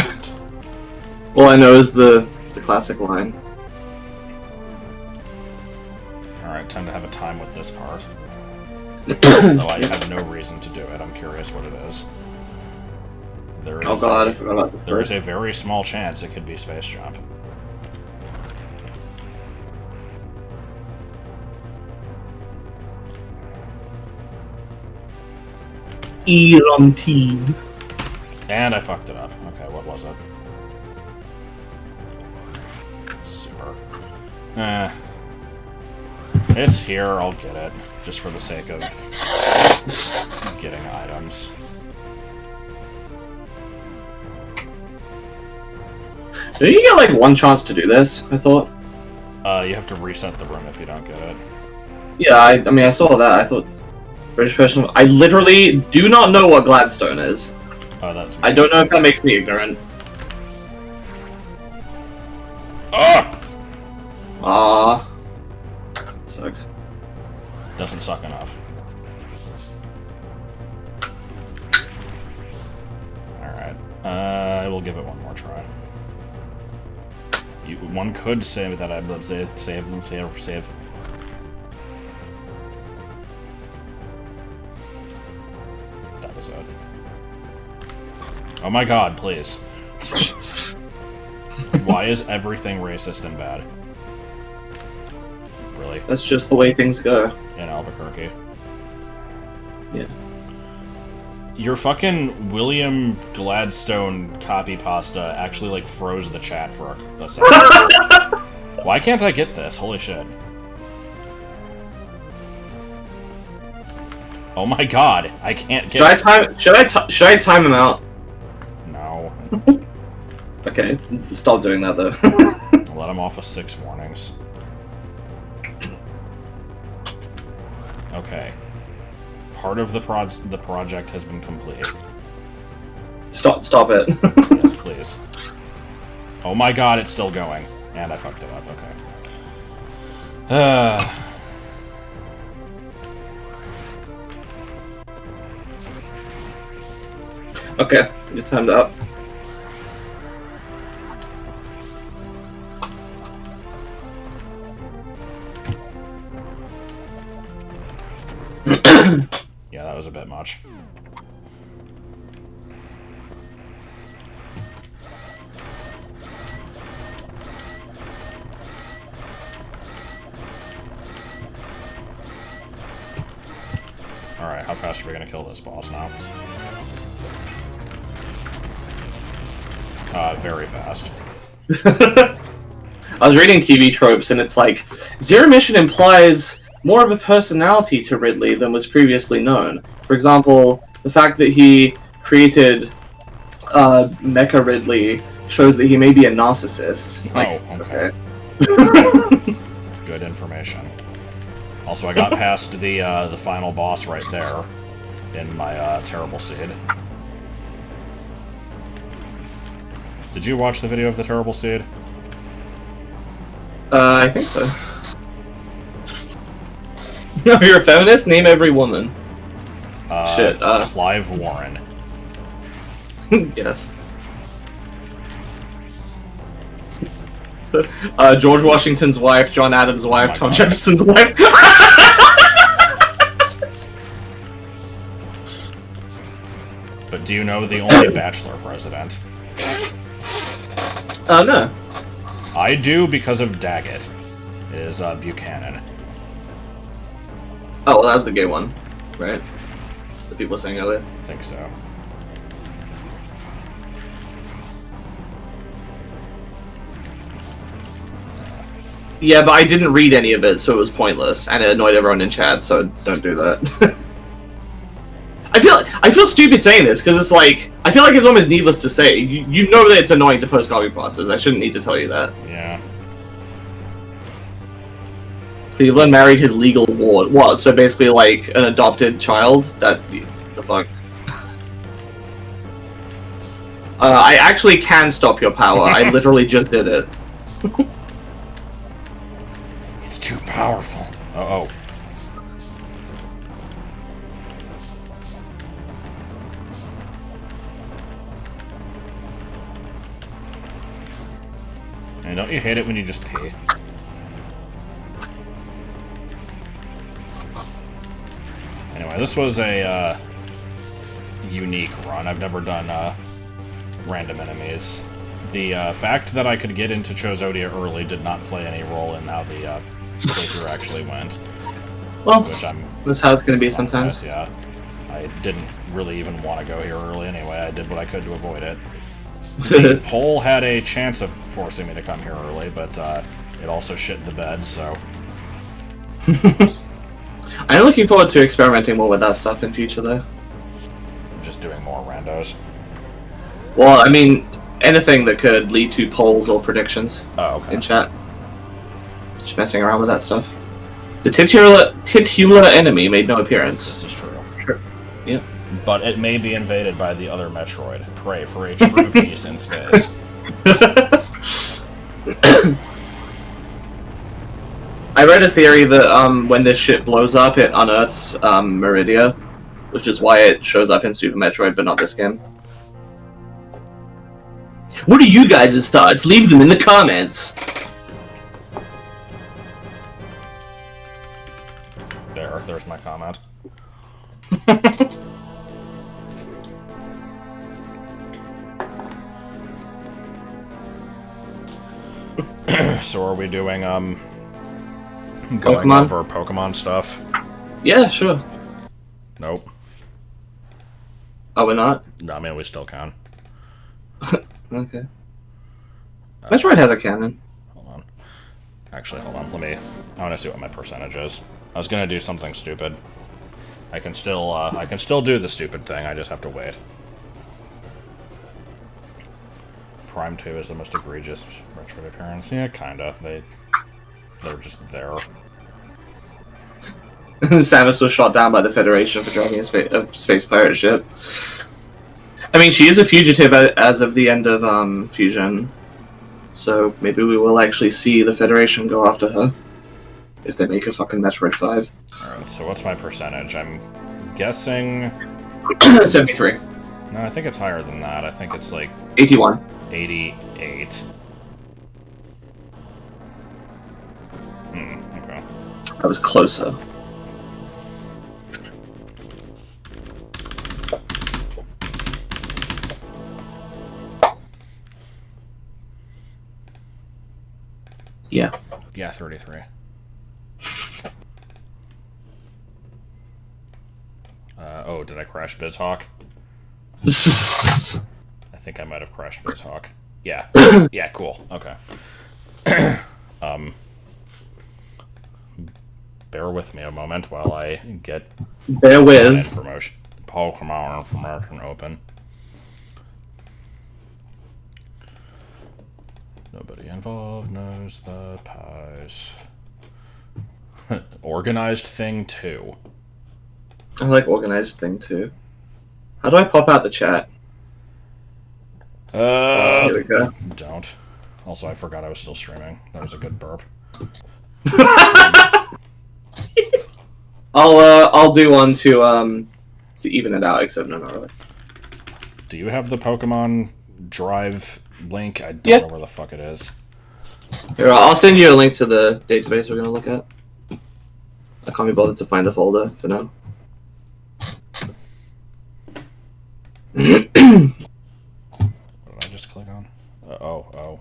All I know is the classic line. Alright, time to have a time with this part. Though I have no reason to do it, I'm curious what it is. Oh god, I forgot about this There part. is a very small chance it could be Space Jump. Elon team. And I fucked it up. Okay, what was it? Super. It's here, I'll get it. Just for the sake of getting items. Did you get like one chance to do this? I thought. You have to reset the room if you don't get it. Yeah, I mean, I saw that. I thought British person. I literally do not know what Gladstone is. Oh, that's. I don't know if that makes me ignorant. Ah! Sucks. Doesn't suck enough. Alright. I will give it one more try. One could say that I save. That was it. Oh my god, please. Why is everything racist and bad? Really? That's just the way things go. In Albuquerque. Yeah. Your fucking William Gladstone copy pasta actually, like, froze the chat for a second. Why can't I get this? Holy shit. Oh my god, I can't get Should I time him out? No. Okay, stop doing that though. I'll let him off with 6 warnings. Okay. Part of the project has been completed. Stop it. Yes, please. Oh my god, it's still going. And I fucked it up, okay. Okay, you timed up. Yeah, that was a bit much. Alright, how fast are we gonna kill this boss now? Very fast. I was reading TV tropes and it's like, Zero Mission implies more of a personality to Ridley than was previously known. For example, the fact that he created Mecha Ridley shows that he may be a narcissist. Like, okay. Good information. Also, I got past the final boss right there in my Terrible Seed. Did you watch the video of the Terrible Seed? I think so. No, you're a feminist? Name every woman. Shit, Clive Warren. Yes. George Washington's wife, John Adams' wife, Tom Jefferson's wife. But do you know the only Bachelor president? No. I do because of Daggett. It is Buchanan. Oh, well, that's the gay one, right? The people were saying earlier. I think so. Yeah, but I didn't read any of it, so it was pointless, and it annoyed everyone in chat. So don't do that. I feel stupid saying this because it's like I feel like it's almost needless to say. You know that it's annoying to post copy pastas. I shouldn't need to tell you that. Yeah. Cleveland married his legal ward. What? So basically, like an adopted child. That the fuck. I actually can stop your power. I literally just did it. It's too powerful. Uh-oh. And don't you hate it when you just pee? Anyway, this was a unique run. I've never done random enemies. The fact that I could get into Chozodia early did not play any role in how the playthrough actually went. Well, Which that's how it's going to be fine sometimes. with, yeah. I didn't really even want to go here early anyway. I did what I could to avoid it. The poll had a chance of forcing me to come here early, but it also shit the bed, so... I'm looking forward to experimenting more with that stuff in future, though. Just doing more randos. Well, I mean, anything that could lead to polls or predictions Oh, okay. in chat. Just messing around with that stuff. The titular enemy made no appearance. This is true. Sure. Yeah. But it may be invaded by the other Metroid. Pray for a true peace in space. I read a theory that when this shit blows up, it unearths Meridia, which is why it shows up in Super Metroid, but not this game. What are you guys' thoughts? Leave them in the comments. There's my comment. So are we doing going Pokemon? over Pokemon stuff? Yeah, sure. Nope. Oh, we're not? No, I mean we still can. Okay. Metroid has a cannon. Hold on. Actually, hold on. I want to see what my percentage is. I was gonna do something stupid. I can still do the stupid thing. I just have to wait. Prime 2 is the most egregious Metroid appearance. Yeah, kinda. They're just there. Samus was shot down by the Federation for driving a space pirate ship. I mean, she is a fugitive as of the end of Fusion, so maybe we will actually see the Federation go after her if they make a fucking Metroid 5. Alright, so what's my percentage? I'm guessing... 73. No, I think it's higher than that. I think it's like 81. 88. Okay. I was closer. Yeah. Yeah, 33. Oh, did I crash BizHawk? I think I might have crashed BizHawk. Yeah. Yeah, cool. Okay. Bear with me a moment while I get Bear with. Pokemon information open. Nobody involved knows the pies. Organized thing 2. I like organized thing too. How do I pop out the chat? Here we go. Don't. Also, I forgot I was still streaming. That was a good burp. I'll do one to even it out, except no, not really. Do you have the Pokemon Drive link? I don't know where the fuck it is. Here, I'll send you a link to the database we're gonna look at. I can't be bothered to find the folder for now. What did I just click on? Oh,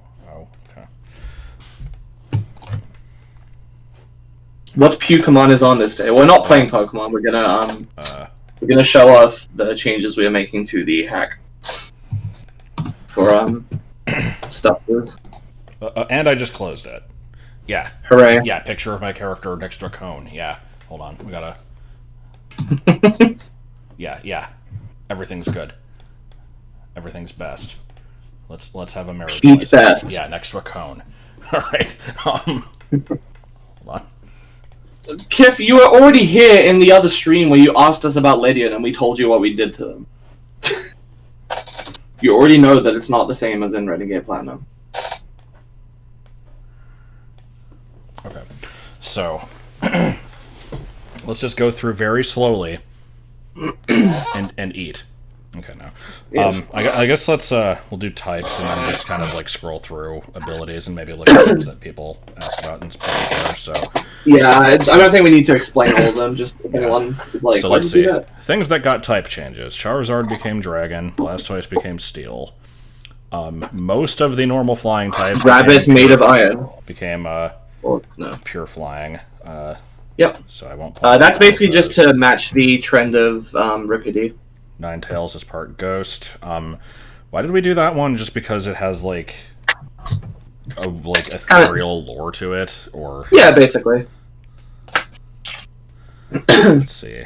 okay. What Pokemon is on this day? We're not playing Pokemon. We're gonna show off the changes we are making to the hack for stuff. And I just closed it. Yeah. Hooray! Yeah, picture of my character next to a cone. Yeah. Hold on. We gotta... Yeah. Everything's good. Everything's best. Let's have a marriage Eat best. Yeah, next to a cone. Alright. Hold on. Kif, you were already here in the other stream where you asked us about Lydian and we told you what we did to them. You already know that it's not the same as in Renegade Platinum. Okay. So, let's just go through very slowly and eat. Okay, no. Yes. I guess we'll do types and then just kind of like scroll through abilities and maybe look at things that people ask about in particular. So Yeah, I don't think we need to explain all of them. Just if anyone is like, so why let's did you see do that? things that got type changes. Charizard became Dragon. Blastoise became Steel. Most of the normal flying types Rabbit made of iron. became Or, no. pure flying. Yep. So I won't. That's basically just to match the trend of Ripidee. Ninetales is part Ghost. Why did we do that one? Just because it has like ethereal lore to it, or Yeah, basically. let's see.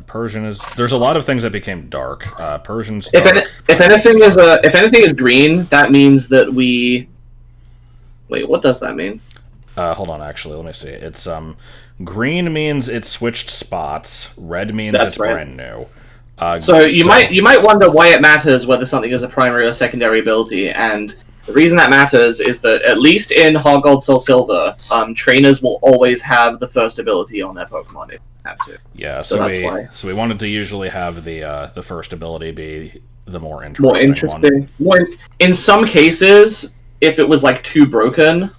Persian is. There's a lot of things that became dark. Persian's If dark. if anything is green, that means that we. Wait, what does that mean? Hold on, actually, let me see. It's green means it switched spots. Red means That's it's right. brand new. So you might wonder why it matters whether something is a primary or secondary ability, and the reason that matters is that at least in Heart Gold Soul Silver, trainers will always have the first ability on their Pokemon if they have to. Yeah, So that's we why. so we wanted to usually have the first ability be the more interesting one. In some cases, if it was like too broken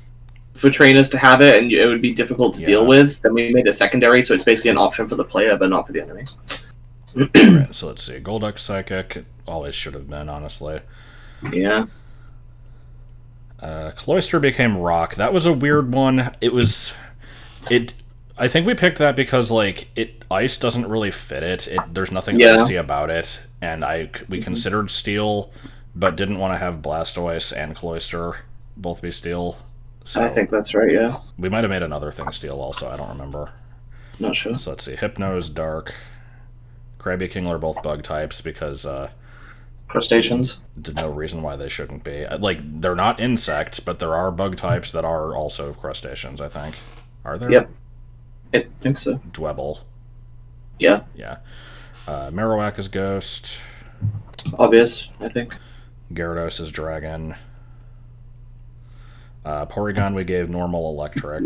for trainers to have it, and it would be difficult to deal with, then we made it secondary, so it's basically an option for the player, but not for the enemy. Right, so let's see. Golduck Psychic it always should have been, honestly. Yeah. Cloyster became Rock. That was a weird one. I think we picked that because like ice doesn't really fit it. There's nothing icy about it, and we considered Steel, but didn't want to have Blastoise and Cloyster both be Steel. So I think that's right, yeah. we might have made another thing Steel also. I don't remember. Not sure. So let's see. Hypno is Dark. Krabby Kingler are both bug types because Crustaceans. there's no reason why they shouldn't be. Like, they're not insects, but there are bug types that are also crustaceans, I think. Are there? Yep. I think so. Dwebble. Yeah. Yeah. Marowak is Ghost. Obvious, I think. Gyarados is Dragon. Porygon we gave Normal Electric.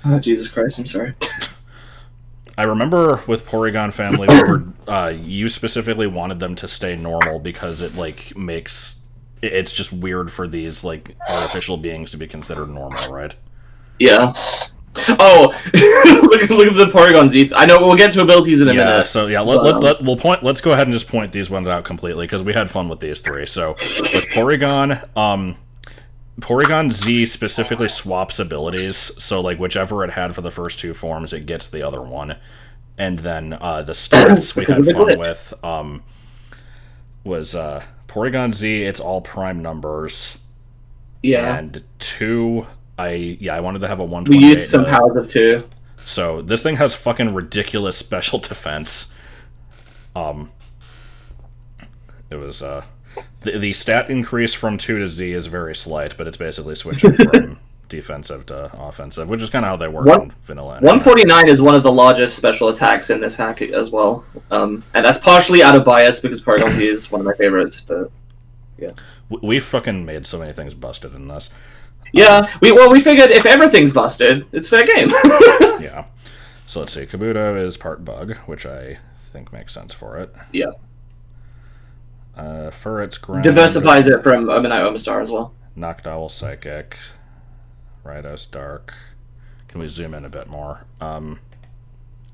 Oh, Jesus Christ, I'm sorry. I remember with Porygon family, we were, you specifically wanted them to stay normal because it like makes it's just weird for these like artificial beings to be considered normal, right? Yeah. Oh, look at the Porygon Z. I know we'll get to abilities in a minute. So yeah, let's go ahead and just point these ones out completely because we had fun with these three. So with Porygon, Porygon Z specifically swaps abilities, so like whichever it had for the first two forms, it gets the other one. And then the stats we had fun with was Porygon Z, it's all prime numbers. Yeah. And 2, I wanted to have a 128. We used some powers of 2. So this thing has fucking ridiculous special defense. It was the stat increase from 2 to Z is very slight, but it's basically switching from defensive to offensive, which is kind of how they work in vanilla. 149 is one of the largest special attacks in this hack as well, and that's partially out of bias because Porygon Z is one of my favorites. But yeah, we fucking made so many things busted in this. Yeah, we figured if everything's busted, it's fair game. Yeah. So let's see. Kabuto is part bug, which I think makes sense for it. Yeah. Furret's ground. Diversifies it from Omanyte Omastar as well. Noctowl Psychic. Ridos Dark. Can we zoom in a bit more?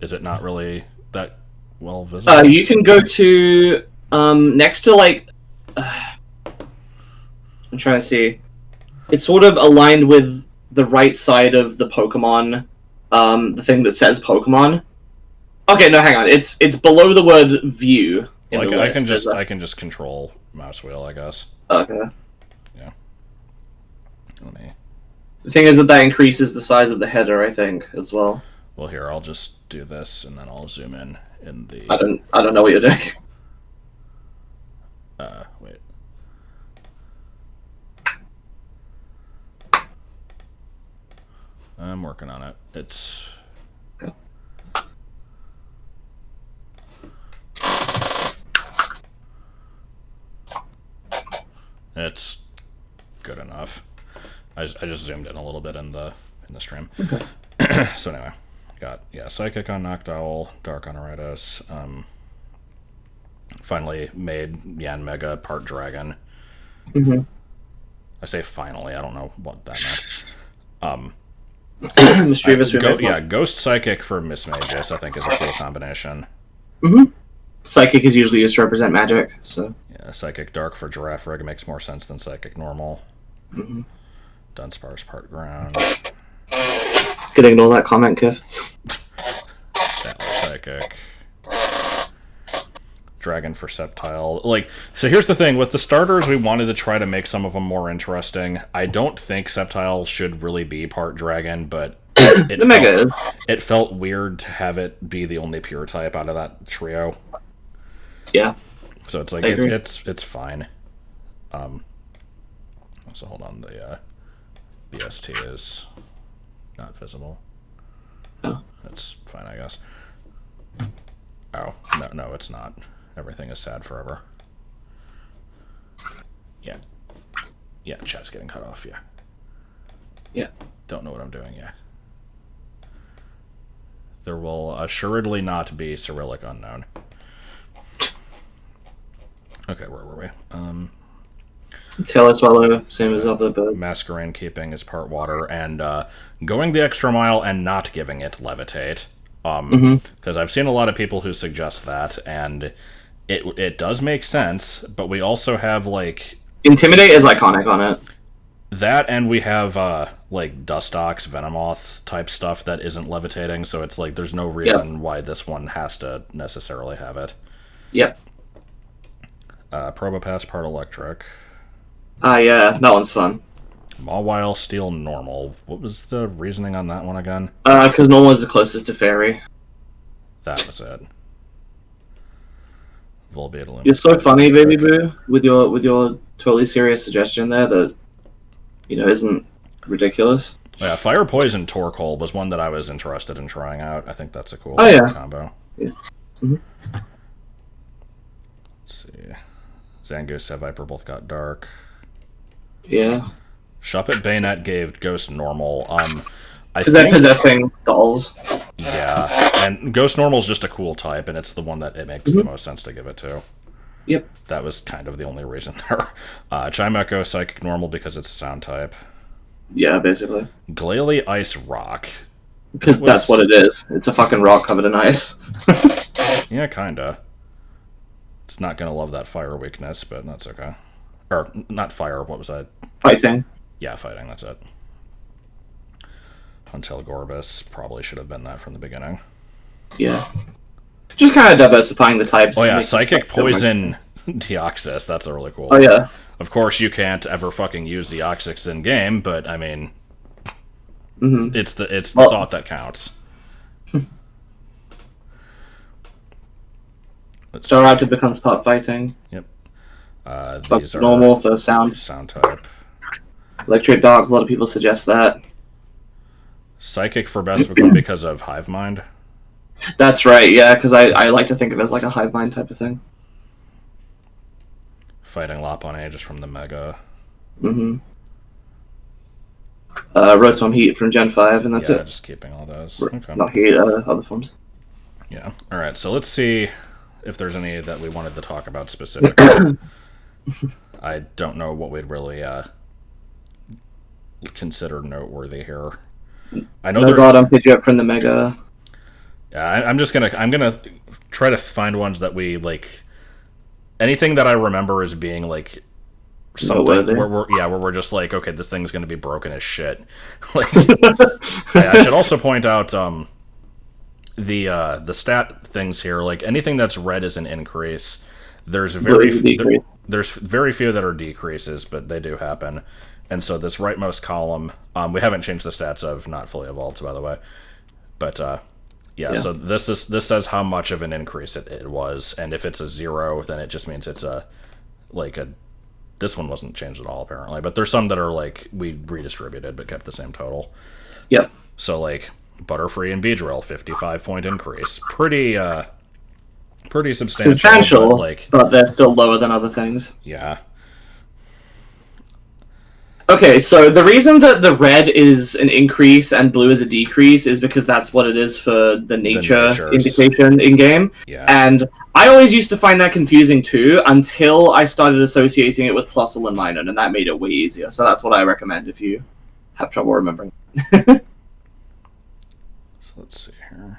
Is it not really that well visible? You can go to next to like. I'm trying to see. It's sort of aligned with the right side of the Pokemon, the thing that says Pokemon. Okay, no, hang on. It's below the word view. Like I can just control mouse wheel, I guess. Okay. Yeah. Let me. The thing is that increases the size of the header, I think, as well. Well, here I'll just do this, and then I'll zoom in the. I don't know what you're doing. Wait. I'm working on it. It's. It's good enough. I just zoomed in a little bit in the stream. Okay. So anyway, got Psychic on Noctowl, Dark on Ridos, finally made Yanmega part dragon. Mm-hmm. I say finally, I don't know what that meant. Mischievous remake. Yeah, Ghost Psychic for Mismagus, I think, is a cool combination. Mm-hmm. Psychic is usually used to represent magic, so... Yeah, Psychic Dark for Giraffrig makes more sense than Psychic Normal. Mm-hmm. Dunsparce part ground. Could ignore that comment, Kev. Psychic. Dragon for Sceptile. Like, so here's the thing. With the starters, we wanted to try to make some of them more interesting. I don't think Sceptile should really be part dragon, but it felt weird to have it be the only pure type out of that trio. Yeah. So it's like, it's fine. So hold on, the BST is not visible. Oh. That's fine, I guess. Oh, no, it's not. Everything is sad forever. Yeah. Yeah, chat's getting cut off, yeah. Yeah. Don't know what I'm doing, yeah. There will assuredly not be Cyrillic Unknown. Okay, where were we? Tail Swallow, same as other birds. Masquerade Keeping is part water, and going the extra mile and not giving it Levitate. Because I've seen a lot of people who suggest that, and it does make sense, but we also have, like... Intimidate is iconic on it. That, and we have, like, Dustox, Venomoth type stuff that isn't levitating, so it's like there's no reason why this one has to necessarily have it. Yep. Probopass part electric. Yeah, that one's fun. Mawile Steel Normal. What was the reasoning on that one again? Because Normal is the closest to Fairy. That was it. Volbeat You're so funny, Baby Boo, with your totally serious suggestion there that, isn't ridiculous. Yeah, Fire Poison Torkoal was one that I was interested in trying out. I think that's a cool combo. Yeah. Mm-hmm. Let's see. Zangoose, Viper both got dark. Yeah. Shuppet Bayonet gave Ghost Normal. Is that possessing dolls? Yeah, and Ghost Normal is just a cool type, and it's the one that it makes the most sense to give it to. Yep. That was kind of the only reason there. Chimecho, Psychic Normal because it's a sound type. Yeah, basically. Glalie Ice Rock. Because that's what it is. It's a fucking rock covered in ice. Yeah, kinda. It's not gonna love that fire weakness, but that's okay. Or, not fire, what was that? Fighting. Yeah, fighting, that's it. Huntail Gorbis probably should have been that from the beginning. Yeah. Just kind of diversifying the types. Oh yeah, Psychic Poison Deoxys, that's really cool. Oh yeah. Of course, you can't ever fucking use Deoxys in-game, but, I mean... It's the thought that counts. Staraptor becomes part fighting. Yep. These are normal for sound. Sound type. Electric Dark, a lot of people suggest that. Psychic for Bespicum because of Hive Mind. That's right, yeah, because I like to think of it as like a Hive Mind type of thing. Fighting Lopunny just from the Mega. Rotom Heat from Gen 5, and that's it. Yeah, just keeping all those. Okay. Not Heat, other forms. Yeah. Alright, so let's see if there's any that we wanted to talk about specifically. I don't know what we'd really consider noteworthy here. I know Rotom Pidgeot from the Mega. Yeah, I'm gonna try to find ones that we like. Anything that I remember as being like something where we're just like, okay, this thing's gonna be broken as shit. Like, I should also point out the stat things here. Like anything that's red is an increase. There's very few that are decreases, but they do happen. And so this rightmost column, we haven't changed the stats of not fully evolved, by the way. But yeah, so this says how much of an increase it was, and if it's a 0, then it just means it's this one wasn't changed at all apparently. But there's some that are like we redistributed but kept the same total. Yep. So like Butterfree and Beedrill, 55-point increase, pretty substantial, but they're still lower than other things. Yeah. Okay, so the reason that the red is an increase and blue is a decrease is because that's what it is for the nature natures. indication in game. Yeah. And I always used to find that confusing too until I started associating it with plus and minus, and that made it way easier. So that's what I recommend if you have trouble remembering. So let's see here.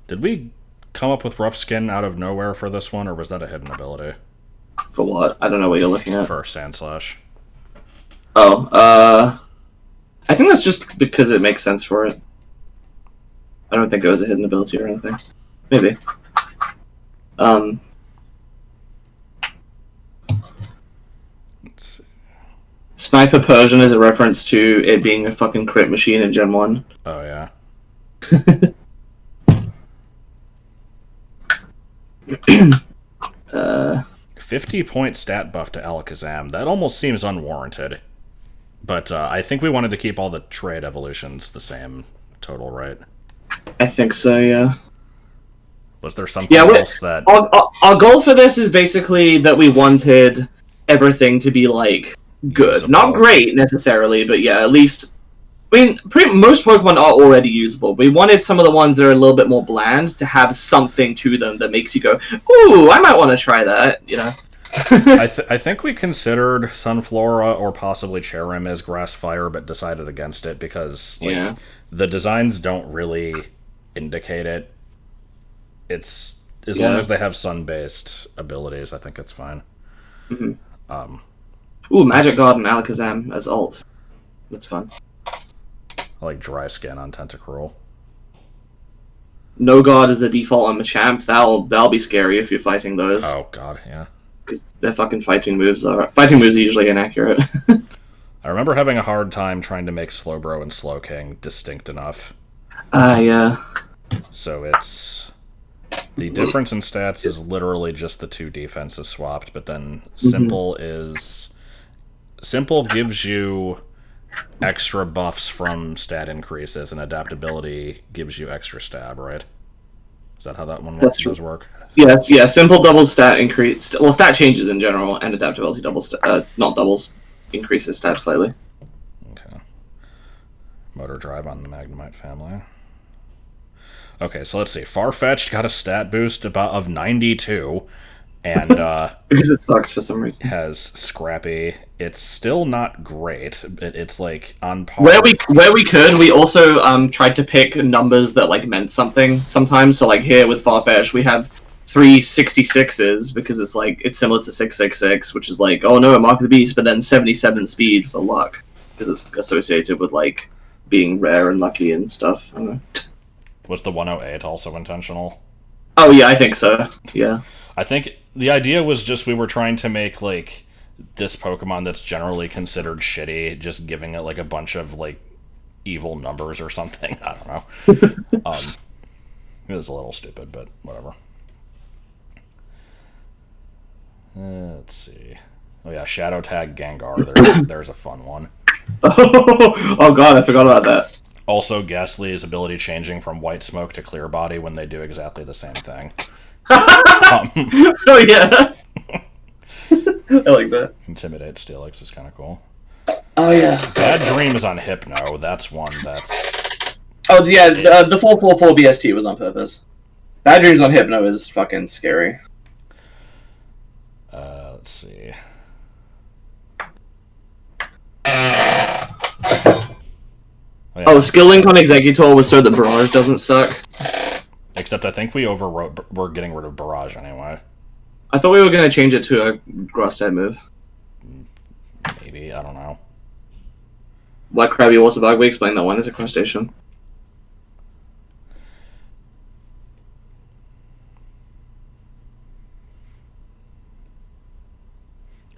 Did we come up with rough skin out of nowhere for this one, or was that a hidden ability? For what? I don't know what you're looking at. For Sand Slash. Oh, I think that's just because it makes sense for it. I don't think it was a hidden ability or anything. Maybe. Let's see. Sniper Persian is a reference to it being a fucking crit machine in Gen 1. Oh, yeah. 50-point stat buff to Alakazam. That almost seems unwarranted. But I think we wanted to keep all the trade evolutions the same total, right? I think so, yeah. Was there something else that... Our goal for this is basically that we wanted everything to be, like, good. Usable. Not great, necessarily, but yeah, at least... I mean, most Pokemon are already usable. We wanted some of the ones that are a little bit more bland to have something to them that makes you go, ooh, I might want to try that, you know? I think we considered Sunflora or possibly Cherim as Grass Fire, but decided against it because the designs don't really indicate it. It's as long as they have sun-based abilities, I think it's fine. Mm-hmm. Ooh, Magic Garden Alakazam as alt. That's fun. I like Dry Skin on Tentacruel. No God is the default on Machamp. That'll be scary if you're fighting those. Oh god, yeah. Because their fucking fighting moves are usually inaccurate. I remember having a hard time trying to make Slowbro and Slowking distinct enough. Yeah. So it's... The difference in stats is literally just the two defenses swapped, but then Simple is... Simple gives you extra buffs from stat increases, and Adaptability gives you extra stab, right? Is that how that one does work? Yes, yeah. Simple doubles stat increase. Well, stat changes in general, and Adaptability doubles, not doubles, increases stat slightly. Okay. Motor Drive on the Magnemite family. Okay, so let's see. Farfetch'd got a stat boost of 92, and because it sucks for some reason. Has Scrappy. It's still not great. It's like on par. Where we could, we also tried to pick numbers that like meant something sometimes. So like here with Farfetch, we have 3 66s because it's like it's similar to 666, which is like, oh no, Mark of the Beast, but then 77 speed for luck because it's associated with like being rare and lucky and stuff. I don't know. Was the 108 also intentional? Oh yeah, I think so. Yeah. I think the idea was just we were trying to make like this Pokemon that's generally considered shitty, just giving it like a bunch of like evil numbers or something. I don't know. It was a little stupid, but whatever. Let's see. Oh yeah, Shadow Tag Gengar. There's a fun one. Oh god, I forgot about that. Also, Ghastly's ability changing from White Smoke to Clear Body when they do exactly the same thing. Oh yeah. I like that. Intimidate Steelix is kind of cool. Oh yeah. Bad Dreams on Hypno. That's one that's... Oh yeah, the 444 BST was on purpose. Bad Dreams on Hypno is fucking scary. Let's see. Oh, Skill Link on Executor was so the Barrage doesn't suck. Except I think we're getting rid of Barrage anyway. I thought we were going to change it to a Grass type move. Maybe, I don't know. Black Krabby Water Bug, we explained that one is a crustacean.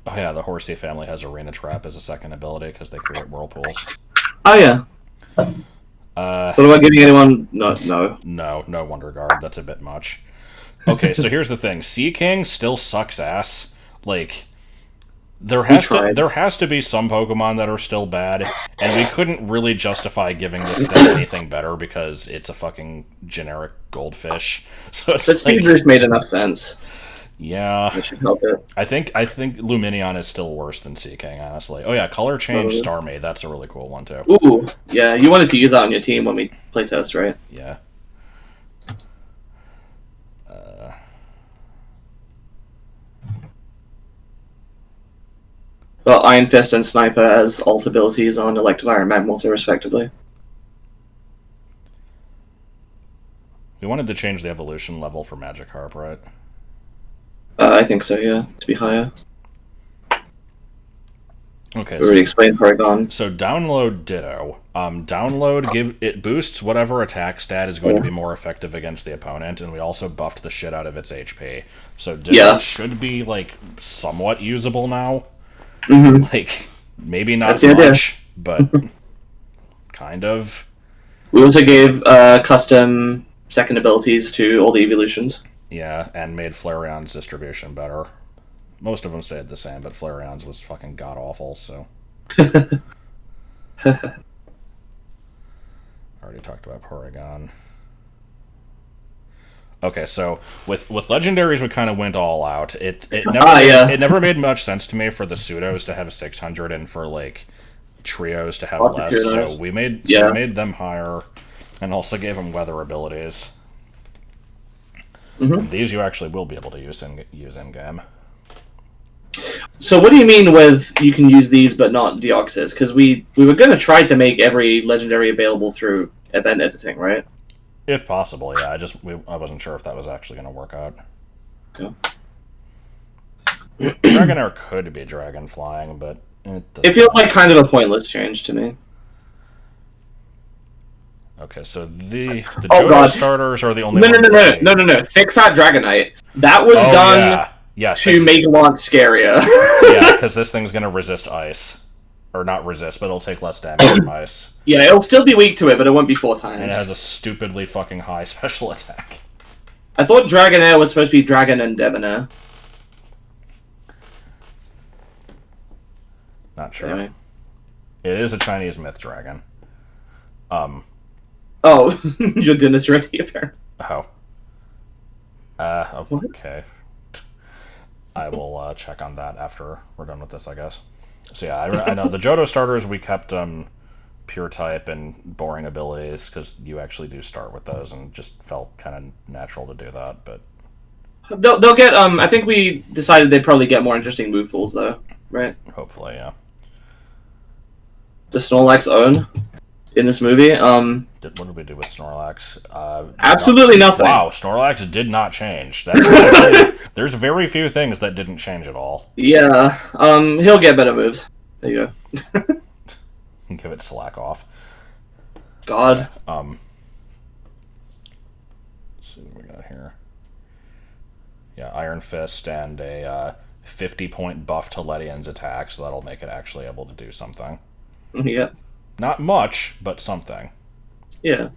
Oh yeah, the Horsey family has Arena Trap as a second ability because they create whirlpools. Oh yeah. What about giving anyone... No. No Wonder Guard. That's a bit much. Okay, so here's the thing. Sea King still sucks ass. Like, there has to be some Pokemon that are still bad, and we couldn't really justify giving this thing anything better because it's a fucking generic goldfish. So it's That speed boost made enough sense. Yeah. That should help it. I think Luminion is still worse than Sea King, honestly. Oh yeah, color change Starmie. That's a really cool one too. Ooh, yeah, you wanted to use that on your team when we play test, right? Yeah. Well, Iron Fist and Sniper as alt abilities on Electivire and Magmortar, respectively. We wanted to change the evolution level for Magikarp, right? I think so, yeah, to be higher. Okay. We already explained Porygon. So download Ditto. Download it boosts whatever attack stat is going to be more effective against the opponent, and we also buffed the shit out of its HP. So Ditto should be like somewhat usable now. Mm-hmm. Like maybe not much, but kind of. We also gave custom second abilities to all the evolutions. Yeah, and made Flareon's distribution better. Most of them stayed the same, but Flareon's was fucking god awful. So. Already talked about Porygon. Okay, so with legendaries, we kind of went all out. It never made much sense to me for the pseudos to have 600 and for like trios to have less. So we made them higher, and also gave them weather abilities. Mm-hmm. These you actually will be able to use in game. So what do you mean with you can use these but not Deoxys? Because we were going to try to make every legendary available through event editing, right? If possible, yeah. I wasn't sure if that was actually going to work out. Okay. Dragonair could be dragon flying, but it feels like kind of a pointless change to me. Okay, so the Johto starters are the only ones. No. Thick Fat Dragonite. That was done to make Lance scarier. Yeah, because this thing's going to resist ice. Or not resist, but it'll take less damage from ice. Yeah, it'll still be weak to it, but it won't be 4 times. And it has a stupidly fucking high special attack. I thought Dragonair was supposed to be Dragon and Debonair. Not sure. Anyway. It is a Chinese myth dragon. Oh, your dinner's ready, apparently. Oh. Okay. I will check on that after we're done with this, I guess. So yeah, I know the Johto starters we kept pure type and boring abilities because you actually do start with those, and just felt kind of natural to do that. But they'll get. I think we decided they'd probably get more interesting move pools though, right? Hopefully, yeah. Does Snorlax own in this movie? What did we do with Snorlax? Absolutely nothing. Wow, Snorlax did not change. Actually, there's very few things that didn't change at all. Yeah. He'll get better moves. There you go. Give it slack off. God. Let's see what we got here. Yeah, Iron Fist and a 50-point buff to Ledian's attack, so that'll make it actually able to do something. Yeah. Not much, but something. Yeah.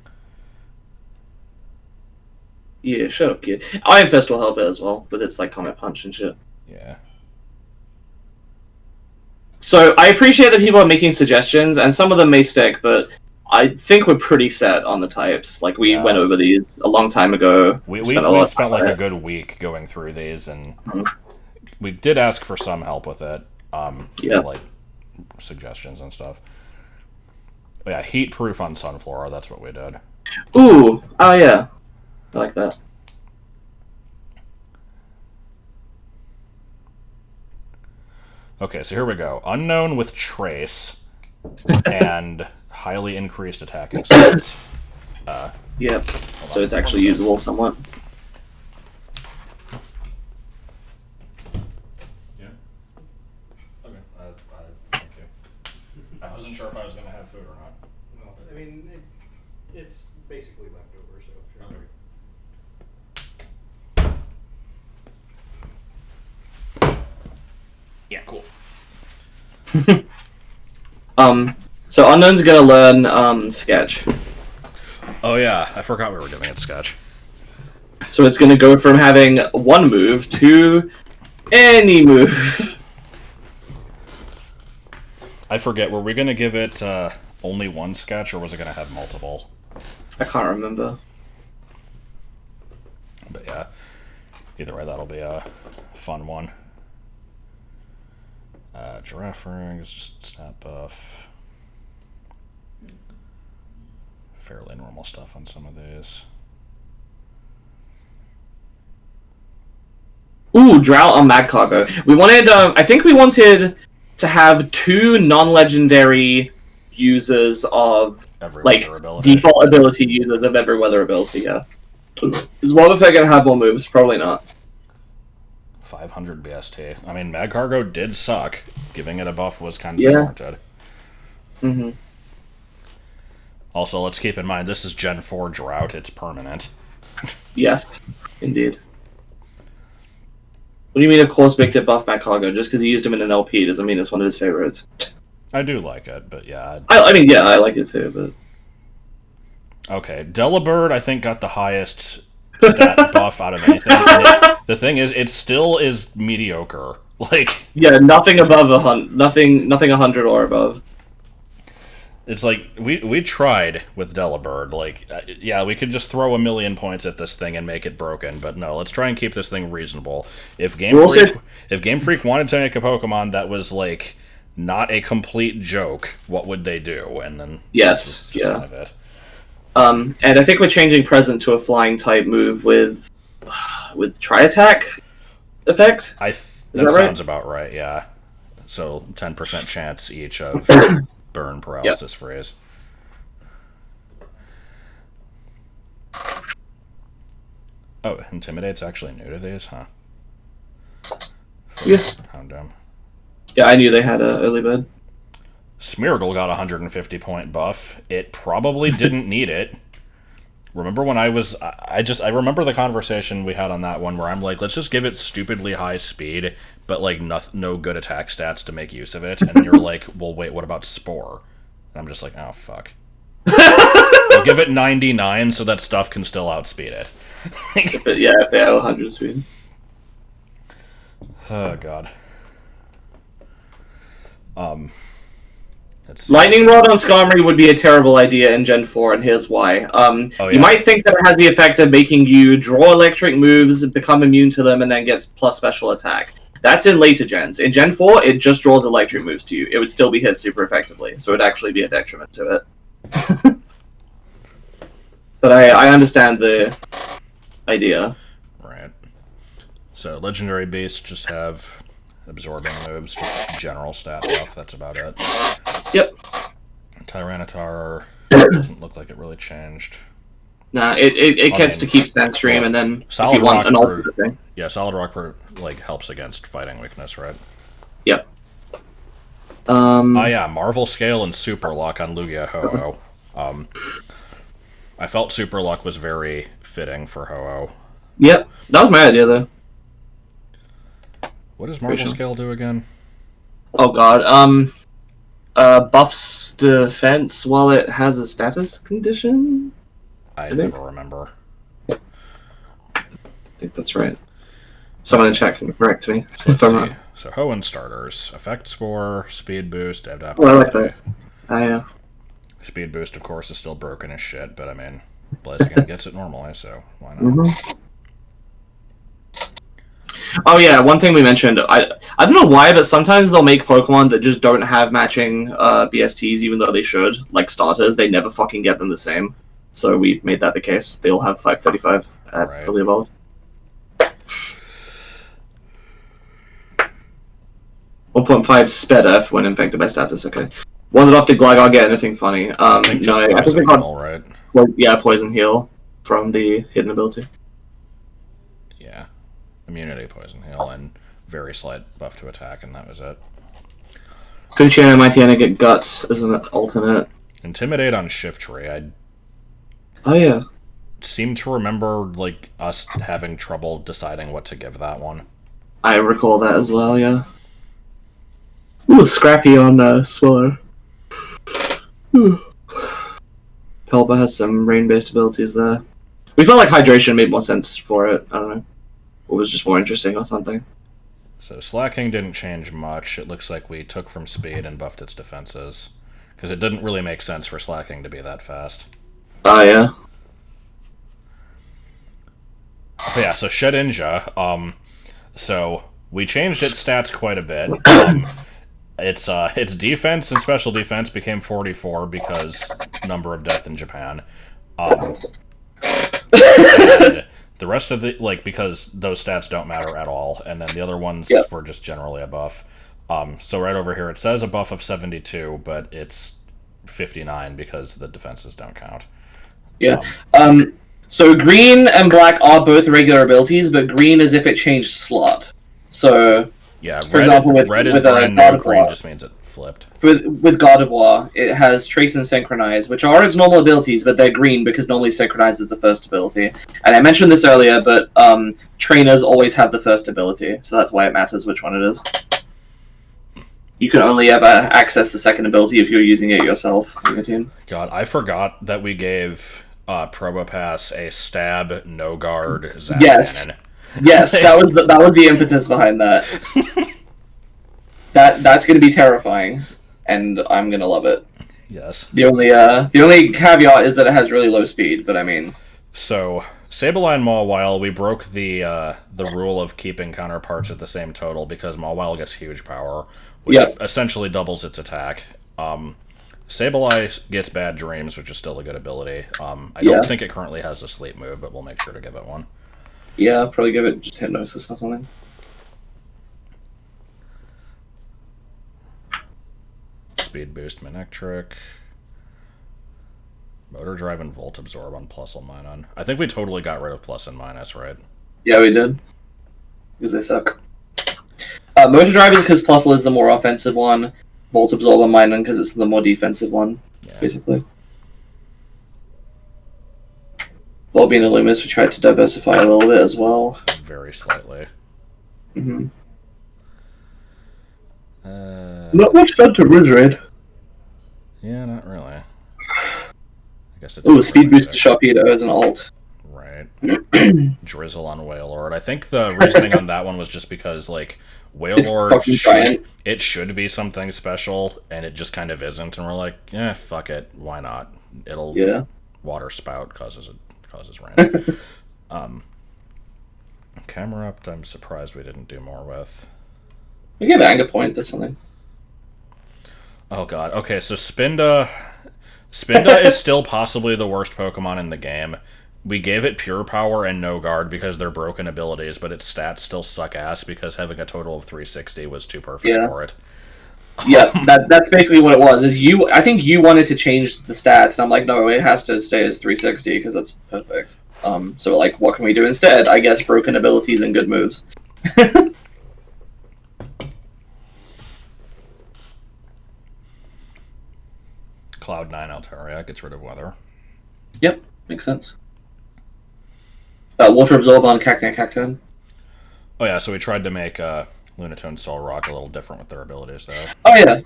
Yeah, shut up, kid. Iron Fist will help it as well, with its like Comet Punch and shit. Yeah. So I appreciate that people are making suggestions, and some of them may stick, but I think we're pretty set on the types. Like we went over these a long time ago. We spent like a good week going through these, and we did ask for some help with it. Like suggestions and stuff. But yeah, heat proof on Sunflora. That's what we did. Ooh, oh yeah, I like that. Okay, so here we go. Unknown with Trace and highly increased attacking stats. Yep. So it's actually usable somewhat. Yeah. Okay. Thank you. I wasn't sure if I was going to have food or not. No, I mean it's basically leftover, so sure. Okay. Yeah, cool. So Unknown's gonna learn Sketch. Oh yeah, I forgot we were doing it Sketch. So it's gonna go from having one move to any move. I forget, were we gonna give it only one Sketch, or was it gonna have multiple? I can't remember. But yeah. Either way, that'll be a fun one. Giraffe ring is just stat buff. Fairly normal stuff on some of these. Ooh, Drought on Mad Cargo. We wanted, I think we wanted to have 2 non-legendary users of, Every like, weather ability. default ability users of every weather ability, yeah. Is what if they're gonna have more moves? Probably not. 500 BST. I mean, Mad Cargo did suck. Giving it a buff was kind of Yeah. warranted. Mm-hmm. Also, let's keep in mind, this is Gen 4 Drought. It's permanent. Yes, indeed. What do you mean, of course, Big Tip buff Mad Cargo? Just because he used him in an LP doesn't mean it's one of his favorites. I do like it, but yeah. I mean, yeah, I like it too, but... Okay, Delibird, I think, got the highest stat buff out of anything. And the thing is, it still is mediocre. Like, yeah, nothing above 100, nothing 100 or above. it's like, we tried with Delibird. Like, yeah, we could just throw 1,000,000 points at this thing and make it broken, but no, let's try and keep this thing reasonable. If Game Freak wanted to make a Pokemon that was, like, not a complete joke, what would they do? And then Yes, just yeah. kind of it. And I think we're changing Present to a flying type move with Tri-Attack effect. That that right? sounds about right, yeah. So 10% chance each of burn, paralysis, freeze. Oh, Intimidate's actually new to these, huh? Yeah. Houndoom. Yeah, I knew they had a early bird. Smeargle got a 150 point buff. It probably didn't need it. Remember when I remember the conversation we had on that one where I'm like, let's just give it stupidly high speed, but like no good attack stats to make use of it. And you're like, well, wait, what about Spore? And I'm just like, oh, fuck. I'll give it 99 so that stuff can still outspeed it. But yeah, if they have 100 speed. Oh, God. Lightning Rod on Skarmory would be a terrible idea in Gen 4, and here's why. You might think that it has the effect of making you draw electric moves, become immune to them, and then gets plus special attack. That's in later gens. In Gen 4, it just draws electric moves to you. It would still be hit super effectively, so it would actually be a detriment to it. But I understand the idea. Right. So, Legendary Beasts just have absorbing moves, just general stat buff, that's about it. Yep. Tyranitar doesn't look like it really changed. Nah, it gets to keep Stand Stream, and then if Solid you want Rock an alternate thing. Yeah, Solid Rock like helps against fighting weakness, right? Yep. Oh yeah, Marvel Scale and Super Luck on Lugia Ho-Oh. I felt Super Luck was very fitting for Ho-Oh. Yep, that was my idea though. What does Marvel Sure. Scale do again? Oh god, buffs defense while it has a status condition? I think- never remember. I think that's right. Someone in chat can correct me So if I'm let's see. wrong. So Hoenn starters. Effect Spore, Speed Boost, Adaptability. Oh, I like that. Yeah. Speed Boost, of course, is still broken as shit, but I mean, Blaziken gets it normally, so why not? Mhm. Oh yeah, one thing we mentioned, I don't know why, but sometimes they'll make Pokemon that just don't have matching BSTs, even though they should. Like starters, they never fucking get them the same. So we made that the case. They all have 535 at Right. fully evolved. 1.5 sped F when infected by status, okay. Wondered off, did Gligar get anything funny? I think just No, I think Poison we got, Heal, right? yeah, Poison Heal from the hidden ability. Yeah. Immunity, Poison Heal, and very slight buff to attack, and that was it. Fuchsia and Mightyena get Guts as an alternate. Intimidate on Shiftry. I Oh yeah. seem to remember like us having trouble deciding what to give that one. I recall that as well, yeah. Ooh, Scrappy on Swallow. Pelpa has some rain-based abilities there. We felt like Hydration made more sense for it. I don't know. Or was just more interesting or something. So Slacking didn't change much. It looks like we took from speed and buffed its defenses. Because it didn't really make sense for Slacking to be that fast. Oh, yeah. yeah, so Shedinja, so we changed its stats quite a bit. Its defense and special defense became 44 because number of death in Japan. And the rest of the, like, because those stats don't matter at all, and then the other ones were just generally a buff. So right over here it says a buff of 72, but it's 59 because the defenses don't count. Yeah. So green and black are both regular abilities, but green is if it changed slot. So yeah, for example, red is brand new, green just means it flipped. With God of War, it has Trace and Synchronize, which are its normal abilities, but they're green because normally Synchronize is the first ability. And I mentioned this earlier, but trainers always have the first ability, so that's why it matters which one it is. You can only ever access the second ability if you're using it yourself in your team. God, I forgot that we gave Probopass a stab, no guard, zap cannon. Yes, that was the impetus behind that. That's going to be terrifying, and I'm going to love it. Yes. The only caveat is that it has really low speed, but I mean. So Sabeline Mawile, we broke the rule of keeping counterparts at the same total because Mawile gets huge power, which essentially doubles its attack. Sableye gets Bad Dreams, which is still a good ability. I don't think it currently has a sleep move, but we'll make sure to give it one. Yeah, I'll probably give it just Hypnosis or something. Speed Boost Manectric. Motor Drive and Volt Absorb on plus or minus. I think we totally got rid of plus and minus, right? Yeah, we did. Because they suck. Motor Drive is because Plusle is the more offensive one. Volt Absorb on Minun because it's the more defensive one, basically. Volbeat and Loomis, we tried to diversify a little bit as well. Very slightly. Mm-hmm. Not much fun to Ridgerid. Yeah, not really. I guess it's. Ooh, Speed Boost to Sharpedo as an alt. Right. Drizzle on Wailord. I think the reasoning on that one was just because, like, Wailord, it should be something special, and it just kind of isn't, and we're like, yeah, fuck it, why not? It'll water spout causes rain. Camera up, I'm surprised we didn't do more with. We give Anger Point, that's something. Oh god, okay, so Spinda is still possibly the worst Pokemon in the game. We gave it Pure Power and No Guard because they're broken abilities, but its stats still suck ass because having a total of 360 was too perfect for it. Yeah, that's basically what it was. I think you wanted to change the stats, and I'm like, no, it has to stay as 360 because that's perfect. So like, what can we do instead? I guess broken abilities and good moves. Cloud9 Altaria gets rid of weather. Yep, makes sense. Water Absorb on Cacturne. Oh yeah, so we tried to make Lunatone Solrock a little different with their abilities, though. Oh yeah.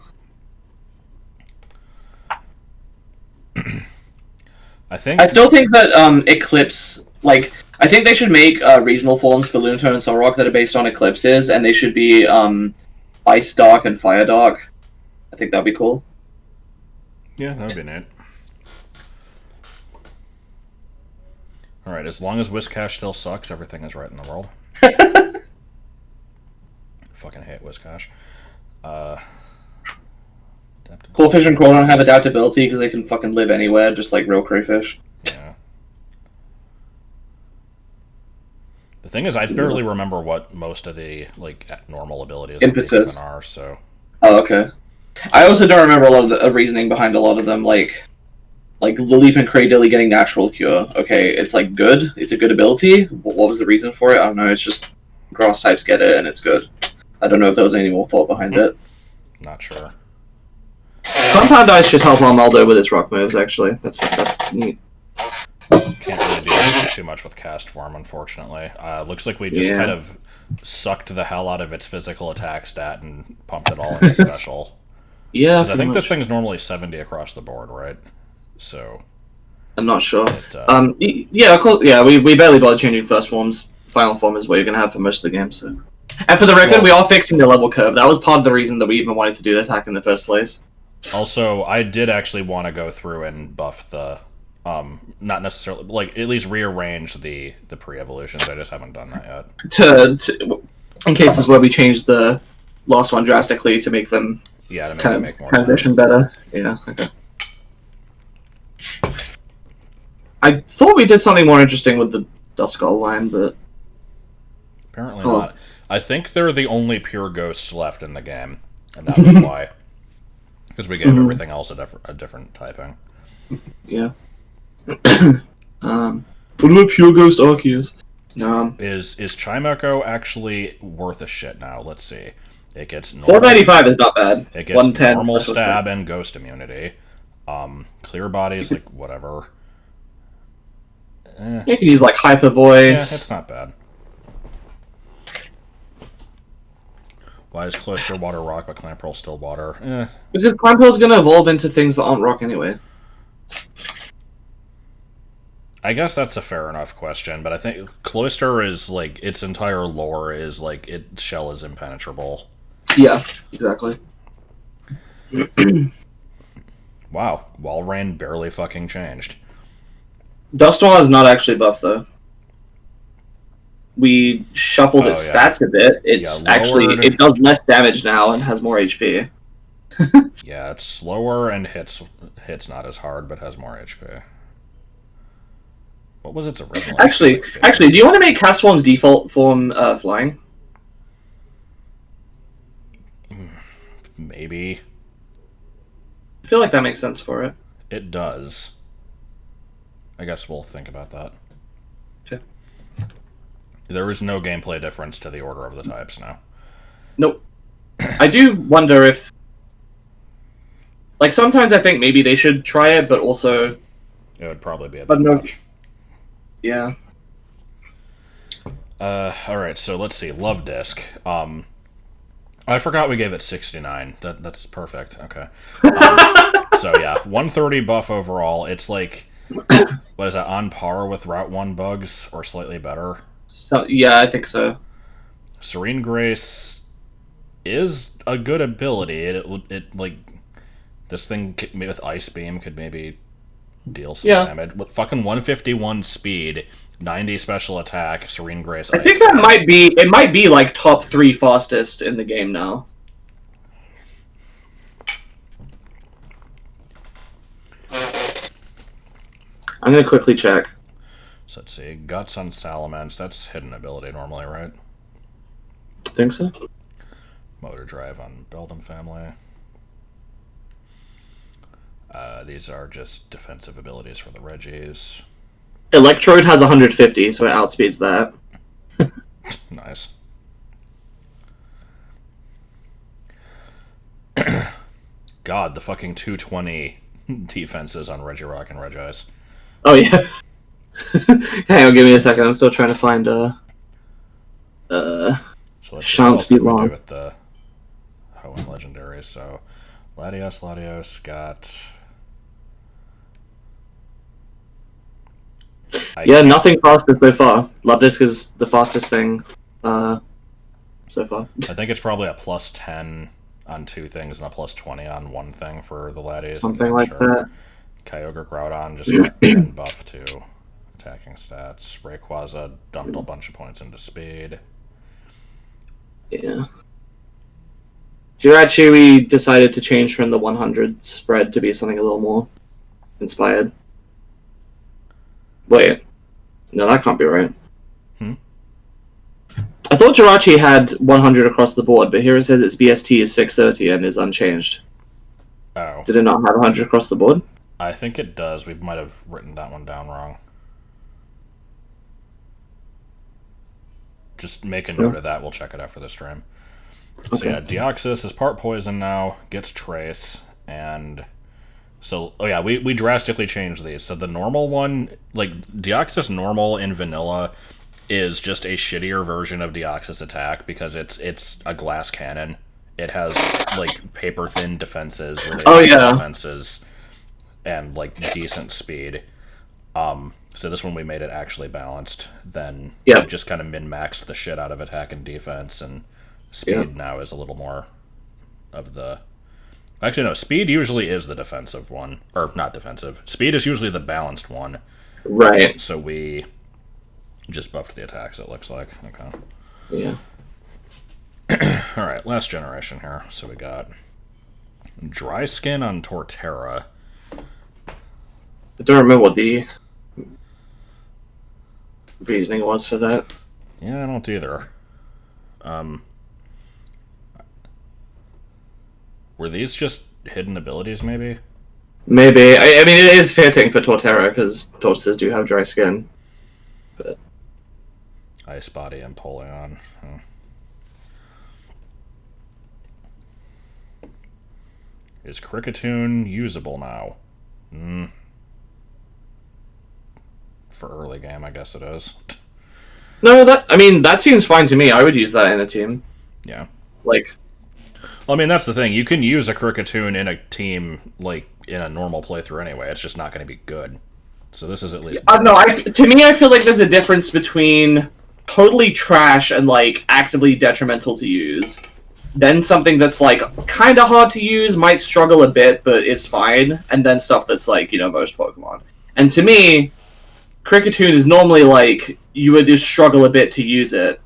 I still think that Eclipse, like, I think they should make regional forms for Lunatone and Solrock that are based on eclipses, and they should be Ice Dark and Fire Dark. I think that'd be cool. Yeah, that would be neat. Alright, as long as Whiscash still sucks, everything is right in the world. Fucking hate Whiscash. Coalfish and Crow don't have adaptability because they can fucking live anywhere, just like real crayfish. Yeah. The thing is, I barely remember what most of the, like, normal abilities Impetus are, so... Oh, okay. I also don't remember a lot of the reasoning behind a lot of them, like Lileep and Cradilly getting Natural Cure. Okay, it's like good. It's a good ability. What was the reason for it? I don't know. It's just grass types get it, and it's good. I don't know if there was any more thought behind it. Not sure. Compound Ice should help Armaldo with its rock moves, actually. That's neat. Can't really do too much with Cast Form, unfortunately. Looks like we just kind of sucked the hell out of its physical attack stat and pumped it all into special. Yeah, I think this thing's normally 70 across the board, right? So... I'm not sure. But, yeah, of course, yeah, we barely bothered changing first forms. Final form is what you're going to have for most of the game, so... And for the record, we are fixing the level curve. That was part of the reason that we even wanted to do the attack in the first place. Also, I did actually want to go through and buff the Not necessarily like at least rearrange the pre-evolutions. I just haven't done that yet. In cases where we change the last one drastically to make them Yeah, to make kind it of make more transition sense. better. Yeah. Okay. I thought we did something more interesting with the Duskull line, but Apparently Oh. not. I think they're the only pure ghosts left in the game, and that was why. Because we gave everything else a different typing. yeah. What about Pure Ghost Arceus? Is Chimecho actually worth a shit now? Let's see. It gets normal, 495 is not bad. it gets 110 normal special stab attack. and ghost immunity. Clear body is like whatever. You can use like Hyper Yeah, Voice. it's not bad. Why is Cloister water rock but Clamperl still water? Because Clamperl's going to evolve into things that aren't rock anyway. I guess that's a fair enough question, but I think Cloister is like its entire lore is like its shell is impenetrable. Yeah, exactly. Wow, Walrein barely fucking changed. Dusknoir is not actually buffed though. We shuffled its Oh, yeah. stats a bit. It's Yeah, actually lowered- it does less damage now and has more HP. Yeah, it's slower and hits not as hard, but has more HP. What was its original? Actually, do you want to make Castform's default form flying? Maybe I feel like that makes sense for it. it does. I guess we'll think about that. Okay. There is no gameplay difference to the order of the types now. Nope. I do wonder if, like, sometimes I think maybe they should try it, but also, It would probably be a But bit no- much. yeah. Alright, so let's see. Love Disc. I forgot we gave it 69. That's perfect. Okay. So yeah, 130 buff overall. It's like, what is that, on par with Route 1 bugs, or slightly better? So, yeah, I think so. Serene Grace is a good ability. It like, this thing with Ice Beam could maybe deal some Yeah. damage. With fucking 151 speed, 90 special attack, Serene Grace. I Ice think that Beam. might be like top 3 fastest in the game now. I'm gonna quickly check. So let's see. Guts on Salamence. That's hidden ability normally, right? Think so? Motor Drive on Beldam family. These are just defensive abilities for the Reggies. Electrode has 150, so it outspeeds that. Nice. God, the fucking 220 defenses on Regirock and Regice. Oh yeah. Hang on, give me a second. I'm still trying to find So let's see, what Shan't else be did we long. do with the Hoenn legendaries? So Latios got... yeah, nothing faster so far. Love Disc is the fastest thing so far. I think it's probably a plus 10 on 2 things and a plus 20 on 1 thing for the Latios. Something like that. Kyogre Groudon just got 10 buff to attacking stats. Rayquaza dumped a bunch of points into speed. Yeah. Jirachi, we decided to change from the 100 spread to be something a little more inspired. Wait. No, that can't be right. I thought Jirachi had 100 across the board, but here it says its BST is 630 and is unchanged. Oh. Did it not have 100 across the board? I think it does. We might have written that one down wrong. Just make a note of that. We'll check it after the stream. So Okay. yeah, Deoxys is part poison now, gets Trace, and... So, oh yeah, we drastically changed these. So the normal one, like, Deoxys normal in vanilla is just a shittier version of Deoxys attack because it's a glass cannon. It has, like, paper-thin defenses, really Oh, high yeah. defenses, and, like, decent speed. So this one we made it actually balanced. Then Yeah. we just kind of min-maxed the shit out of attack and defense, and speed now is a little more of the Actually, no. Speed usually is the defensive one, or not defensive. Speed is usually the balanced one. Right. So we just buffed the attacks. It looks like. Okay. Yeah. All right. Last generation here. So we got dry skin on Torterra. I don't remember what the reasoning was for that. Yeah, I don't either. Were these just hidden abilities, maybe? Maybe. I mean, it is fitting for Torterra, because tortoises do have dry skin. But Ice Body and Polion. Huh. Is Cricketune usable now? For early game, I guess it is. no, that seems fine to me. I would use that in a team. Yeah. Like, Well, I mean, that's the thing. You can use a Cricketune in a team, like, in a normal playthrough anyway. It's just not going to be good. So this is at least... no, to me, I feel like there's a difference between totally trash and, like, actively detrimental to use. Then something that's, like, kind of hard to use, might struggle a bit, but is fine. And then stuff that's, like, most Pokemon. And to me, Cricketune is normally, like, you would just struggle a bit to use it.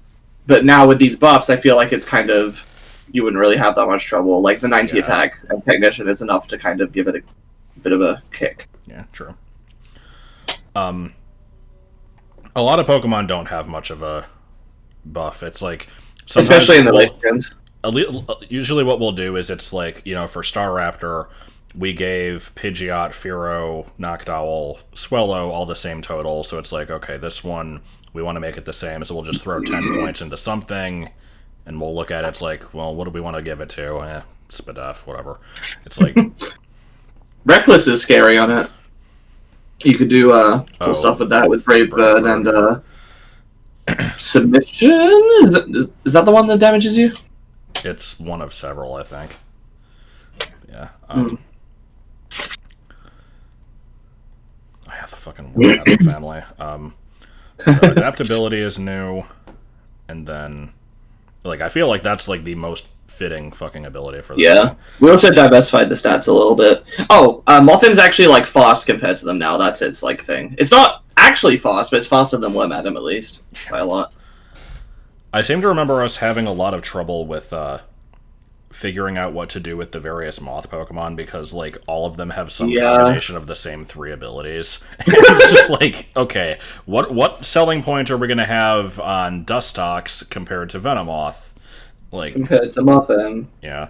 But now with these buffs, I feel like it's kind of... You wouldn't really have that much trouble. Like, the 90 attack and Technician is enough to kind of give it a bit of a kick. Yeah, true. A lot of Pokemon don't have much of a buff. It's like... Especially in the late gens. Usually what we'll do is it's like, for Staraptor, we gave Pidgeot, Fearow, Noctowl, Swellow all the same total. So it's like, okay, this one, we want to make it the same. So we'll just throw 10 points into something, and we'll look at it. It's like, well, what do we want to give it to? Spadef, whatever. It's like... Reckless is scary on it. You could do cool stuff with that, with Brave Bird and Submission? Is that the one that damages you? It's one of several, I think. Yeah. I have the fucking Warhammer family. So adaptability is new, and then, like, I feel like that's, like, the most fitting fucking ability for this Yeah. thing. We also diversified the stats a little bit. Oh, Mothim's actually, like, fast compared to them now. That's its, like, thing. It's not actually fast, but it's faster than Wormadam, at least. By a lot. I seem to remember us having a lot of trouble with figuring out what to do with the various moth Pokemon, because, like, all of them have some combination of the same 3 abilities. It's just like, okay, what selling point are we going to have on Dustox compared to Venomoth? Like, Compared to Mothim. yeah.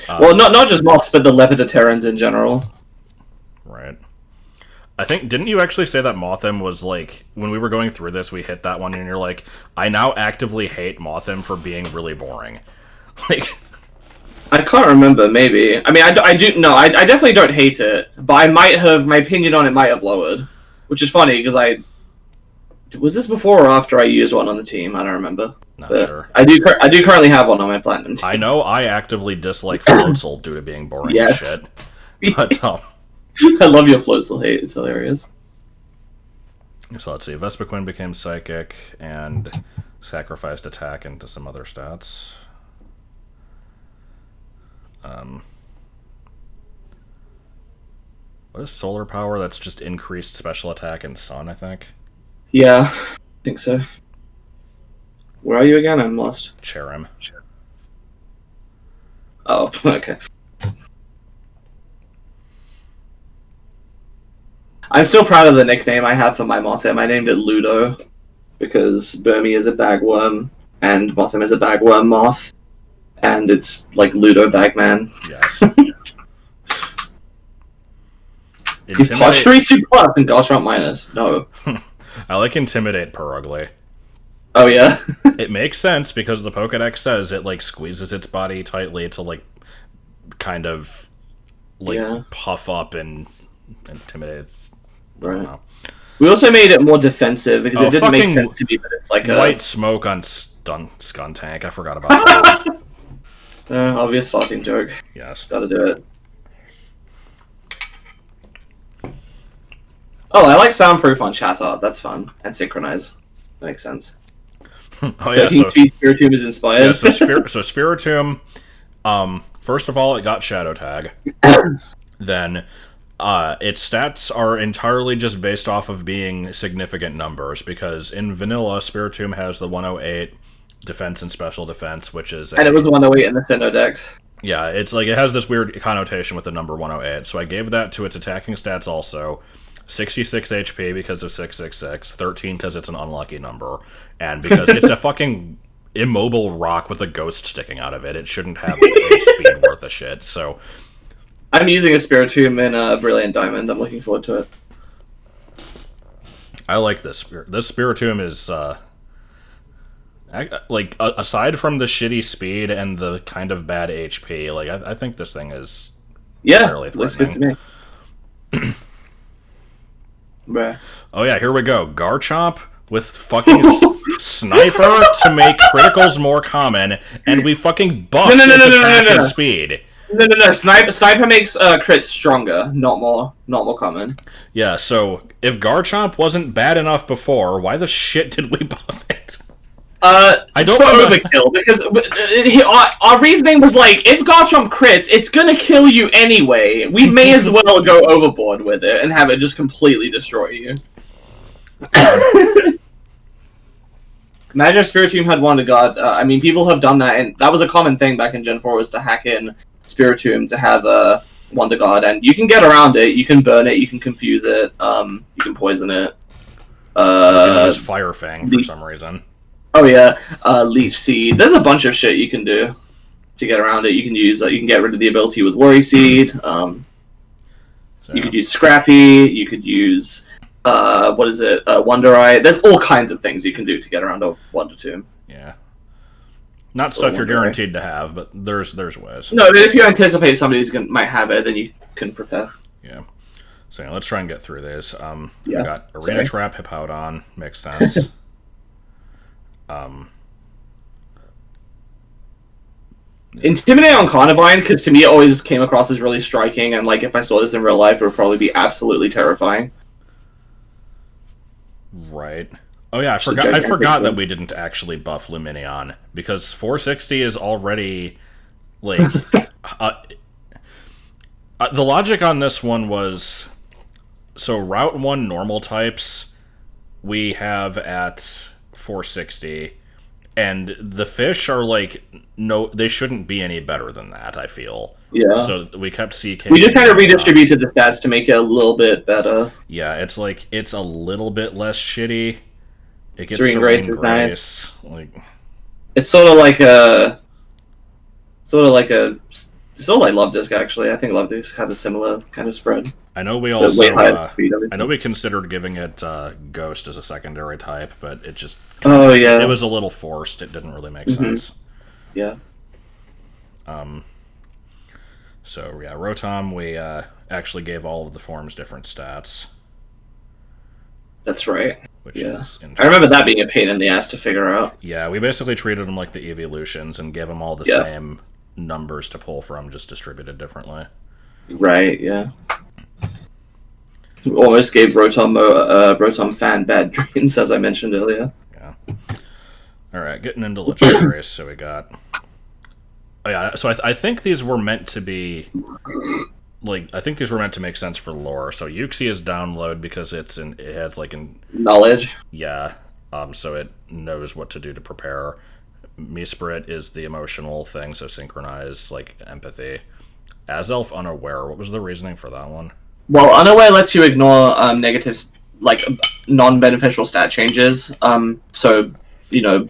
Well, not just Moths, but the Lepidopterans in general. Right. I think, didn't you actually say that Mothim was, like, when we were going through this, we hit that one, and you're like, I now actively hate Mothim for being really boring. Like, I can't remember, maybe. I mean, I definitely don't hate it, but my opinion on it might have lowered. Which is funny, because was this before or after I used one on the team? I don't remember. not But sure. I do currently have one on my Platinum team. I know I actively dislike Floatzel due to being boring as Yes. shit. But, I love your Floatzel hate, it's hilarious. so let's see. Vespiquen became Psychic and sacrificed attack into some other stats. What is Solar Power? That's just increased special attack and Sun, I think. Yeah, I think so. Where are you again? I'm lost. Cherim. Oh, okay. I'm still proud of the nickname I have for my Mothim. I named it Ludo, because Burmy is a bagworm, and Mothim is a bagworm moth, and it's like Ludo Bagman. Yes. You've Postury 2 plus and Goshawk minus. No. I like Intimidate Purugly. Oh, yeah? It makes sense because the Pokedex says it, like, squeezes its body tightly to, like, kind of, like, puff up and intimidate. Right. We also made it more defensive because it didn't make sense to me that it's like White Smoke on Skuntank. I forgot about that. Obvious fucking joke. Yes. Gotta do it. Oh, I like soundproof on Chatot. That's fun. And synchronize. That makes sense. Oh yeah, 13 speed Spiritomb is inspired. Yeah, so Spiritomb First of all, it got Shadow Tag. Then, its stats are entirely just based off of being significant numbers, because in vanilla, Spiritomb has the 108 defense and special defense, which is... And it was the 108 in the Sinnoh Dex. Yeah, it's like, it has this weird connotation with the number 108, so I gave that to its attacking stats also. 66 HP because of 666, 13 because it's an unlucky number, and because it's a fucking immobile rock with a ghost sticking out of it. It shouldn't have a speed worth of shit, so... I'm using a Spiritomb in Brilliant Diamond. I'm looking forward to it. I like this. This Spiritomb is, like, aside from the shitty speed and the kind of bad HP, like, I think this thing is fairly threatening. Looks good to me. Bruh. Oh yeah, here we go. Garchomp with fucking Sniper to make criticals more common, and we fucking buff its attack and speed. No. Sniper makes crits stronger, not more common. Yeah, so if Garchomp wasn't bad enough before, why the shit did we buff it? I don't want overkill, because our reasoning was like, if Garchomp crits, it's gonna kill you anyway. We may as well go overboard with it and have it just completely destroy you. Imagine if Spiritomb had Wonder Guard. I mean, people have done that, and that was a common thing back in Gen 4, was to hack in Spiritomb to have a Wonder Guard, and you can get around it. You can burn it, you can confuse it, you can poison it. You can use Fire Fang for some reason. Oh yeah, Leech Seed. There's a bunch of shit you can do to get around it. You can use, you can get rid of the ability with Worry Seed. You could use Scrappy. You could use, Wonder Eye. There's all kinds of things you can do to get around a Wonder Tomb. Yeah. Not stuff you're guaranteed to have, but there's ways. No, but if you anticipate somebody's might have it, then you can prepare. Yeah. So yeah, let's try and get through this. We Yeah. got Arena Trap, Hippowdon. Makes sense. Intimidate on Carnivine, because to me it always came across as really striking, and like if I saw this in real life, it would probably be absolutely terrifying. Right. Oh yeah, I forgot that we didn't actually buff Luminion, because 460 is already like the logic on this one was, so Route 1 normal types we have at 460, and the fish are like, no, they shouldn't be any better than that, I feel. Yeah. So we kept CK. We just kind of redistributed the stats to make it a little bit better. Yeah, it's like, it's a little bit less shitty. It gets Serene Grace is nice. Like, it's sort of like Love Disc, actually. I think Love Disc has a similar kind of spread. I know we also, speed, I know we considered giving it Ghost as a secondary type, but it just... Oh, yeah. It was a little forced. It didn't really make sense. Yeah. So, yeah, Rotom, we actually gave all of the forms different stats. That's right. Which is I remember that being a pain in the ass to figure out. Yeah, we basically treated them like the evolutions and gave them all the same numbers to pull from, just distributed differently. Right, yeah. Almost gave Rotom fan bad dreams, as I mentioned earlier. Yeah. Alright, getting into legendaries, so we got... Oh yeah, so I think these were meant to be... Like, I think these were meant to make sense for lore. So Yuxi is download because it has like knowledge. Yeah. So it knows what to do to prepare. Misprit is the emotional thing, so synchronize, like empathy. Azelf Unaware. What was the reasoning for that one? Well, Unaware lets you ignore negative, like non-beneficial stat changes. So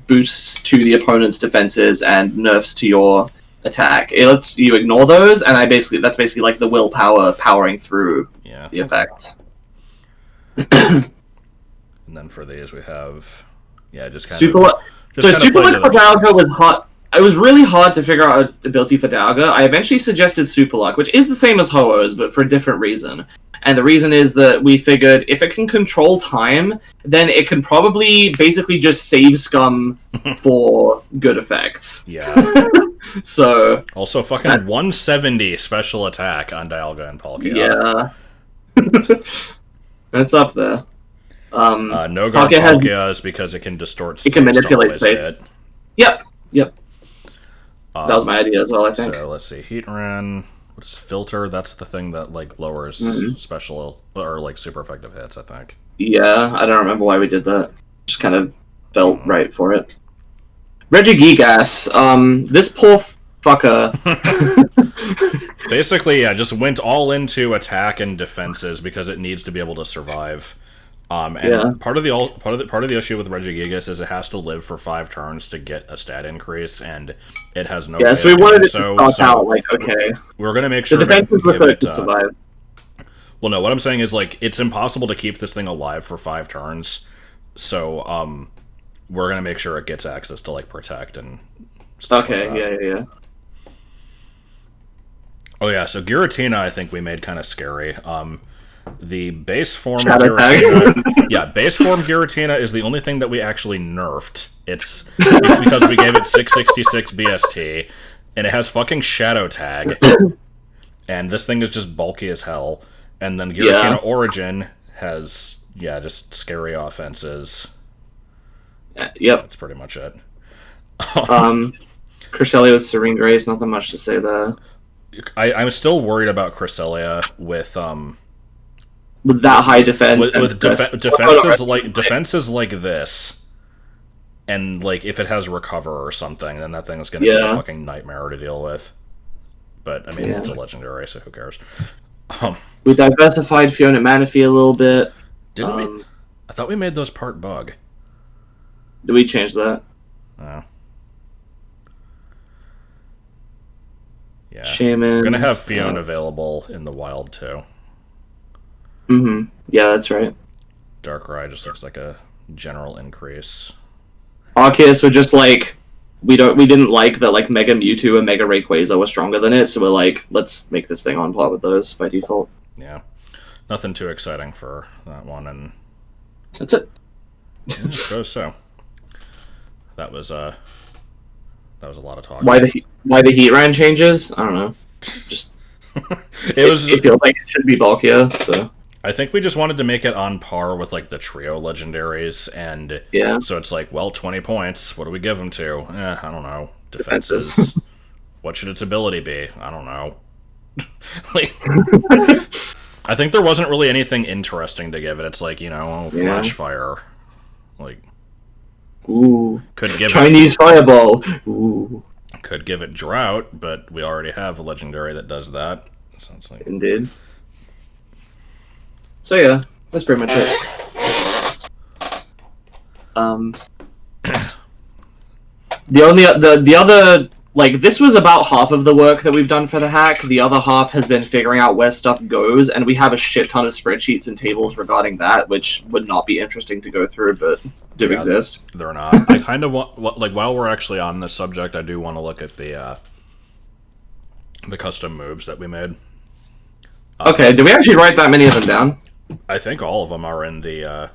boosts to the opponent's defenses and nerfs to your attack. It lets you ignore those, and that's basically like the willpower powering through the effect. And then for these we have just kind Super Luck for Dialga was hard. It was really hard to figure out an ability for Dialga. I eventually suggested Super Luck, which is the same as Ho-Oh's, but for a different reason. And the reason is that we figured if it can control time, then it can probably basically just save scum for good effects. Yeah. So also fucking 170 special attack on Dialga and Palkia. Yeah. It's up there. No guard Palkia is because it can distort space. It can manipulate space. Yep. That was my idea as well, I think. So let's see, Heatran. What is filter? That's the thing that like lowers special or like super effective hits, I think. Yeah, I don't remember why we did that. Just kind of felt right for it. Regigigas, this poor fucker. Basically, yeah, just went all into attack and defenses because it needs to be able to survive. And part of the issue with Regigigas is it has to live for 5 turns to get a stat increase, and it has no. Yeah, so we wanted it to start out like, okay, we're gonna make sure the defenses were good to survive. Well, no, what I'm saying is like it's impossible to keep this thing alive for 5 turns, so we're gonna make sure it gets access to like protect and stuff. Okay, like that. yeah. Oh yeah, so Giratina I think we made kind of scary. The base form of Shadow Giratina, yeah, base form Giratina is the only thing that we actually nerfed. It's because we gave it 666 BST, and it has fucking Shadow Tag, and this thing is just bulky as hell. And then Giratina Origin has just scary offenses. Yep, that's pretty much it. Cresselia with Serene Grace, nothing much to say there. I'm still worried about Cresselia with that high defense. With defenses like this, and like if it has recover or something, then that thing is going to be a fucking nightmare to deal with. But I mean, it's a legendary, so who cares? We diversified Fiona Manaphy a little bit. Didn't we? I thought we made those part bug. Did we change that? Oh. Yeah. Shaman. We're gonna have Fiona available in the wild too. Yeah, that's right. Darkrai just looks like a general increase. Arceus were just like we didn't like that like Mega Mewtwo and Mega Rayquaza were stronger than it, so we're like, let's make this thing on par with those by default. Yeah. Nothing too exciting for that one, and that's it. It goes so. That was a lot of talk. Why the Heatran changes? I don't know. Just it feels like it should be bulkier, so I think we just wanted to make it on par with like the trio legendaries, and so it's like, well, 20 points. What do we give them to? I don't know. Defenses. What should its ability be? I don't know. Like, I think there wasn't really anything interesting to give it. It's like, flash fire. Like, ooh, could give Chinese fireball. Ooh, could give it drought, but we already have a legendary that does that. So it's like, indeed. So yeah, that's pretty much it. The other like this was about half of the work that we've done for the hack. The other half has been figuring out where stuff goes, and we have a shit ton of spreadsheets and tables regarding that, which would not be interesting to go through, but do exist. They're not. I kind of want, like, while we're actually on this subject, I do want to look at the custom moves that we made. Okay, did we actually write that many of them down? I think all of them are in the.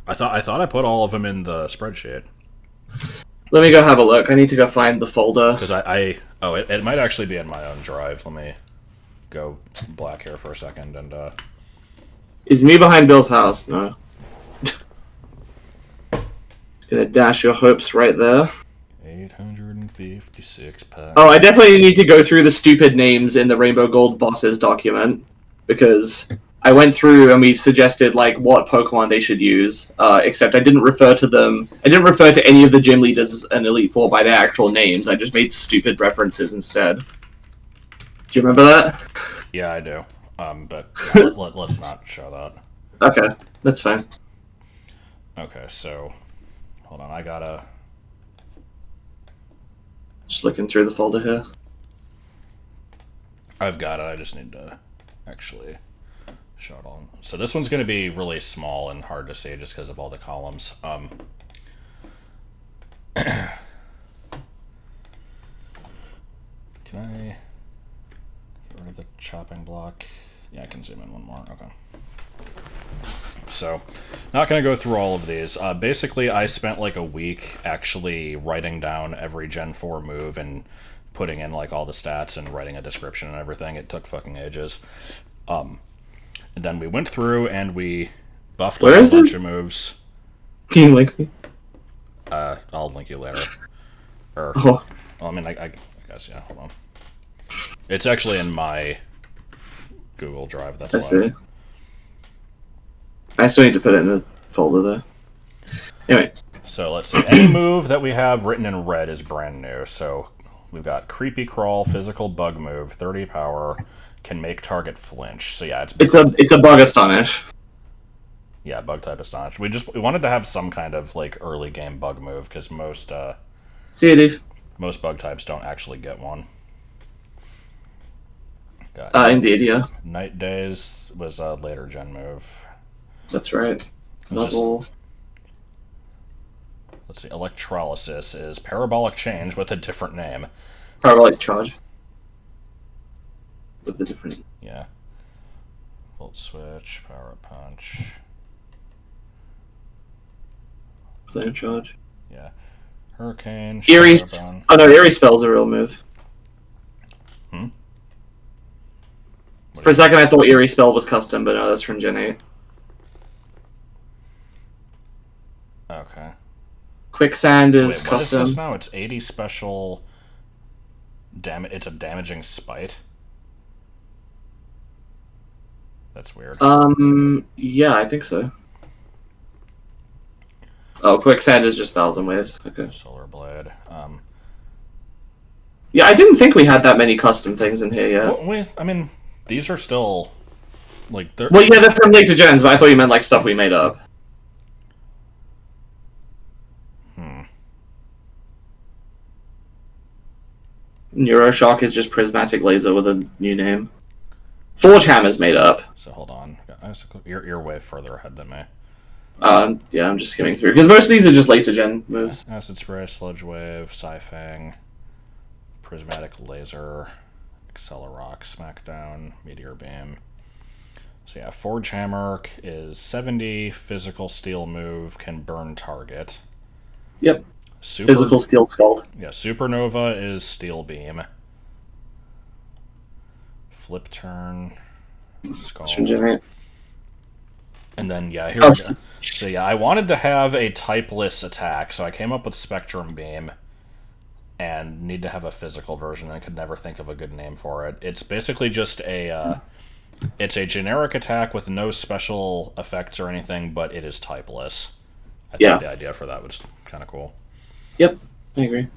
I thought I put all of them in the spreadsheet. Let me go have a look. I need to go find the folder. Because it might actually be in my own drive. Let me go black here for a second and. Is me behind Bill's house? No. Gonna dash your hopes right there. 856 packs. Oh, I definitely need to go through the stupid names in the Rainbow Gold bosses document, because I went through and we suggested like what Pokemon they should use, except I didn't refer to them. I didn't refer to any of the gym leaders in Elite Four by their actual names. I just made stupid references instead. Do you remember that? Yeah, I do. But yeah, let's not show that. Okay, that's fine. Okay, so hold on, I gotta. Just looking through the folder here. I've got it. I just need to actually show it all. So this one's going to be really small and hard to see just because of all the columns. Can I get rid of the chopping block? Yeah, I can zoom in one more. Okay. So, not going to go through all of these. Basically, I spent like a week actually writing down every Gen 4 move and putting in like all the stats and writing a description and everything. It took fucking ages. And then we went through and we buffed a bunch of moves. Can you link me? I'll link you later. Or, oh. Well, I mean, I guess, yeah, hold on. It's actually in my Google Drive, that's I why. see. I still need to put it in the folder though. Anyway. So let's see. Any move that we have written in red is brand new. So we've got Creepy Crawl, Physical Bug Move, 30 Power, can make target flinch. So yeah, It's a Bug Astonish. Yeah, Bug type Astonish. We wanted to have some kind of like early game bug move because most See you, Dave. most bug types don't actually get one. Got Indeed, yeah. Night Days was a later gen move. That's right. Muzzle. Let's see. Electrolysis is Parabolic Change with a different name. Parabolic Charge. With the different... Yeah. Volt Switch, Power Punch. Flame Charge. Yeah. Hurricane. Eerie... Shadowbone. Oh no, Eerie Spell's a real move. For a second I thought Eerie Spell was custom, but no, that's from Gen 8. Okay. Quicksand is Wait, what custom. is this now? It's 80 special... It's a damaging spite? That's weird. Yeah, I think so. Oh, Quicksand is just 1,000 waves. Okay. Solar Blade. Yeah, I didn't think we had that many custom things in here yet. Well, I mean, these are still... Like, they're... Well, yeah, they're from later gens, but I thought you meant like stuff we made up. Neuroshock is just Prismatic Laser with a new name. Forge Hammer's made up. So, hold on. You're way further ahead than me. Yeah, I'm just skimming through. Because most of these are just later gen moves. Acid Spray, Sludge Wave, Sci-Fang, Prismatic Laser, Accelerock, Smackdown, Meteor Beam. So yeah, Forge Hammer is 70, physical steel move, can burn target. Yep. Physical Steel Scald. Yeah, Supernova is Steel Beam. Flip Turn, Skull. And then, yeah, here we go. So yeah, I wanted to have a typeless attack, so I came up with Spectrum Beam. And need to have a physical version. I could never think of a good name for it. It's basically just a... it's a generic attack with no special effects or anything, but it is typeless. I think the idea for that was kind of cool. Yep, I agree.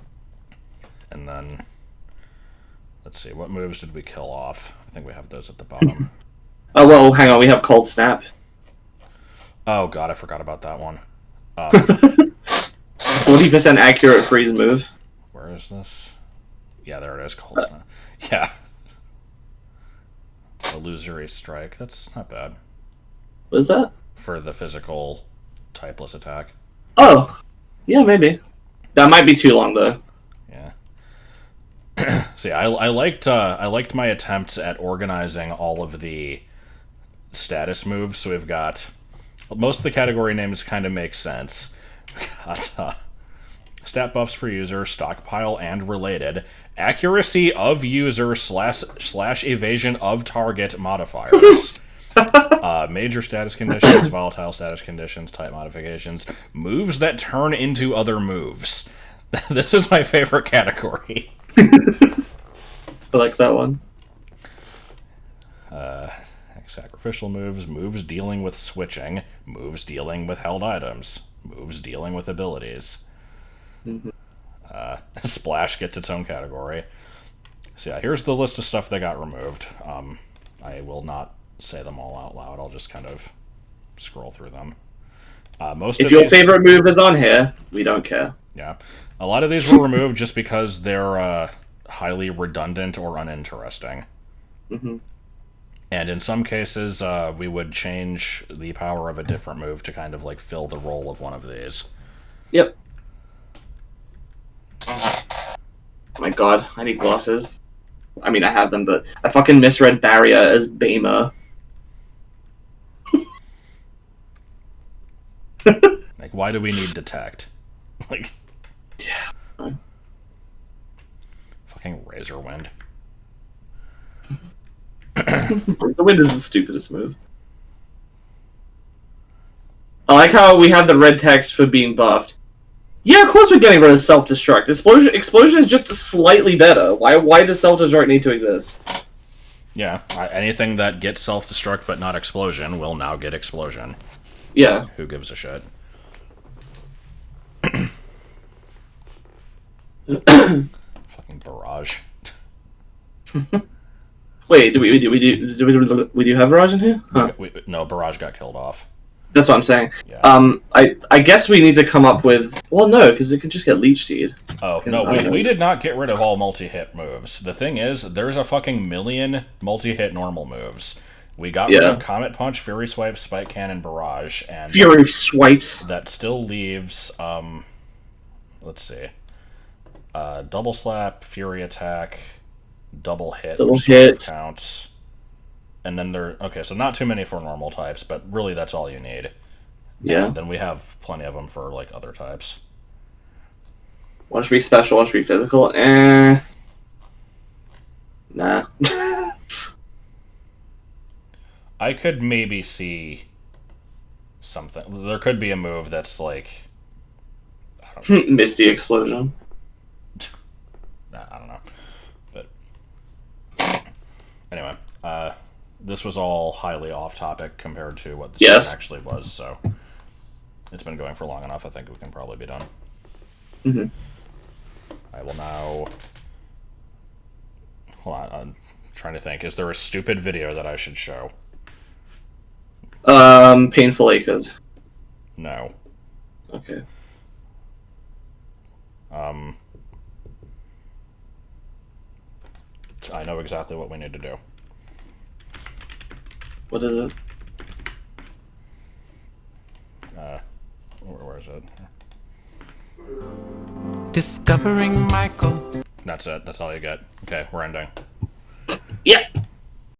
And then, let's see, what moves did we kill off? I think we have those at the bottom. Oh, well, hang on, we have Cold Snap. Oh god, I forgot about that one. 40% accurate freeze move. Where is this? Yeah, there it is, Cold Snap. Yeah. Illusory Strike, that's not bad. What is that? For the physical typeless attack. Oh, yeah, maybe. That might be too long, though. Yeah. See, I liked my attempts at organizing all of the status moves. So we've got most of the category names kind of make sense. We got stat buffs for user, stockpile and related, accuracy of user slash evasion of target modifiers. Major status conditions, volatile status conditions, type modifications, moves that turn into other moves. This is my favorite category. I like that one. Sacrificial moves, moves dealing with switching, moves dealing with held items, moves dealing with abilities. Splash gets its own category. So yeah, here's the list of stuff that got removed. I will not say them all out loud. I'll just kind of scroll through them. If your favorite move is on here, we don't care. Yeah. A lot of these were removed just because they're highly redundant or uninteresting. Mm-hmm. And in some cases, we would change the power of a different move to kind of like fill the role of one of these. Yep. Oh my god, I need glasses. I mean, I have them, but I fucking misread Barrier as Bamer. Like, why do we need Detect? Like, yeah. Fucking Razor Wind. The wind is the stupidest move. I like how we have the red text for being buffed. Yeah, of course we're getting rid of self-destruct. Explosion is just slightly better. Why does self-destruct need to exist? Yeah, anything that gets self-destruct but not explosion will now get explosion. Yeah. Who gives a shit? Fucking barrage. Wait, do we do have Barrage in here? Huh. No, barrage got killed off. That's what I'm saying. Yeah. I guess we need to come up with... Well, no, because it could just get Leech Seed. Oh, no, we did not get rid of all multi-hit moves. The thing is, there's a fucking million multi-hit normal moves. We got rid of Comet Punch, Fury Swipe, Spike Cannon, Barrage, and... Fury Swipes. That still leaves, let's see. Double Slap, Fury Attack, Double Hit. Double Hit. Counts. And then okay, so not too many for normal types, but really that's all you need. Yeah. And then we have plenty of them for, like, other types. One should be special, one should be physical. Nah. I could maybe see something. There could be a move that's like... I don't know. Misty Explosion. I don't know. But anyway, this was all highly off topic compared to what the stream actually was, so it's been going for long enough. I think we can probably be done. Mm-hmm. I will now... Hold on, I'm trying to think. Is there a stupid video that I should show? Painful Acres. No. Okay. I know exactly what we need to do. What is it? Where is it? Discovering Michael. That's it. That's all you get. Okay, we're ending. Yep.